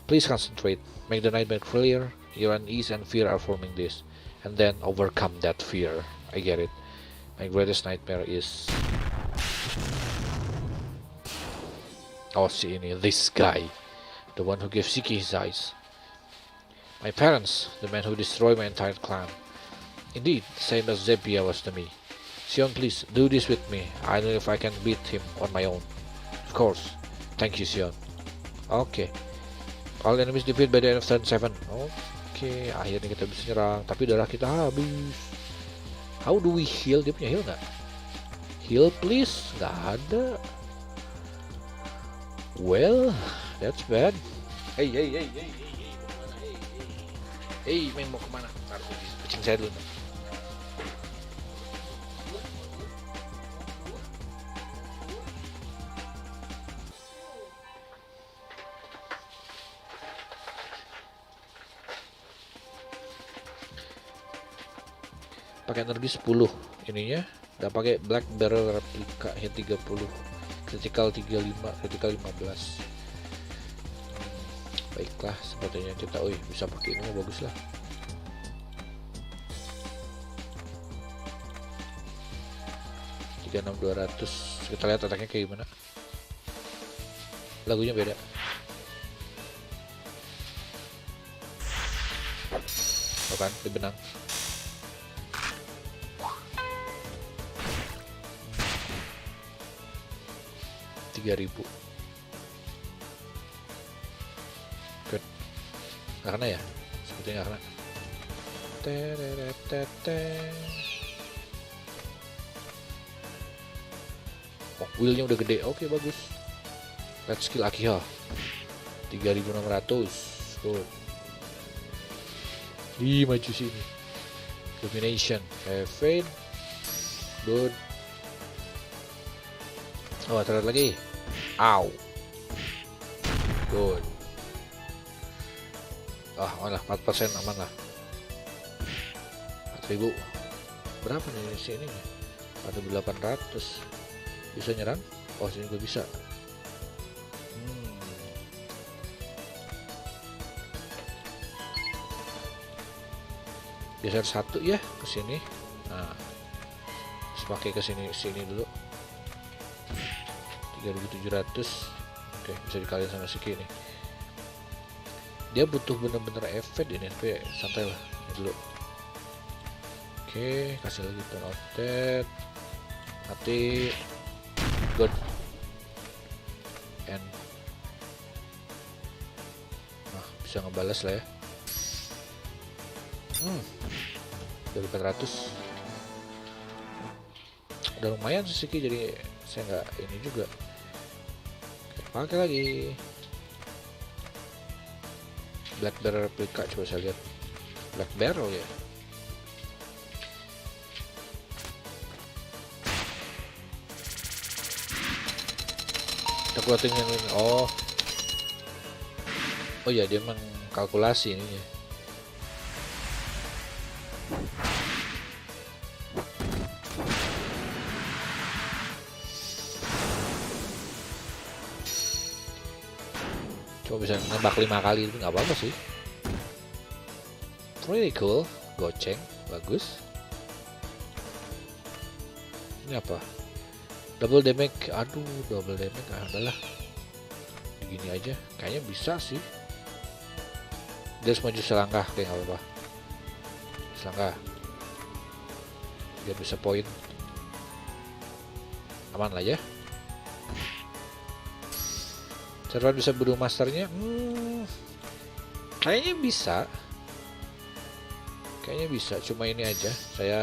Please concentrate, make the nightmare clear. Your unease and fear are forming this, and then overcome that fear. I get it. My greatest nightmare is... Oh, see ini, this guy. The one who gave Shiki his eyes. My parents, the man who destroyed my entire clan. Indeed, same as Zepia was to me. Sion, please, do this with me. I don't know if I can beat him on my own. Of course. Thank you, Sion. Okay. All enemies defeated by the end of turn 7. Okay, akhirnya kita bisa nyerang. Tapi darah kita habis. How do we heal? Dia punya heal nggak? Heal please? Nggak ada. Well, that's bad. Hey, main mau kemana? Ntar kucing saya dulu. Pakai energi 10 ininya, udah pakai black barrel replika hit 30, critical 35, critical 15. Baiklah, sepertinya kita bisa pakai ini, bagus lah. Kita lihat attacknya kayak gimana. Lagunya beda. Kan, di benang. $3.000. Good. Nggak kena ya? Sepertinya nggak kena. Oh, wheelnya udah gede. Oke, bagus. Let's kill Akiha. 3.600. Good. Maju sini. Domination. Fade. Good. Oh, terlihat lagi. Ow. Good. Malah 4% aman lah. 4.000. Berapa nih sini? 4.800. Bisa nyerang? Oh, sini gue bisa. Geser satu ya ke sini. Nah, terus pakai ke sini dulu. 3.700. Oke, bisa dikaliin sama Shiki nih. Dia butuh bener-bener efek ini, tapi santai lah ini dulu. Oke, kasih lagi turn outed. Mati. Good. And bisa ngebalas lah ya. Dari 400 udah lumayan sih Shiki, jadi saya nggak ini juga. Oke, pakai lagi black barrel replika. Coba saya lihat black barrel ya. Kita keluarin yang ini. Oh, Oh ya, dia mengkalkulasi ini. Coba bisa nembak 5 kali itu nggak apa-apa sih. Pretty cool, goceng, bagus. Ini apa? Double damage, aduh double damage, adalah begini aja, kayaknya bisa sih. Dia harus maju selangkah, kayak nggak apa-apa. Selangkah, biar bisa poin. Aman lah ya. Cara bisa bunuh masternya, kayaknya bisa. Kayaknya bisa, cuma ini aja. Saya,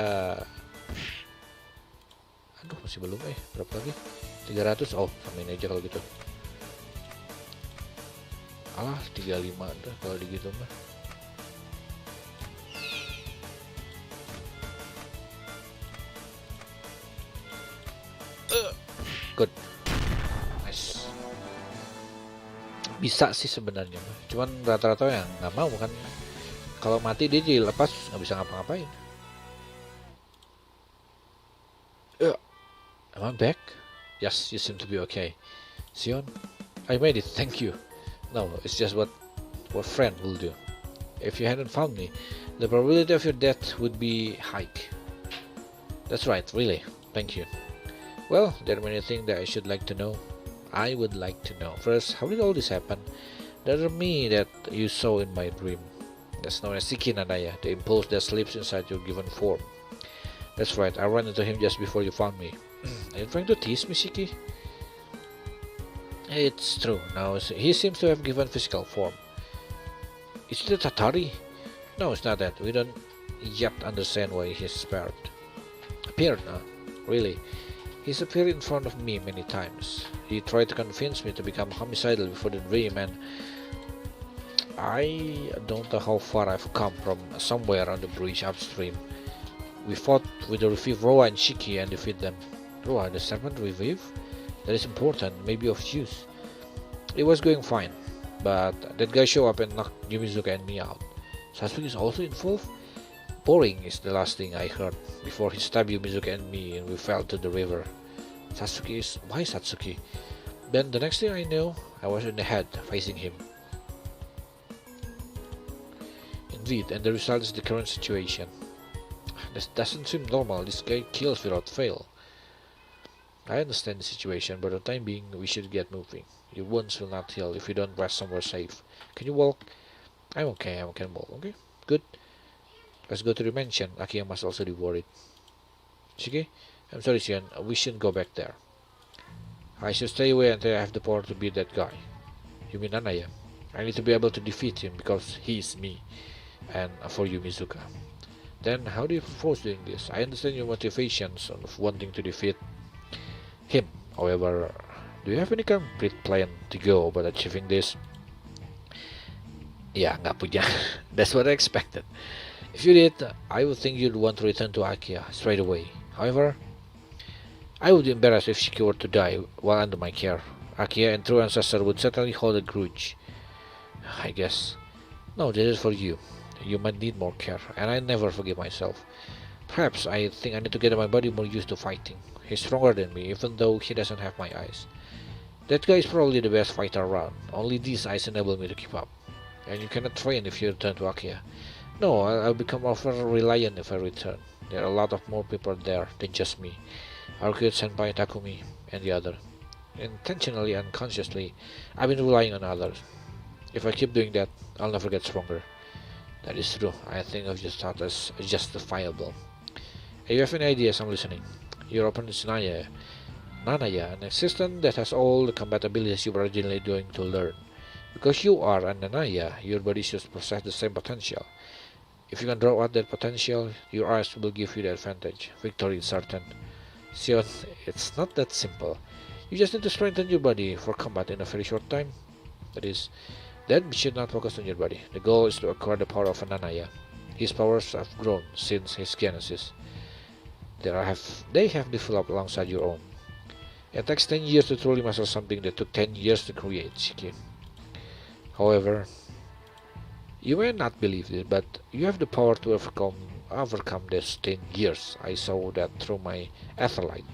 aduh masih belum berapa lagi? 300, oh samain aja kalau gitu. Alah 35 dah kalau digitu mah. Good, nice. Bisa sih sebenarnya mah, cuman rata-rata yang nggak mau kan. Kalau mati dia dilepas nggak bisa ngapa-ngapain. Am I back? Yes, you seem to be okay. Sion, I made it, thank you. No, it's just what friend will do. If you hadn't found me, the probability of your death would be high. That's right, really, thank you. Well, there are many things that I should like to know. I would like to know. First, how did all this happen? That me that you saw in my dream. That's known as Siki Nanaya, the impulse that sleeps inside your given form. That's right, I ran into him just before you found me. Are you trying to tease me, Siki? It's true. Now he seems to have given physical form. Is it a Tatari? No, it's not that. We don't yet understand why he's appeared. Really. He's appeared in front of me many times. He tried to convince me to become homicidal before the dream, and I don't know how far I've come from somewhere on the bridge upstream. We fought with the Revive Roa and Shiki and defeat them. Roa, the serpent Revive? That is important, maybe of use. It was going fine, but that guy showed up and knocked Yumizuka and me out. Sasuke is also involved? Boring is the last thing I heard before he stabbed Yumizuka and me and we fell to the river. Sasuke is... why Satsuki? Then the next thing I knew, I was in the head facing him. Indeed, and the result is the current situation. This doesn't seem normal. This guy kills without fail. I understand the situation, but for the time being, we should get moving. Your wounds will not heal if you don't rest somewhere safe. Can you walk? I'm okay, I can walk. Okay, good. Let's go to the mansion. Akiya must also be worried. Shiki? I'm sorry, Xian. We shouldn't go back there. I should stay away until I have the power to beat that guy. You mean Anaya? I need to be able to defeat him because he is me. And for you, Mizuka. Then how do you propose doing this? I understand your motivations of wanting to defeat him. However, do you have any concrete plan to go about achieving this? Yeah, nggak punya. That's what I expected. If you did, I would think you'd want to return to Akiya straight away. However, I would be embarrassed if Shiki were to die while under my care. Akiya and true ancestor would certainly hold a grudge. I guess. No, this is for you. You might need more care, and I never forgive myself. Perhaps I think I need to get my body more used to fighting. He's stronger than me, even though he doesn't have my eyes. That guy is probably the best fighter around. Only these eyes enable me to keep up. And you cannot train if you return to Akiya. No, I'll become over-reliant if I return. There are a lot of more people there than just me. Arcade Senpai, Takumi, and the other. Intentionally and unconsciously, I've been relying on others. If I keep doing that, I'll never get stronger. That is true. I think of your thought as justifiable. If you have any ideas, I'm listening. Your opponent is Nanaya, an assistant that has all the combat abilities you were originally going to learn. Because you are an Nanaya, your body should possess the same potential. If you can draw out that potential, your eyes will give you the advantage. Victory is certain. Sion, it's not that simple. You just need to strengthen your body for combat in a very short time. That is, then we should not focus on your body. The goal is to acquire the power of Nanaya. His powers have grown since his genesis. They have developed alongside your own. It takes 10 years to truly master something that took 10 years to create, Shiki. However, You may not believe it, but you have the power to overcome the stained gears. I saw that through my etherlight.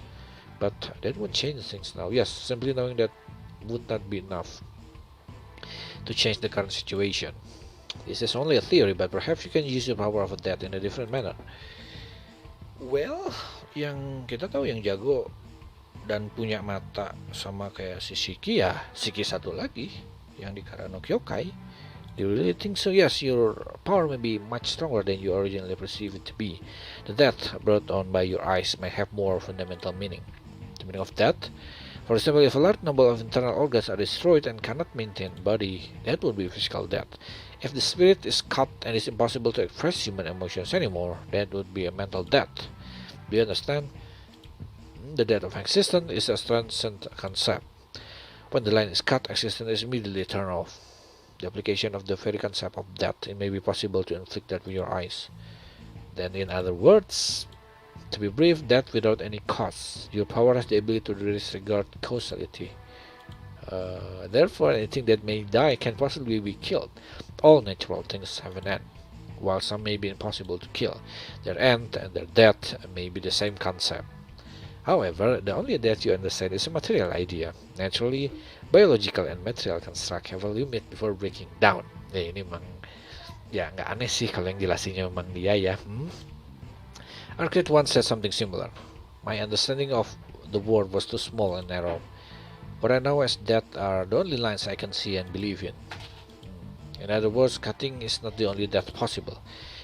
But that won't change things now. Yes, simply knowing that would not be enough to change the current situation. This is only a theory, but perhaps you can use the power of that in a different manner. Well, yang kita tahu yang jago dan punya mata sama kayak si Shiki ya, Shiki satu lagi yang di Karano Kyokai. Do you really think so? Yes, your power may be much stronger than you originally perceived it to be. The death brought on by your eyes may have more fundamental meaning. The meaning of death? For example, if a large number of internal organs are destroyed and cannot maintain body, that would be physical death. If the spirit is cut and it's impossible to express human emotions anymore, that would be a mental death. Do you understand? The death of existence is a transcendent concept. When the line is cut, existence is immediately turned off. The application of the very concept of death, it may be possible to inflict that with your eyes. Then, in other words, to be brief, death without any cause. Your power has the ability to disregard causality. Therefore, anything that may die can possibly be killed. All natural things have an end, while some may be impossible to kill. Their end and their death may be the same concept. However, the only death you understand is a material idea. Naturally, biological and material construct have a limit before breaking down. Ini memang ya nggak aneh sih kalau yang jelasinnya memang dia ya. Arcade once said something similar. My understanding of the world was too small and narrow. What I know as that are the only lines I can see and believe in. In other words, cutting is not the only death possible.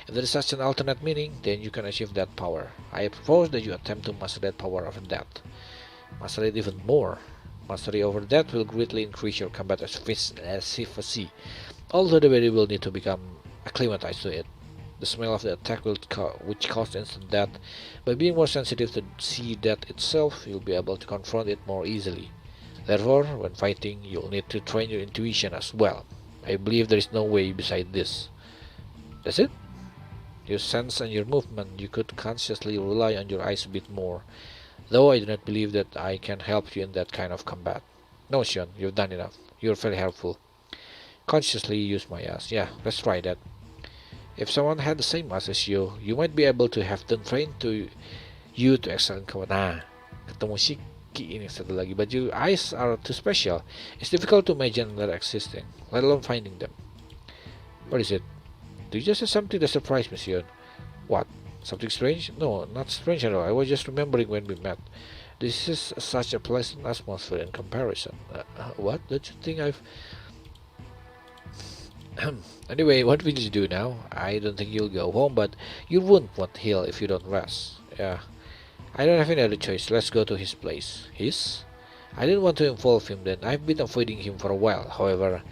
If there is such an alternate meaning, then you can achieve that power. I propose that you attempt to master that power of death. Master it even more. Mastery over death will greatly increase your combat efficiency, although the body will need to become acclimatized to it. The smell of the attack which caused instant death. By being more sensitive to see death itself, you'll be able to confront it more easily. Therefore, when fighting, you'll need to train your intuition as well. I believe there is no way beside this. That's it? Your sense and your movement, you could consciously rely on your eyes a bit more. Though I do not believe that I can help you in that kind of combat. No, Shion, you've done enough. You're very helpful. Consciously use my eyes. Yeah, let's try that. If someone had the same eyes as you, you might be able to have them trained to you to excel in combat. Nah, ketemu Shiki ini satu lagi. But your eyes are too special. It's difficult to imagine their existing, let alone finding them. What is it? Do you just have something that surprised me, Shion? What? Something strange? No, not strange at all. I was just remembering when we met. This is such a pleasant atmosphere in comparison. What? Don't you think I've... Anyway, what will you do now? I don't think you'll go home, but your wound won't heal if you don't rest. Yeah. I don't have any other choice. Let's go to his place. His? I didn't want to involve him then. I've been avoiding him for a while. However,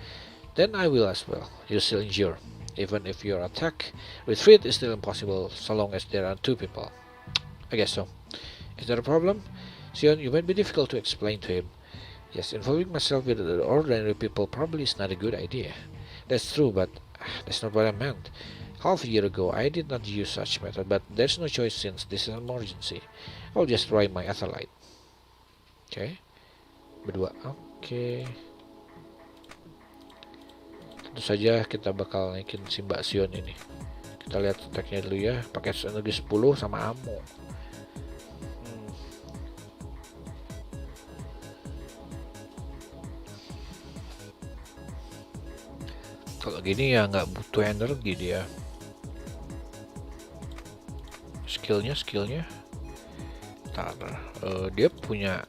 then I will as well. You're still injured. Even if your attack retreat is still impossible so long as there are two people. I guess so. Is there a problem? Sion, you might be difficult to explain to him. Yes, involving myself with the ordinary people probably is not a good idea. That's true, but that's not what I meant. Half a year ago, I did not use such method, but there's no choice since this is an emergency. I'll just try my etherlight. Okay. Berdua. Okay. Tentu saja kita bakal naikin si Mbak Sion ini. Kita lihat attack-nya dulu ya. Pakai energi 10 sama ammo. Kalau gini ya nggak butuh energi dia. Skillnya. Dia punya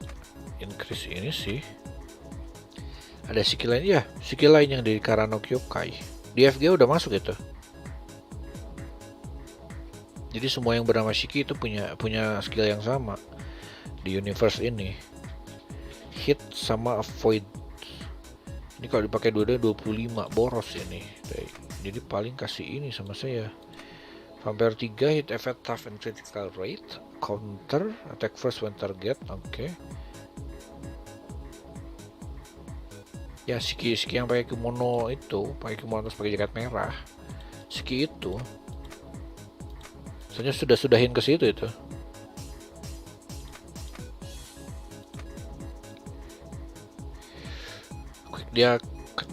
increase ini sih. Ada skill lain ya, skill lain yang dari Karano Kyokai. Di FG udah masuk itu. Jadi semua yang bernama Shiki itu punya skill yang sama di universe ini. Hit sama avoid. Ini kalau dipakai dua-dua 25 boros ini. Jadi paling kasih ini sama saya. Vampire 3 hit effect tough and critical rate. Counter attack first when target. Oke. Ya Shiki yang pakai kimono itu, pakai kimono terus pakai jaket merah. Shiki itu. Soalnya sudahin ke situ itu. Dia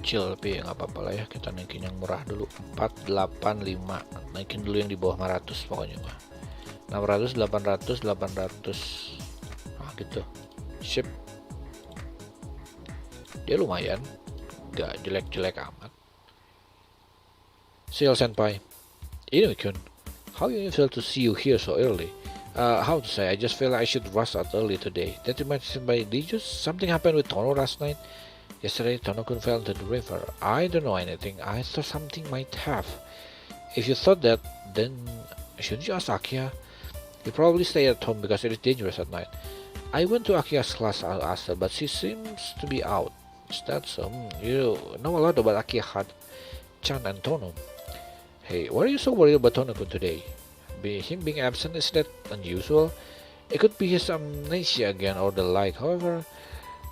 kecil, tapi nggak apa-apa lah ya, kita naikin yang murah dulu. 485, naikin dulu yang di bawah 500 pokoknya mah. 600, 800, 800, nah gitu. Sip, dia lumayan, nggak jelek-jelek amat. Seal Senpai, Inui-kun, how unusual to see you here so early. How to say, I just feel like I should rush out early today. That reminds me, did you something happened with Tono last night? Yesterday, Tono-kun fell into the river. I don't know anything. I thought something might have. If you thought that, then shouldn't you ask Akia? You probably stay at home because it is dangerous at night. I went to Akia's class, I asked her, but she seems to be out. Is that so? You know a lot about Akia, Chan, and Tono. Hey, why are you so worried about Tono-kun today? Him being absent, is that unusual? It could be his amnesia again or the like. However,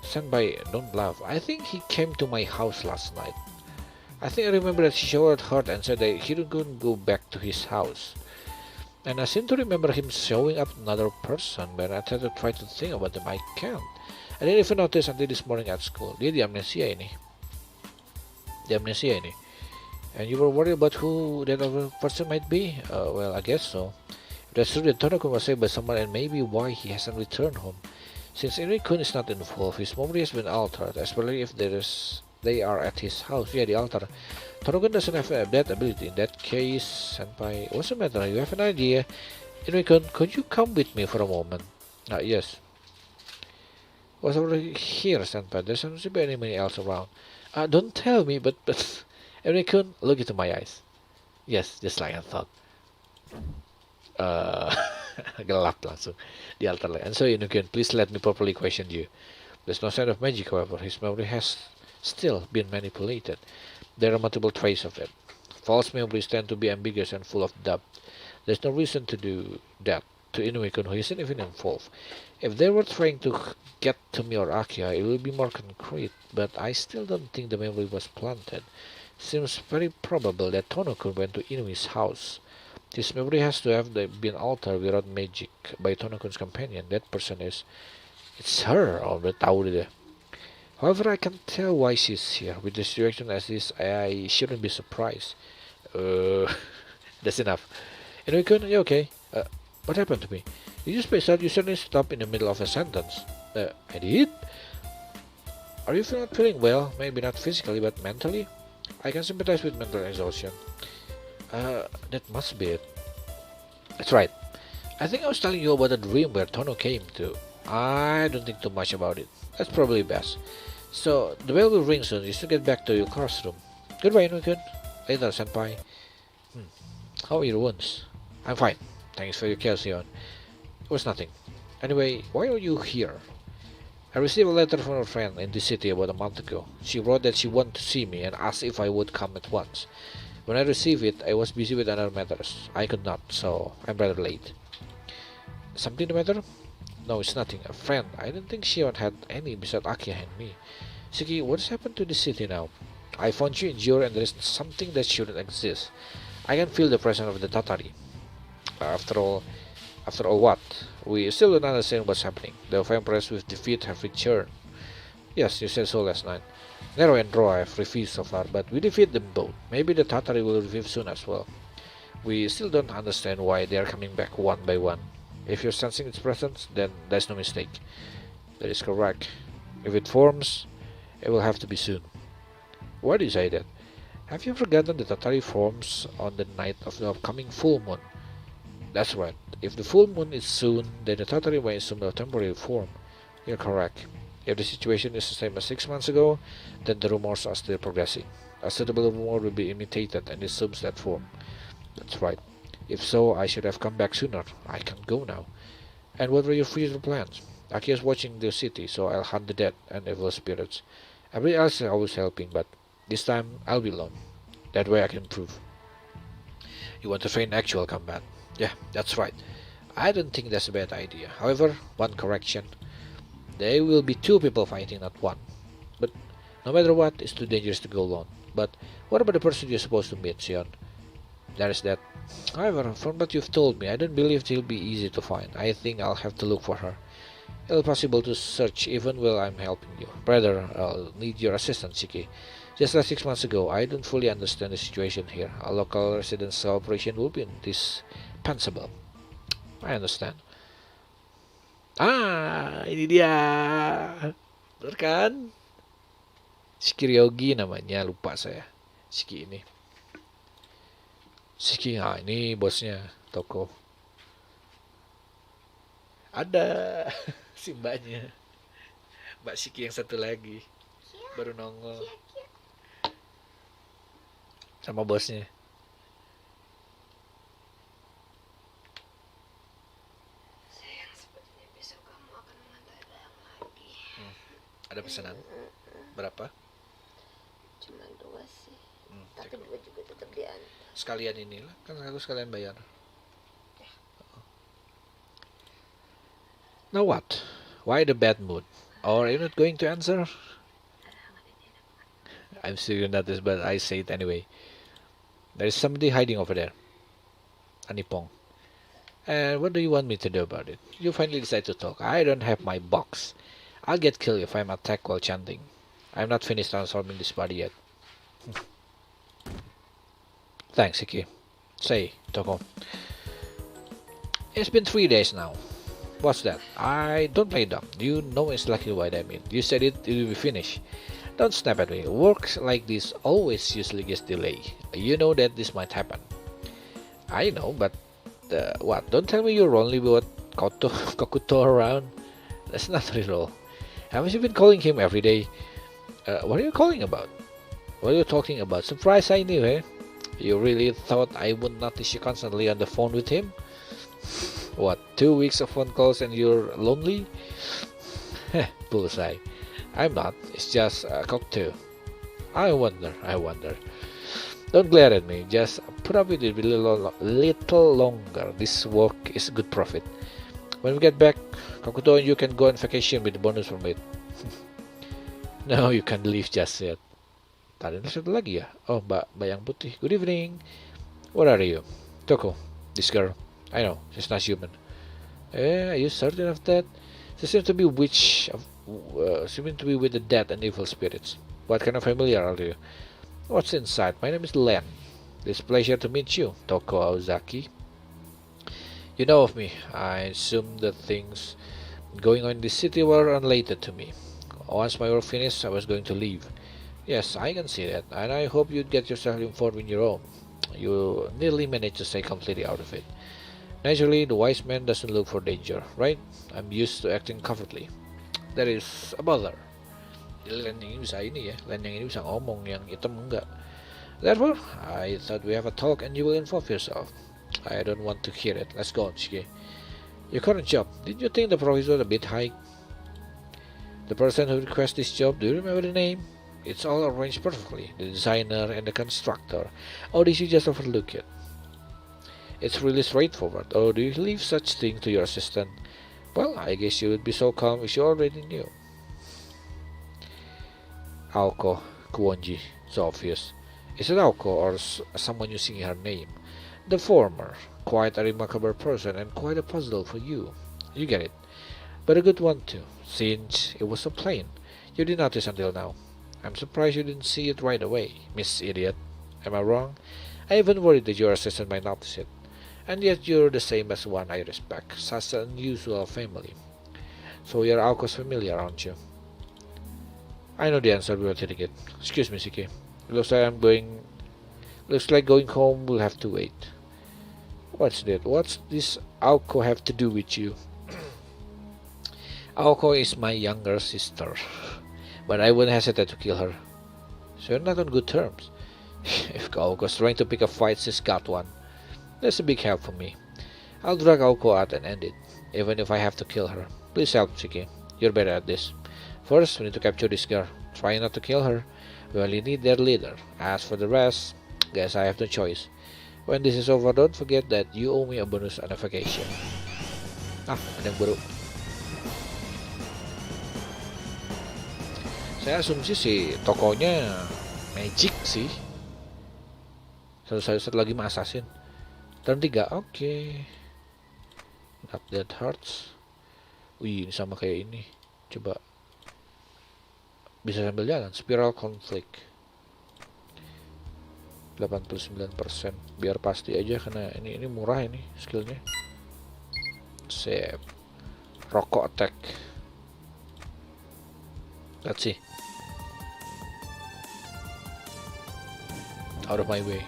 Senpai, don't laugh. I think he came to my house last night. I think I remember that he showered hurt and said that he couldn't go back to his house. And I seem to remember him showing up another person, but I tried to think about them. I can't. I didn't even notice until this morning at school. Dia di amnesia ini. And you were worried about who that other person might be? Well, I guess so. If that's true, then Tono-kun was saved by someone, and maybe why he hasn't returned home. Since Inui-kun is not involved, his memory has been altered, especially if they are at his house. Yeah, the altar. Tono-kun doesn't have that ability. In that case, Senpai, what's the matter? You have an idea? Inui-kun, could you come with me for a moment? Yes. What's over here, Senpai? There doesn't seem to be anybody else around. Don't tell me, but Inui-kun, look into my eyes. Yes, just like I thought. Gelap langsung di altar. And so Inui-kun, please let me properly question you. There's no sign of magic, however. His memory has still been manipulated. There are multiple traces of it. False memories tend to be ambiguous and full of doubt. There's no reason to do that to Inui-kun, who isn't even involved. If they were trying to get to me or Akia, it will be more concrete, but I still don't think the memory was planted. Seems very probable that Tono-kun went to Inui's house. This memory has to have been altered without magic by Tono-kun's companion. That person is... It's her! Oh, udah tahu dia. However, I can tell why she's here. With the situation as this, I shouldn't be surprised. That's enough. Inui-kun, you okay? What happened to me? Did you space out? You suddenly stopped in the middle of a sentence. I did? Are you not feeling well? Maybe not physically, but mentally? I can sympathize with mental exhaustion. That must be it. That's right. I think I was telling you about a dream where Tono came to. I don't think too much about it. That's probably best. So, the bell will ring soon. You should get back to your classroom. Goodbye, Inui-kun. Later, Senpai. How are your wounds? I'm fine. Thanks for your care, Sion. It was nothing. Anyway, why are you here? I received a letter from a friend in the city about a month ago. She wrote that she wanted to see me and asked if I would come at once. When I received it, I was busy with other matters. I could not, so I'm rather late. Something the matter? No, it's nothing. A friend. I don't think Shion had any besides Akia and me. Shiki, what's happened to the city now? I found you injured and there is something that shouldn't exist. I can feel the presence of the Tatari. After all what? We still don't understand what's happening. The vampires with defeat have returned. Yes, you said so last night. Nero and Ro have refused so far, but we defeat them both. Maybe the Tatari will revive soon as well. We still don't understand why they are coming back one by one. If you're sensing its presence, then there's no mistake. That is correct. If it forms, it will have to be soon. Why do you say that? Have you forgotten that Tatari forms on the night of the upcoming full moon? That's right. If the full moon is soon, then the Tatari may assume a temporary form. You're correct. If the situation is the same as 6 months ago, then the rumors are still progressing. A suitable rumor will be imitated and assumes that form. That's right. If so, I should have come back sooner. I can't go now. And what were your future plans? Aki is watching the city, so I'll hunt the dead and evil spirits. Everybody else is always helping, but this time I'll be alone. That way I can improve. You want to train actual combat? Yeah, that's right. I don't think that's a bad idea. However, one correction. There will be 2 people fighting, not 1. But no matter what, it's too dangerous to go alone. But what about the person you're supposed to meet, Sion? There is that. However, from what you've told me, I don't believe she'll be easy to find. I think I'll have to look for her. It'll be possible to search even while I'm helping you. Brother, I'll need your assistance, Shiki. Just like 6 months ago, I don't fully understand the situation here. A local residence operation will be indispensable. I understand. Ah, ini dia. Bener kan? Shikiryogi namanya, lupa saya. Shiki ini. Shiki, ini bosnya toko. Ada si mbaknya. Mbak Shiki yang satu lagi. Baru nongol. Sama bosnya. Sayang, sepertinya besok kamu akan mengantar Dayang lagi. Ada pesanan? Berapa? Cuma 2 sih. Tapi Cek. 2 juga tetap diantar. Sekalian inilah, kan aku sekalian bayar. Now what? Why the bad mood? Or are you not going to answer? I'm sure you noticed, but I say it anyway. There is somebody hiding over there. Anipong. And what do you want me to do about it? You finally decide to talk. I don't have my box. I'll get killed if I'm attacked while chanting. I'm not finished transforming this body yet. Thanks, Iki. Say, Toko. It's been 3 days now. What's that? I don't play dumb. You know exactly what I mean. You said it will be finished. Don't snap at me. Works like this always usually gets delayed. You know that this might happen. I know, but what? Don't tell me you're only with Kokuto around. That's not real. Haven't you been calling him every day? What are you calling about? What are you talking about? Surprise I knew, eh? You really thought I would notice you constantly on the phone with him? What, 2 weeks of phone calls and you're lonely? Bullseye. I'm not. It's just a cocktail. I wonder. Don't glare at me. Just put up with it a little longer. This work is good profit. When we get back, Kokuto and you can go on vacation with the bonus from it. No, you can't leave just yet. Tadi ada satu lagi ya? Oh, Mbak yang putih. Good evening. What are you? Toko. This girl. I know, she's not human. Are you certain of that? She seems to be with the dead and evil spirits. What kind of familiar are you? What's inside? My name is Len. It's a pleasure to meet you, Toko Aozaki. You know of me. I assume the things going on in this city were unrelated to me. Once my work finished, I was going to leave. Yes, I can see that, and I hope you'd get yourself informed on your own. You nearly managed to stay completely out of it. Naturally, the wise man doesn't look for danger, right? I'm used to acting covertly. That is a bother. Len yang ini bisa ini ya, Len yang ini bisa ngomong, yang hitam enggak. Therefore, I thought we have a talk and you will involve yourself. I don't want to hear it. Let's go on, Shige. Your current job, did you think the price was a bit high? The person who requested this job, do you remember the name? It's all arranged perfectly, the designer and the constructor. Or did you just overlook it? It's really straightforward. Or do you leave such thing to your assistant? Well, I guess you would be so calm if you already knew. Aoko Kuonji. So obvious. Is it Aoko or someone using her name? The former. Quite a remarkable person and quite a puzzle for you. You get it. But a good one too, since it was so plain. You didn't notice until now. I'm surprised you didn't see it right away, Miss Idiot. Am I wrong? I even worried that your assistant might notice it. And yet you're the same as one I respect. Such an unusual family. So you're Aoko's familiar, aren't you? I know the answer without hitting it. Excuse me, Siki. Looks like going home will have to wait. What's that? What's this Aoko have to do with you? Aoko is my younger sister, but I wouldn't hesitate to kill her. So you're not on good terms. If Aoko's trying to pick a fight, she's got one. That's a big help for me. I'll drag Aoko out and end it, even if I have to kill her. Please help, Shiki. You're better at this. First, we need to capture this girl. Try not to kill her. We only need their leader. As for the rest, guess I have no choice. When this is over, don't forget that you owe me a bonus on a vacation. Ah, ada yang baru. Saya asumsi sih tokonya magic sih. Satu lagi mah assassin. Turn 3, oke. Not that hurts. Wih, ini sama kayak ini. Coba. Bisa sambil jalan. Spiral conflict. 89%. Biar pasti aja karena ini murah ini skillnya. Sip. Rokok attack. Let's see. Out of my way.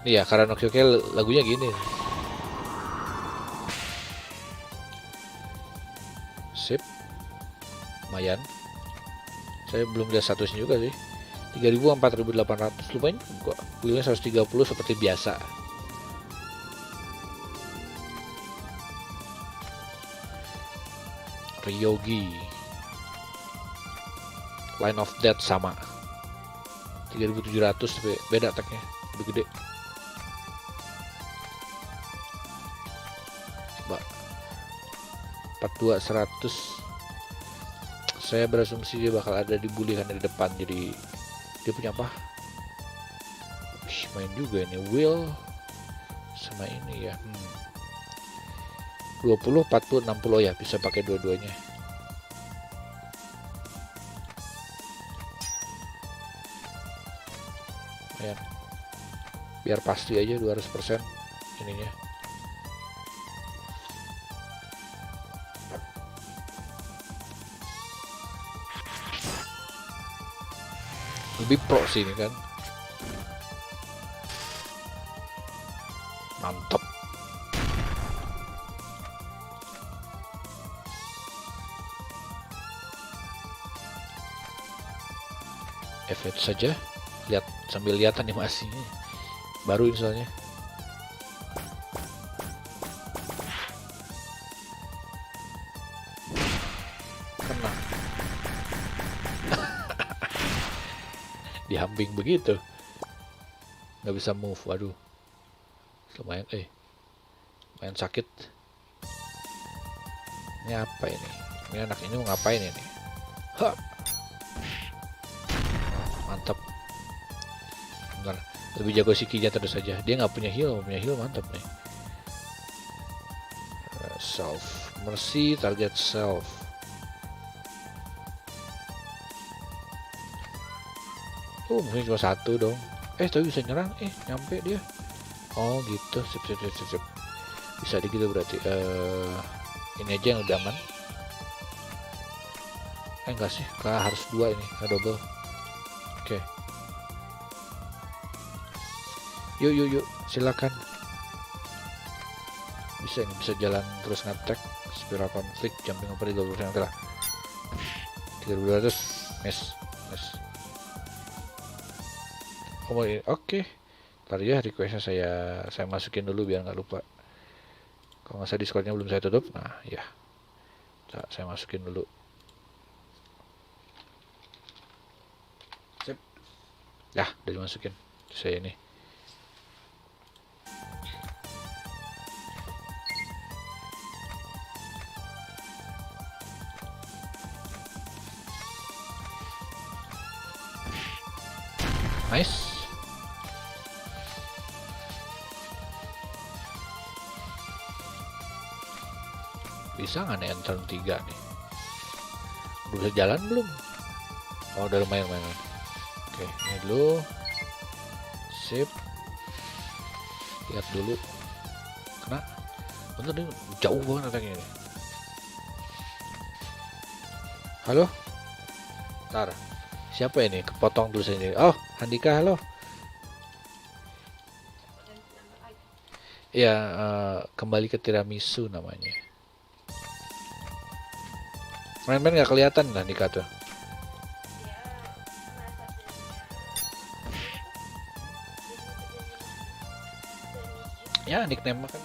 Iya, karena Nokia lagunya gini. Sip. Lumayan. Saya belum lihat statusnya juga sih. 3000 4800 lumayan juga. Wheelnya 130 seperti biasa. Ryogi. Line of Death sama. 3700 tapi beda attack-nya. Lebih gede. Coba 42 100. Saya berasumsi dia bakal ada di bully kan di depan, jadi dia punya apa? Main juga ini Will sama ini ya. 20 40 60 ya, bisa pakai dua-duanya. Ya. Biar pasti aja 200% ininya. Lebih pro sih ini kan. Mantap. Efek saja. Lihat sambil lihat animasinya. Baru ini soalnya. Kena. Dihamping begitu. Nggak bisa move. Waduh. Lumayan lumayan sakit. Ini apa ini? Ini anak ini mau ngapain ini? Ha. Mantap. Bentar. Lebih jago Shikinya terus saja. Dia nggak punya heal mantap nih. Self mercy, target self. Mungkin cuma satu dong. Tapi bisa nyerang. Nyampe dia. Oh gitu. Sip. Bisa di gitu berarti. Ini aja yang udah aman. Enggak sih. Harus dua ini. Double. Oke. Yuk. Silakan. Bisa jalan terus nge-attack. Spiral conflict. Jumping over di 20% lah. 3200. Miss. Oke. Ntar ya requestnya saya masukin dulu biar nggak lupa. Kalau nggak salah Discordnya belum saya tutup. Nah ya, saya masukin dulu. Sip. Ya udah dimasukin. Saya ini. Nice. Bisa nggak nih turn 3 nih? Udah bisa jalan belum? Oh udah lumayan. Oke, ini dulu. Sip. Lihat dulu. Kena. Bener nih, jauh banget attack-nya nih. Halo? Ntar. Siapa ini? Kepotong dulu sendiri. Oh, Handika, halo. Ya, kembali ke tiramisu namanya. Main-main nggak kelihatan lah Handika tuh. Ya, nickname kan.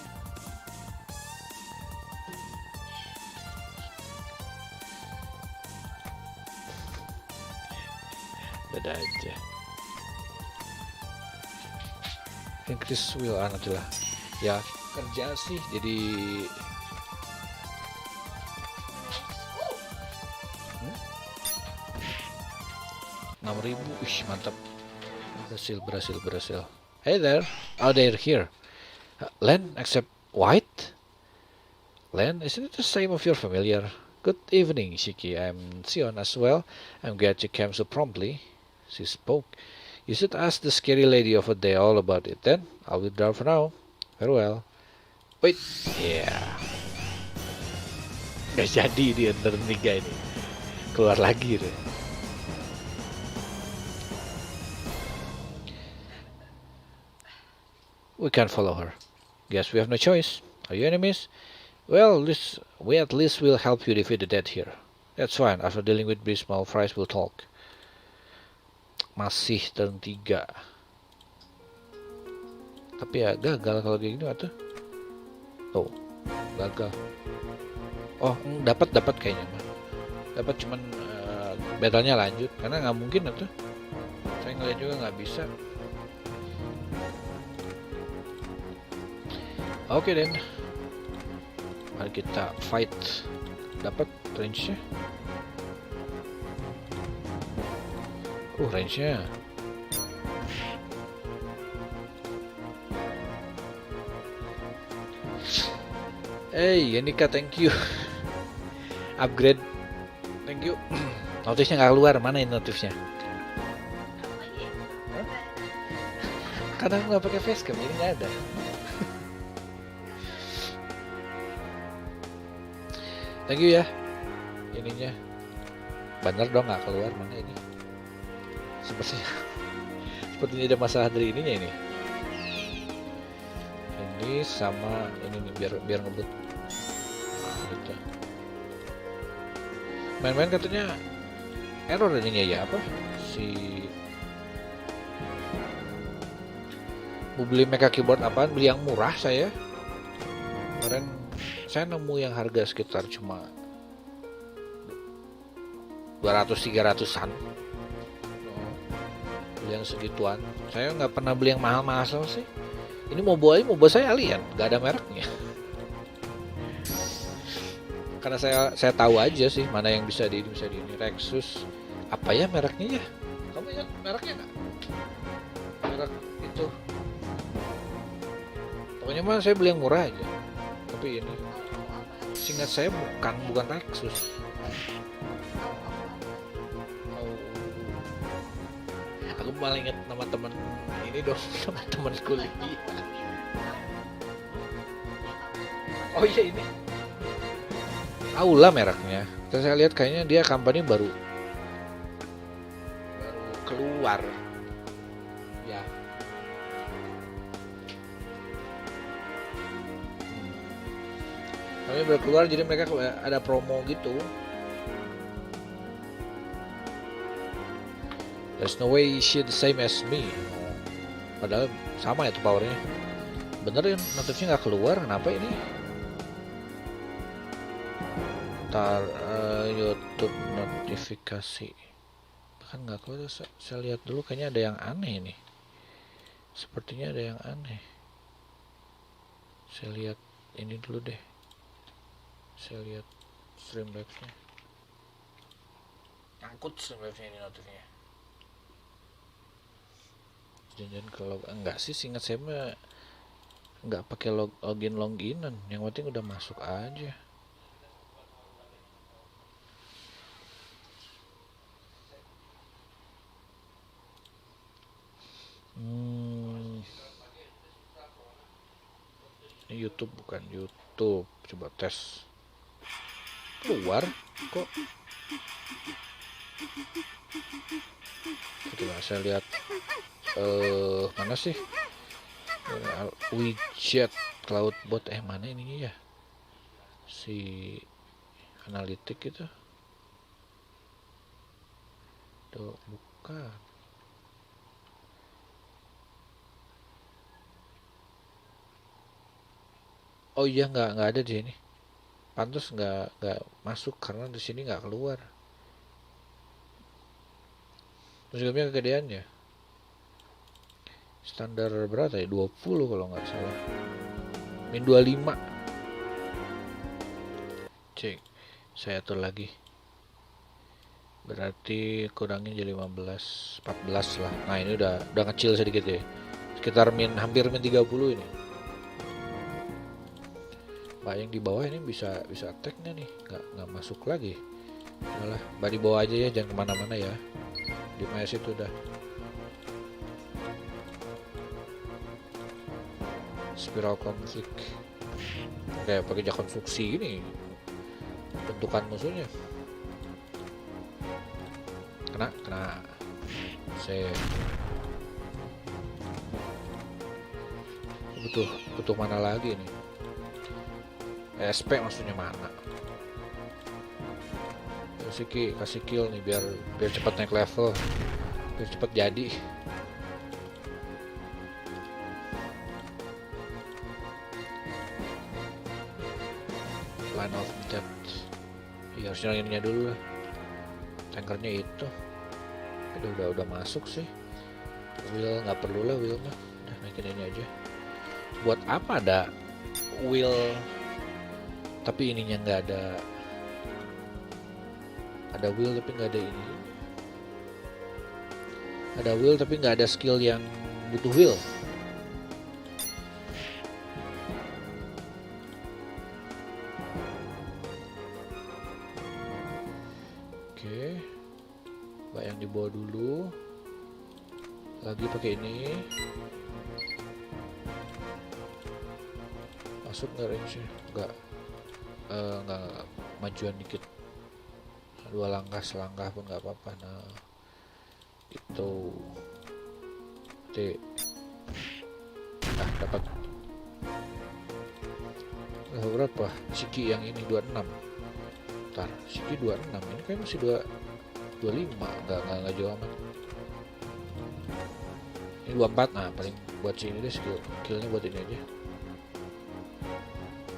Beda aja. Increase will anak lah. Ya kerja sih jadi 6.000. Wih mantap. Berhasil. Hey there. Oh, they're here. Land except white. Land, isn't it the same of your familiar? Good evening, Shiki. I'm Sion as well. I'm glad you came so promptly. She spoke. You should ask the scary lady over there all about it. Then I'll withdraw for now. Farewell. Wait. Yeah. Gak jadi dia ntar tiga ini. Keluar lagi deh. We can't follow her. Guess we have no choice. Are you enemies? Well, we at least will help you defeat the dead here. That's fine. After dealing with these small fries, we'll talk. Masih turn 3. Tapi ya gagal kalau kayak gini tuh. Tuh, gagal. Oh, dapat kayaknya mah. Dapat cuman battle-nya lanjut karena nggak mungkin tuh. Saya ngeliat juga nggak bisa. Oke then. Mari kita fight. Dapat range-nya. Range-nya. Hey, Yanika, thank you. Upgrade. Thank you. Notifnya nggak keluar. Mana ini notifnya? Karena aku nggak pakai facecam, jadi nggak ada. Thank you ya. Ininya. Bener dong nggak keluar, mana ini? Sepertinya ada masalah dari ininya ini. Ini sama ini nih biar ngebut. Gitu. Main-main katanya error ininya ya apa? Mau beli mecha keyboard apaan? Beli yang murah saya. Kemarin saya nemu yang harga sekitar cuma 200-300an. Beli yang segituan. Saya nggak pernah beli yang mahal-mahal sih. Ini MOBA saya alien, nggak ada mereknya. Karena saya tahu aja sih mana yang bisa di ini. Rexus apa ya mereknya ya? Kamu ingat mereknya nggak? Merek itu. Pokoknya mah saya beli yang murah aja. Tapi ini seingat saya bukan Rexus. Aku malah inget nama teman ini dong, sama teman kuliah. Oh iya ini Aula mereknya. Dan saya lihat kayaknya dia company baru keluar. Ya. Kami baru keluar jadi mereka ada promo gitu. There's no way she the same as me. Padahal sama itu powernya. Bener ya notifnya nggak keluar. Kenapa ini? Ntar YouTube notifikasi. Bahkan nggak keluar. Saya lihat dulu kayaknya ada yang aneh nih. Sepertinya ada yang aneh. Saya lihat ini dulu deh. Saya lihat Streamlabs-nya. Angkut Streamlabs-nya ini notifnya. Jangan kalau enggak sih, seingat saya mah enggak pakai loginan, yang penting udah masuk aja. Ini YouTube bukan YouTube, coba tes. Keluar kok. Coba saya lihat. Mana sih widget cloudbot mana ininya ya, si analitik itu tuh bukan. Oh iya nggak ada di sini, pantas nggak masuk karena di sini nggak keluar. Musiknya kegedean ya. Standar berapa ya? 20 kalau nggak salah. Min 25. Cek. Saya atur lagi. Berarti kurangin jadi 15, 14 lah. Nah, ini udah kecil sedikit ya. Sekitar hampir min 30 ini. Mbak yang di bawah ini bisa attack-nya nih, nggak masuk lagi. Malah Mbak di bawah aja ya, jangan kemana-mana ya. Di mes itu udah. Spiral konflik. Kayak pakai konstruksi ini bentukan musuhnya. Kena. Saya butuh mana lagi nih? SP maksudnya mana? Kasih kill nih biar cepat naik level, biar cepat jadi. Line of death. Ya harusnya ininya dulu lah. Tankernya itu. Udah masuk sih. Wheel nggak perlu lah, wheel mah. Udah naikin ini aja. Buat apa ada wheel tapi ininya nggak ada? Ada wheel tapi nggak ada ini. Ada wheel tapi nggak ada skill yang butuh wheel. Oke, Mbak yang dibawa dulu. Lagi pakai ini. Masuk nggak range-nya? Nggak majuan dikit. 2 langkah selangkah pun nggak apa-apa. Nah itu dapat berapa Shiki yang ini 26. Ntar Shiki 26 ini kayak masih 25, nggak jauh amat. Ini 24. Nah paling buat sini deh, skillnya buat ini aja.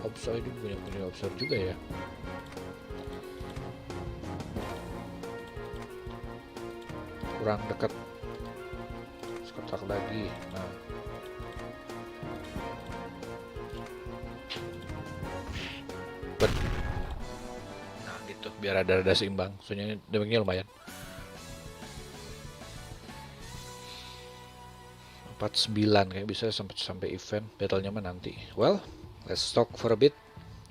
Observe ini punya observe juga ya. Kurang dekat, sekotak lagi. Nah gitu biar ada seimbang. Soalnya damage-nya lumayan. 49 kayak bisa sampai event. Battle-nya mah nanti. Well, let's talk for a bit.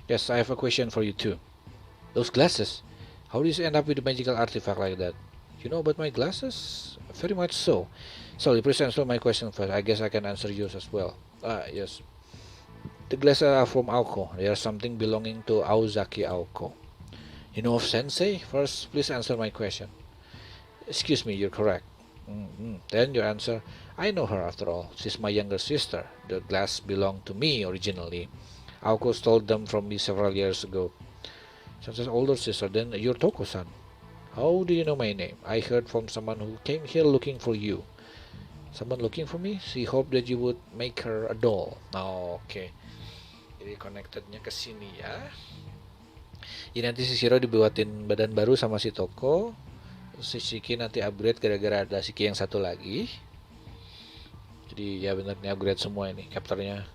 Yes, I have a question for you too. Those glasses, how did you end up with a magical artifact like that? You know about my glasses? Very much so. Sorry, please answer my question first. I guess I can answer yours as well. Yes. The glasses are from Aoko. They are something belonging to Aozaki Aoko. You know of Sensei? First, please answer my question. Excuse me, you're correct. Then your answer, I know her after all. She's my younger sister. The glass belonged to me originally. Aoko stole them from me several years ago. Sensei's older sister, then you're Toko-san. How do you know my name? I heard from someone who came here looking for you. Someone looking for me? She hoped that you would make her a doll. Oke. Jadi connectednya ke sini ya. Jadi nanti si Shiro dibuatin badan baru sama si Toko. Si Shiki nanti upgrade gara-gara ada Shiki yang satu lagi. Jadi ya benar nih upgrade semua ini. Capture-nya.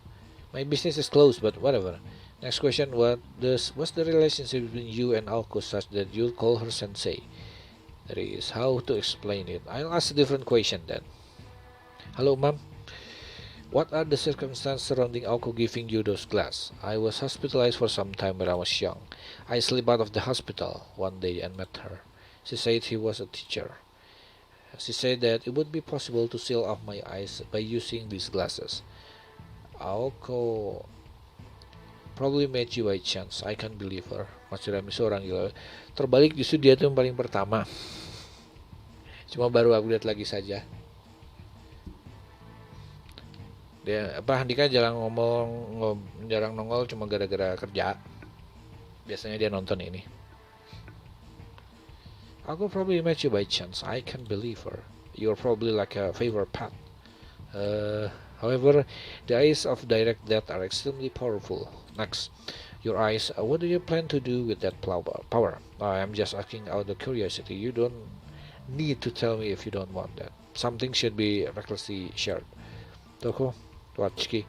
My business is closed, but whatever. Next question, what's the relationship between you and Aoko such that you call her sensei? That is how to explain it. I'll ask a different question then. Hello, Mom. What are the circumstances surrounding Aoko giving you those glasses? I was hospitalized for some time when I was young. I slipped out of the hospital one day and met her. She said he was a teacher. She said that it would be possible to seal off my eyes by using these glasses. Aoko probably met you by chance. I can't believe her. Mas Tiramisu orang gila. Terbalik justru dia tuh yang paling pertama. Cuma baru update lagi saja. Dia Handika jarang jarang nongol cuma gara-gara kerja. Biasanya dia nonton ini. Aku probably met you by chance. I can't believe her. You're probably like a favorite pet. However, the eyes of direct death are extremely powerful. Next, your eyes. What do you plan to do with that power? I'm just asking out of curiosity. You don't need to tell me if you don't want that. Something should be recklessly shared. Toko, what, Shiki?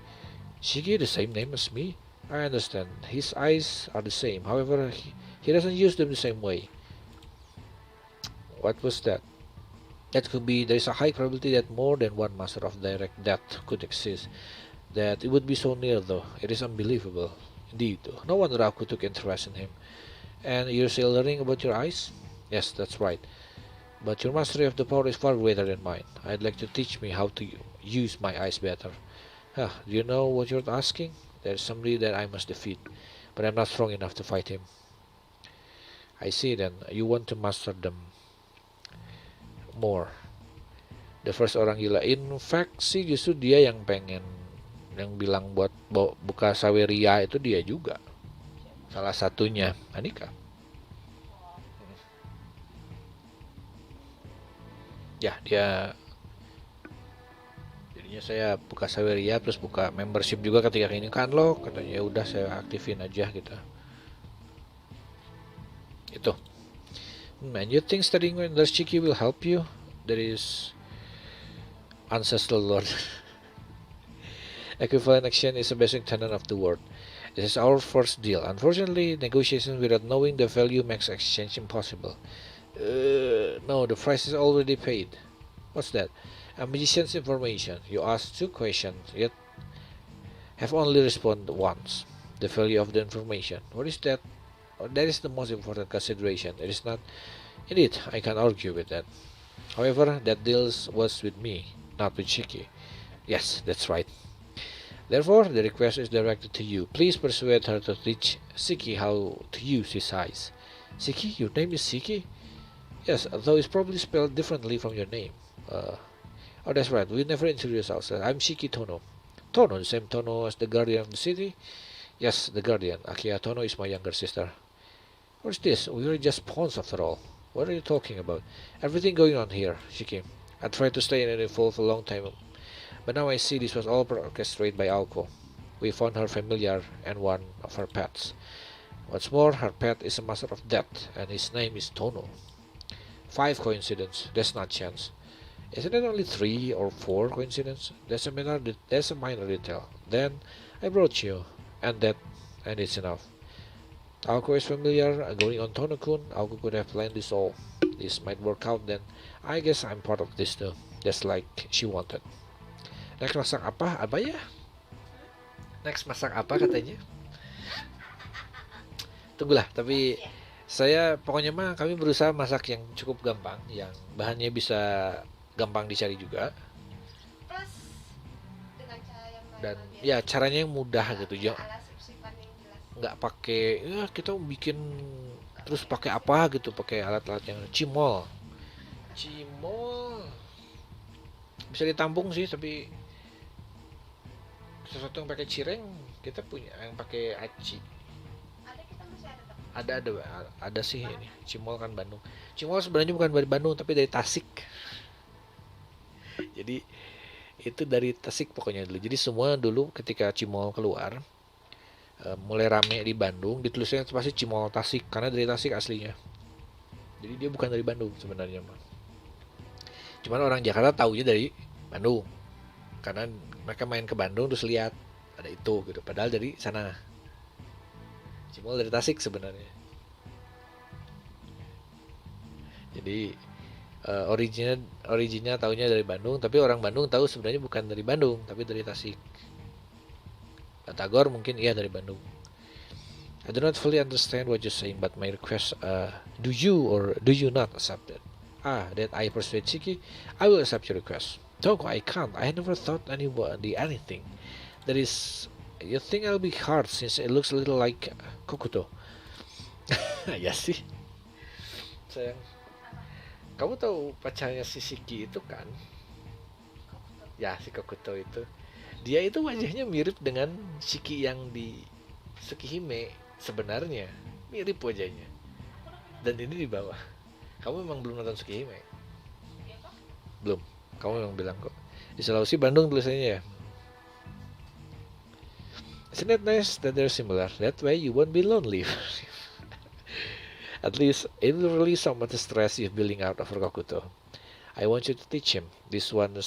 Shiki, the same name as me? I understand. His eyes are the same. However, he doesn't use them the same way. What was that? That could be, there is a high probability that more than one master of direct death could exist. That it would be so near though. It is unbelievable. Indeed, no wonder Aku took interest in him. And you're still learning about your eyes? Yes, that's right. But your mastery of the power is far greater than mine. I'd like to teach me how to use my eyes better. Do you know what you're asking? There's somebody that I must defeat, but I'm not strong enough to fight him. I see then, you want to master them more. The first orang gila. In fact sih justru dia yang pengen, yang bilang buat buka Saweria itu dia juga. Salah satunya Anika. Ya, dia jadinya saya buka Saweria terus buka membership juga ketika ini kan lo katanya, ya udah saya aktifin aja gitu. Itu. And you think studying under Shiki will help you? There is ancestral lord. Equivalent action is a basic tenet of the world. This is our first deal. Unfortunately, negotiations without knowing the value makes exchange impossible. No, the price is already paid. What's that? A magician's information. You asked 2 questions, yet have only responded once. The value of the information. What is that? That is the most important consideration. It is not. Indeed, I can't argue with that. However, that deal was with me, not with Shiki. Yes, that's right. Therefore, the request is directed to you. Please persuade her to teach Shiki how to use his eyes. Shiki? Your name is Shiki? Yes, though it's probably spelled differently from your name. Oh, that's right. We never introduced ourselves. I'm Shiki Tono. Tono, the same Tono as the guardian of the city? Yes, the guardian. Akia Tono is my younger sister. What is this? We are just pawns after all. What are you talking about? Everything going on here, Shiki. I tried to stay in it for a long time, but now I see this was all orchestrated by Aoko. We found her familiar and one of her pets. What's more, her pet is a master of death, and his name is Tono. 5 coincidence. That's not chance. Isn't it only 3 or 4 coincidence? That's a minor detail. Then I brought you, and it's enough. Aoko is familiar, going on Tono-kun. Aoko could have planned this all. This might work out then. I guess I'm part of this too. Just like she wanted. Next masak apa? Apa ya? Next masak apa katanya? Tunggulah, tapi saya pokoknya mah kami berusaha masak yang cukup gampang, yang bahannya bisa gampang dicari juga. Plus dengan cara yang Dan ya caranya yang mudah gitu, ya. Nggak pakai kita bikin terus pakai apa gitu, pakai alat-alat yang cimol bisa ditampung sih, tapi sesuatu yang pakai cireng kita punya yang pakai aci. Ada sih ini cimol kan Bandung. Cimol sebenarnya bukan dari Bandung tapi dari Tasik. Jadi itu dari Tasik pokoknya dulu. Jadi semua dulu ketika cimol keluar mulai rame di Bandung, ditulisnya pasti cimol Tasik karena dari Tasik aslinya. Jadi dia bukan dari Bandung sebenarnya mah. Cuman orang Jakarta taunya dari Bandung karena mereka main ke Bandung terus lihat ada itu gitu, padahal dari sana. Cimol dari Tasik sebenarnya. Jadi originnya taunya dari Bandung, tapi orang Bandung tahu sebenarnya bukan dari Bandung tapi dari Tasik. Batagor mungkin iya dari Bandung. I do not fully understand what you're saying, but my request, do you or do you not accept it? That I persuade Shiki, I will accept your request. Toko, I can't. I never thought anybody anything. That is, you think I'll be hard since it looks a little like Kokuto. Ya sih. Sayang. Kamu tahu pacarnya si Shiki itu kan? Ya, si Kokuto itu. Dia itu wajahnya mirip dengan Shiki yang di Tsukihime sebenarnya. Mirip wajahnya. Dan ini di bawah. Kamu memang belum nonton Tsukihime? Belum. Kamu memang bilang kok. Di Sulawesi Bandung tulisannya ya. Isn't it nice that they're similar? That way you won't be lonely. At least it will release some of the stress you're building out over Kokuto. I want you to teach him. This one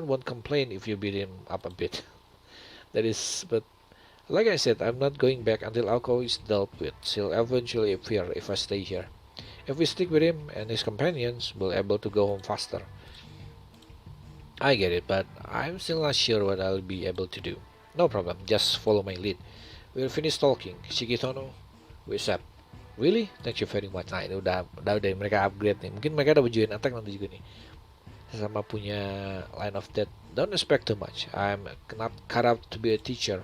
won't complain if you beat him up a bit. But like I said, I'm not going back until Aoko is dealt with. She'll eventually appear if I stay here. If we stick with him and his companions, we'll be able to go home faster. I get it, but I'm still not sure what I'll be able to do. No problem, just follow my lead. We'll finish talking. Shigitono, what's up? Really? Thank you very much. Nah, ini udah mereka upgrade nih. Mungkin mereka udah bajuin attack nanti juga nih. Sama punya line of death. Don't expect too much. I'm not cut out to be a teacher.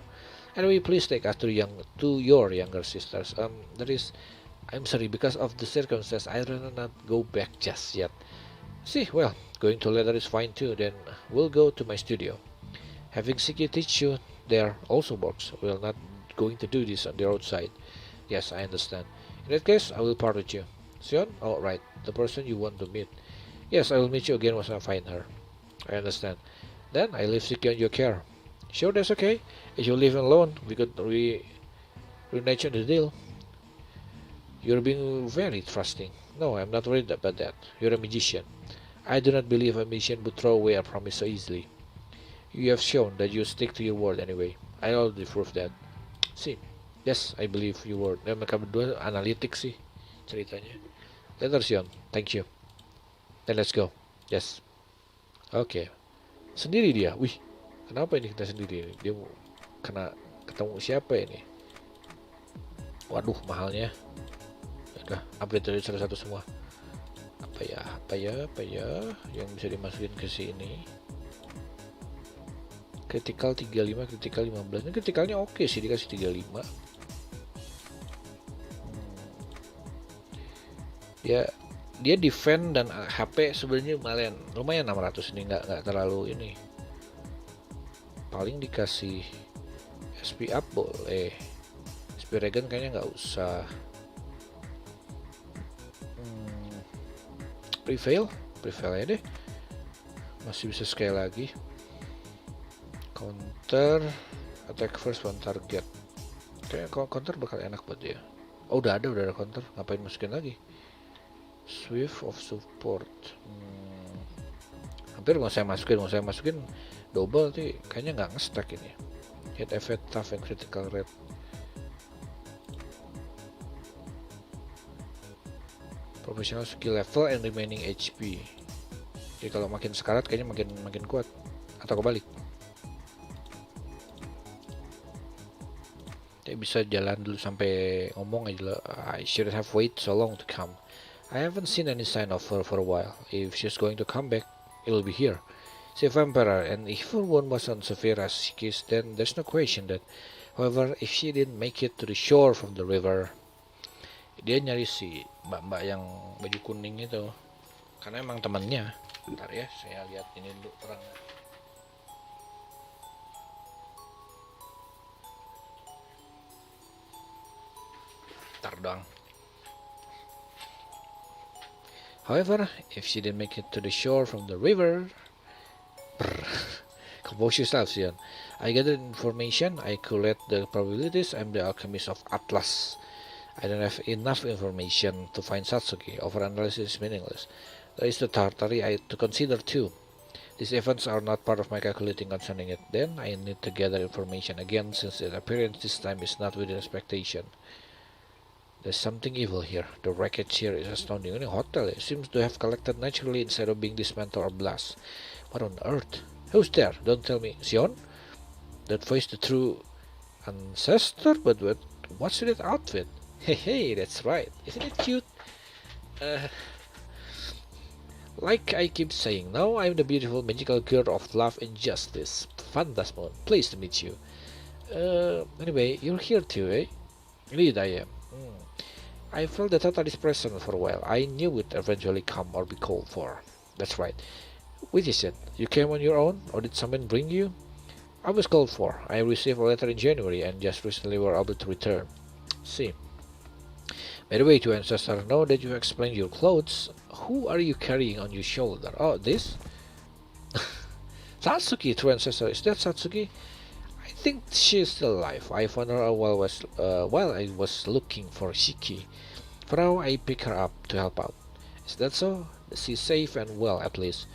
Anyway, please take us to your younger sisters. I'm sorry, because of the circumstances, I rather not go back just yet. See, well, going to later is fine too. Then we'll go to my studio. Having Siki teach you there also works. We're not going to do this on the roadside. Yes, I understand. In that case, I will part with you. Sion? Oh, right. The person you want to meet. Yes, I will meet you again once I find her. I understand. Then I leave Siki on your care. Sure, that's okay. If you leave alone, we could renege the deal. You're being very trusting. No, I'm not worried about that. You're a magician. I do not believe a magician would throw away a promise so easily. You have shown that you stick to your word anyway. I already proved that. See, yes, I believe your word. Mereka berdua analitik sih ceritanya. Later, Sion. Thank you. Then let's go. Yes. Oke. Sendiri dia. Wih, kenapa ini kita sendiri? Dia kena ketemu siapa ini? Waduh, mahalnya. Udah upgrade dari salah satu semua. Apa ya yang bisa dimasukin ke sini? Critical 35, critical 15. Ini critikalnya oke sih, dikasih 35. Ya, dia defend dan HP sebenarnya lumayan 600 ini, nggak terlalu ini. Paling dikasih SP up boleh. SP regen kayaknya nggak usah. Prevail aja deh, masih bisa sekali lagi. Counter attack first one target, kayak counter bakal enak buat dia. Oh, udah ada counter, ngapain masukin lagi? Swift of support, hampir mau saya masukin double sih, kayaknya nggak nge-stack ini. Hit effect, tough and critical rate. Professional skill level and remaining HP. Jadi kalau makin sekarat kayaknya makin kuat, atau kebalik. Dia bisa jalan dulu sampai ngomong aja lah. I should have waited so long to come. I haven't seen any sign of her for a while. If she's going to come back, it'll be here. She's a vampire, and if her wound wasn't severe as Shiki's, then there's no question that. However, if she didn't make it to the shore from the river, dia nyari si mbak-mbak yang baju kuning itu karena emang temannya. Bentar ya, saya lihat ini dulu terang. Bentar doang. However, if she didn't make it to the shore from the river, compose yourself, Sion. I gathered information. I collect the probabilities. I'm the alchemist of Atlas. I don't have enough information to find Satsuki. Overanalysis is meaningless. There is the Tartary I to consider too. These events are not part of my calculating concerning it. Then I need to gather information again, since its appearance this time is not within expectation. There's something evil here. The wreckage here is astounding. Ini hotel, it seems to have collected naturally instead of being dismantled or blast. What on earth? Who's there? Don't tell me. Sion? That voice the true ancestor? But what's with that outfit? Hey, that's right. Isn't it cute? Like I keep saying, now I'm the beautiful magical girl of love and justice. Phantasmon, pleased to meet you. Anyway, you're here too, eh? Indeed I am. I felt that Tata is present for a while. I knew it eventually come or be called for. That's right. Which is it? You came on your own, or did someone bring you? I was called for. I received a letter in January and just recently were able to return. See. By the way, to ancestor, now that you explained your clothes, who are you carrying on your shoulder? Oh, this? Satsuki, to ancestor. Is that Satsuki? I think she is still alive. I found her while I was looking for Shiki. For now, I pick her up to help out. Is that so? She's safe and well, at least.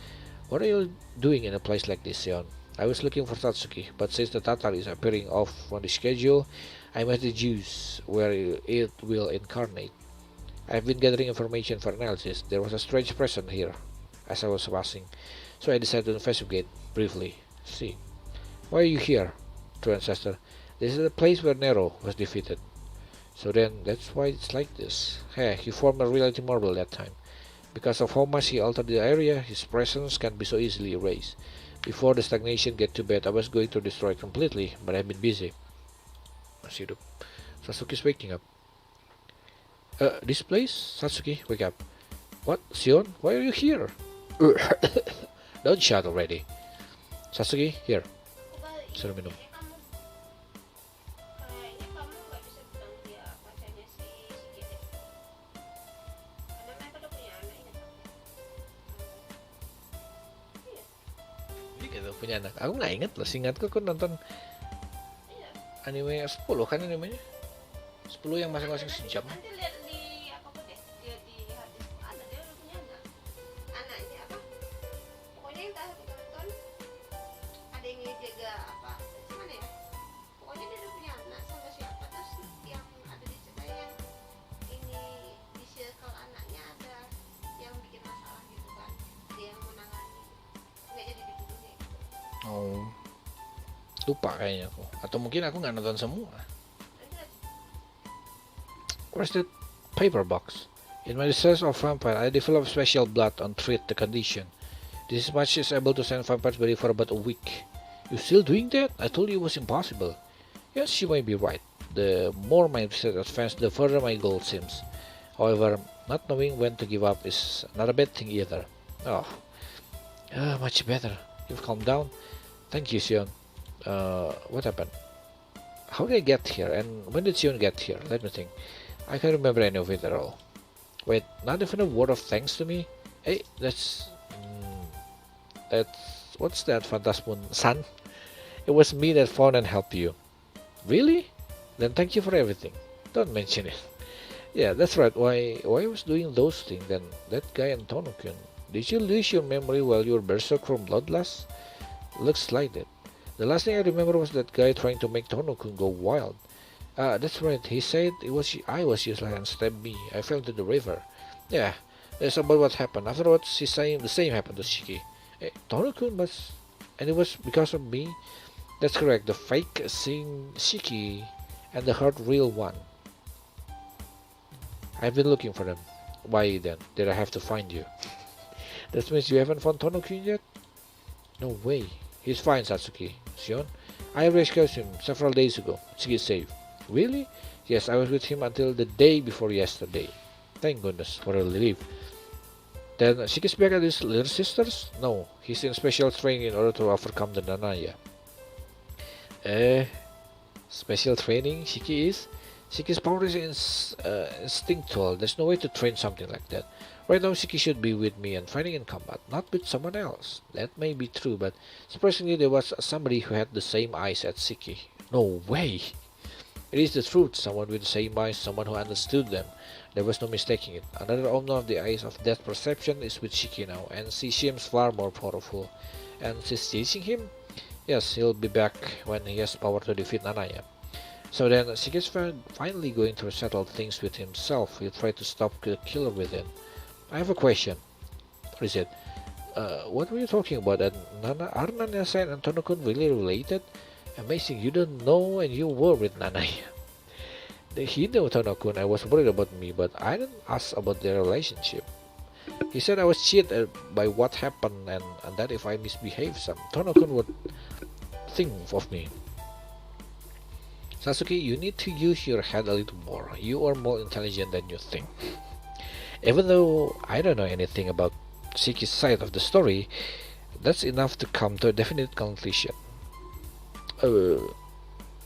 What are you doing in a place like this, Sion? I was looking for Satsuki, but since the Tatar is appearing off on the schedule, I must deduce where it will incarnate. I've been gathering information for analysis. There was a strange presence here as I was passing, so I decided to investigate briefly. See. Why are you here, true ancestor? This is the place where Nero was defeated. So then, that's why it's like this. Hey, he formed a reality marble that time. Because of how much he altered the area, his presence can't be so easily erased. Before the stagnation get too bad, I was going to destroy it completely, but I've been busy. Masih hidup. Sasuke's waking up. This place? Satsuki, wake up. What? Sion? Why are you here? Don't shout already. Satsuki, here. Suruh minum. Gitu, punya anak. Aku nggak inget loh, seingatku aku nonton anime 10 kan animenya. 10 yang masing-masing sejam. Nanti lihat di apa deh, dia di hadis ada dia udah punya anak. Anaknya apa? Pokoknya yang tadi aku tonton ada yang jaga apa? Mana ya? Pokoknya dia udah punya anak sama siapa terus yang ada di cerita yang ini di circle anaknya ada yang bikin masalah gitu kan. Dia yang menangani. Nggak jadi dibunuh gitu. Oh, lupa kayaknya aku. Atau mungkin aku nggak nonton semua. Where's that paper box? In my research of vampire, I developed special blood on treat the condition. This much is able to send vampires body for about a week. You still doing that? I told you it was impossible. Yes, you may be right. The more my research advances, the further my goal seems. However, not knowing when to give up is not a bad thing either. Oh, much better. You've calmed down. Thank you, Sion. What happened? How did I get here? And when did Sion get here? Let me think. I can't remember any of it at all. Wait, not even a word of thanks to me? Hey, that's what's that, Phantasmoon son? It was me that found and helped you. Really? Then thank you for everything. Don't mention it. Yeah, that's right. Why I was doing those things then? That guy and Tono-kun. Did you lose your memory while you were berserk from bloodlust? Looks like that. The last thing I remember was that guy trying to make Tono-kun go wild. That's right. He said I was useless and stabbed me. I fell into the river. Yeah, that's about what happened. Afterwards, he's saying the same happened to Shiki. Tono-kun was, and it was because of me. That's correct. The fake seeing Shiki and the hurt real one. I've been looking for them. Why then did I have to find you? That means you haven't found Tono-kun yet? No way. He's fine, Satsuki. Sion, I rescued him several days ago. Shiki's safe. Really? Yes, I was with him until the day before yesterday. Thank goodness for a relief. Then Shiki's back at his little sister's? No, he's in special training in order to overcome the Nanaya. Special training? Shiki is? Shiki's power is instinctual. There's no way to train something like that. Right now, Shiki should be with me and fighting in combat, not with someone else. That may be true, but surprisingly, there was somebody who had the same eyes as Shiki. No way! It is the truth. Someone with the same eyes, someone who understood them. There was no mistaking it. Another owner of the eyes of death perception is with Shiki now, and she seems far more powerful. And she's teaching him? Yes, he'll be back when he has power to defeat Nanaya. So then, Shiki's finally going to settle things with himself. He'll try to stop the killer within. I have a question. What is it? What were you talking about? And are Nanaya-san and Tono-kun really related? Amazing, you don't know and you were with Nanaya. He knew Tono-kun and was worried about me, but I didn't ask about their relationship. He said I was cheated by what happened and that if I misbehaved some, Tono-kun would think of me. Sasuke, you need to use your head a little more. You are more intelligent than you think. Even though I don't know anything about Shiki's side of the story, that's enough to come to a definite conclusion.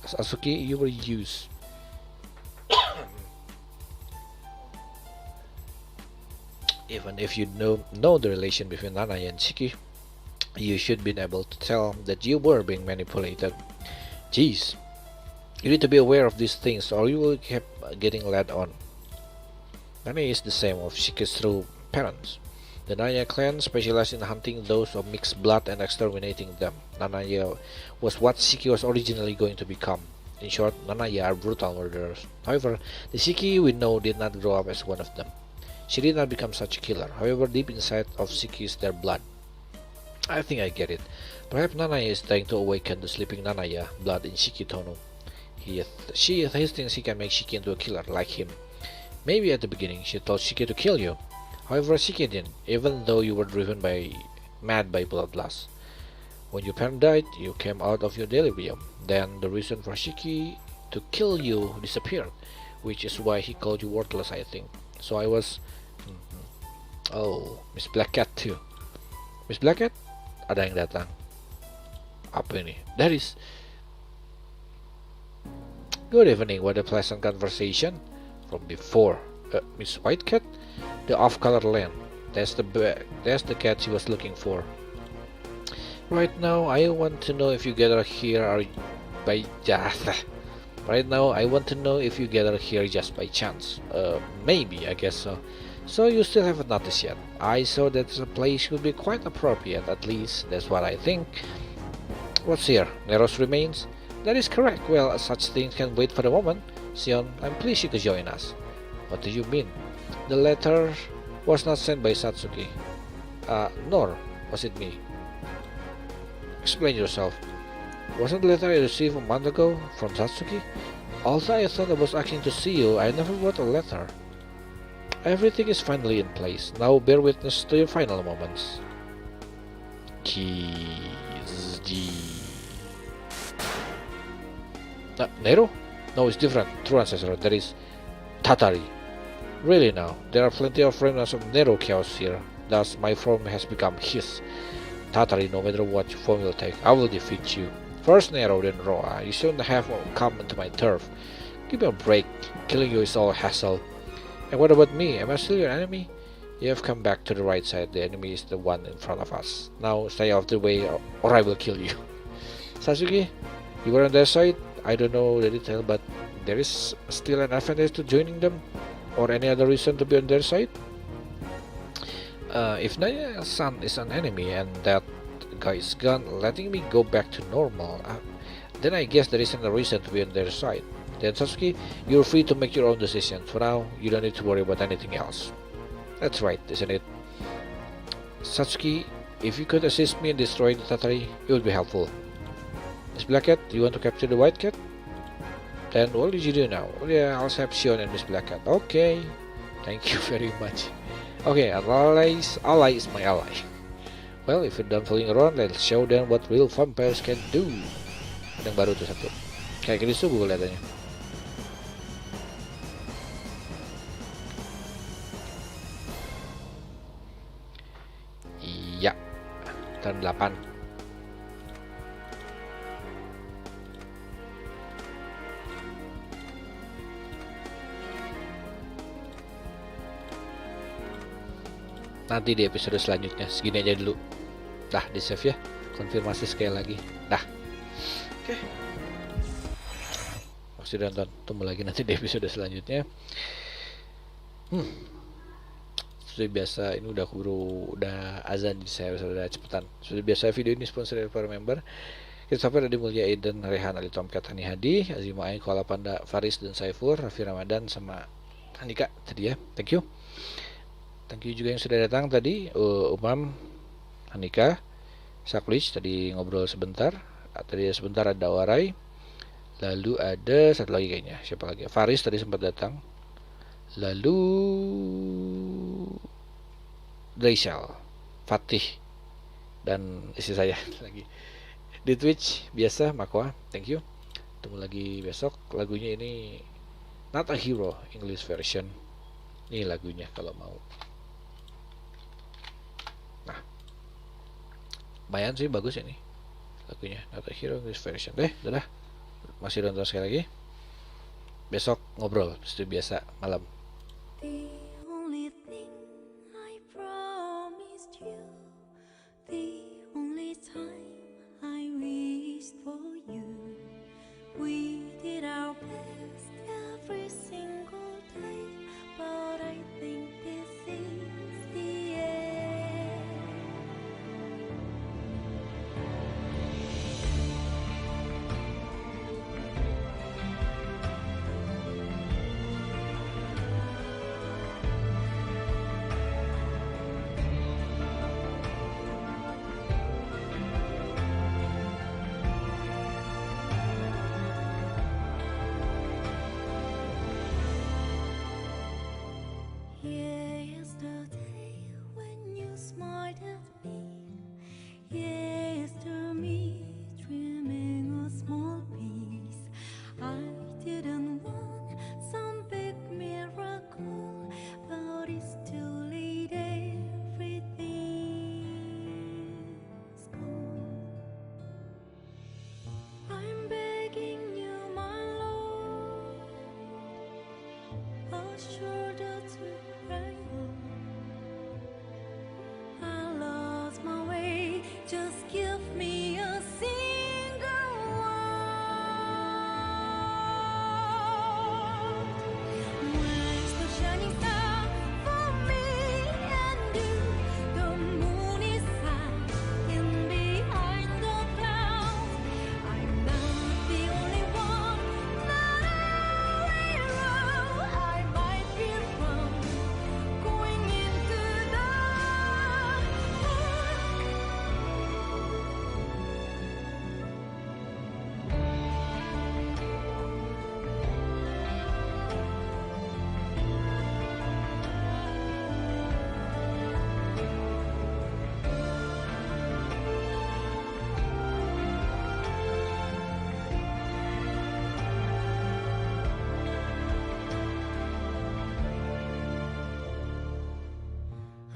Sasuke, you were used. Even if you know the relation between Nanaya and Shiki, you should be able to tell that you were being manipulated. Jeez. You need to be aware of these things or you will keep getting led on. Nanaya is the same of Shiki's true parents. The Nanaya clan specialized in hunting those of mixed blood and exterminating them. Nanaya was what Shiki was originally going to become. In short, Nanaya are brutal murderers. However, the Shiki we know did not grow up as one of them. She did not become such a killer. However, deep inside of Shiki is their blood. I think I get it. Perhaps Nanaya is trying to awaken the sleeping Nanaya blood in Shiki Tono. She thinks she can make Shiki into a killer like him. Maybe at the beginning she told Shiki to kill you. However, Shiki didn't, even though you were mad by bloodlust. When your parent died, you came out of your delirium. Then the reason for Shiki to kill you disappeared, which is why he called you worthless, I think. So I was... Oh, Miss Black Cat too. Miss Black Cat? Ada yang datang. Apa ini? That is... Good evening, what a pleasant conversation. From before. Miss White Cat? The off-color land. That's the cat she was looking for. Right now, I want to know if you gather here by Right now, I want to know if you gather here just by chance. Maybe, I guess so. So you still haven't noticed yet. I saw that the place would be quite appropriate, at least that's what I think. What's here? Nero's remains? That is correct. Well, such things can wait for the moment. Sion, I'm pleased you could join us. What do you mean? The letter was not sent by Satsuki. Nor was it me. Explain yourself. Wasn't the letter I received a month ago from Satsuki? Although I thought I was asking to see you, I never wrote a letter. Everything is finally in place. Now bear witness to your final moments. Nero? No, it's different. True ancestor. That is Tatari. Really now, there are plenty of remnants of Nero chaos here. Thus, my form has become his. Tatari, no matter what form you'll take, I will defeat you. First Nero, then Roa. You shouldn't have come into my turf. Give me a break. Killing you is all hassle. And what about me? Am I still your enemy? You have come back to the right side. The enemy is the one in front of us. Now stay off the way or I will kill you. Satsuki, you were on their side? I don't know the detail, but there is still an advantage to joining them? Or any other reason to be on their side? If Naya-san is an enemy and that guy is gone, letting me go back to normal, then I guess there isn't a reason to be on their side. Then Satsuki, you're free to make your own decisions. For now, you don't need to worry about anything else. That's right, isn't it? Satsuki, if you could assist me in destroying the Tatari, it would be helpful. Miss Black Cat, do you want to capture the White Cat? Then what did you do now? Oh, yeah, I'll have Shion and Miss Black Cat. Okay, thank you very much. Okay, ally is my ally. Well, if you're done fooling around, let's show them what real vampires can do. Ada yang baru tuh satu. Kayak gini subuh kelihatannya. Iya, turn 8. Nanti di episode selanjutnya. Segini aja dulu. Dah, di save ya. Konfirmasi sekali lagi. Dah. Oke. Masih nonton. Tunggu lagi nanti di episode selanjutnya. Seperti biasa, ini udah keburu azan, jadi saya sudah cepetan. Seperti biasa, video ini sponsor dari para member. Kita sampai dari Mulia Eden, Rehan, Ali Tomcat, Hani Hadi, Azima Ain, Kuala Panda, Faris dan Saifur, Raffi Ramadan sama Andika tadi ya. Thank you. Thank you juga yang sudah datang tadi, Umam, Hanika, Saklich tadi ngobrol sebentar. Tadi sebentar ada Warai. Lalu ada satu lagi kayaknya, siapa lagi? Faris tadi sempat datang. Lalu Draisal, Fatih, dan istri saya lagi. Di Twitch biasa Makwa, thank you. Tunggu lagi besok. Lagunya ini Not a Hero English version. Ini lagunya kalau mau. Nah, lumayan sih, bagus ini lagunya, Not a Hero English version. Dadah. Masih nonton sekali lagi. Besok ngobrol seperti biasa malam. The only thing I promised you, the only time I wished for you. We did our best every single day, but I think this is the end. shoulder to cry on. I lost my way, just give me a single word. Where's the shining star for me and you? The moon is hiding behind the clouds. I'm not the only one, not a hero. I might be wrong, going into the dark.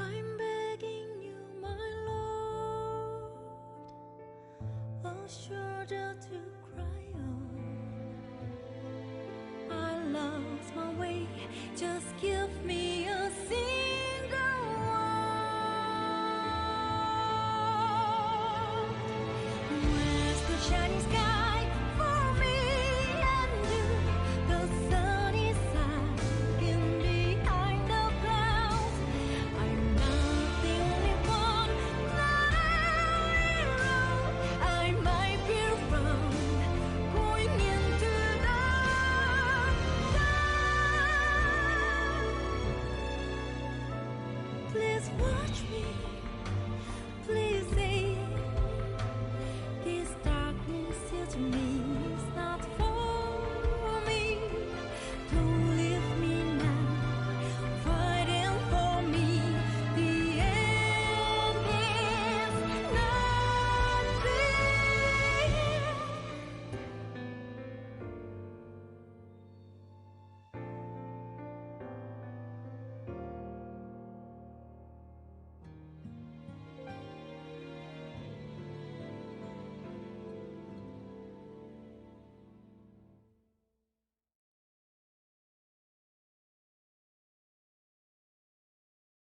I'm begging you, my Lord, a shoulder to cry on. I lost my way, just give me a single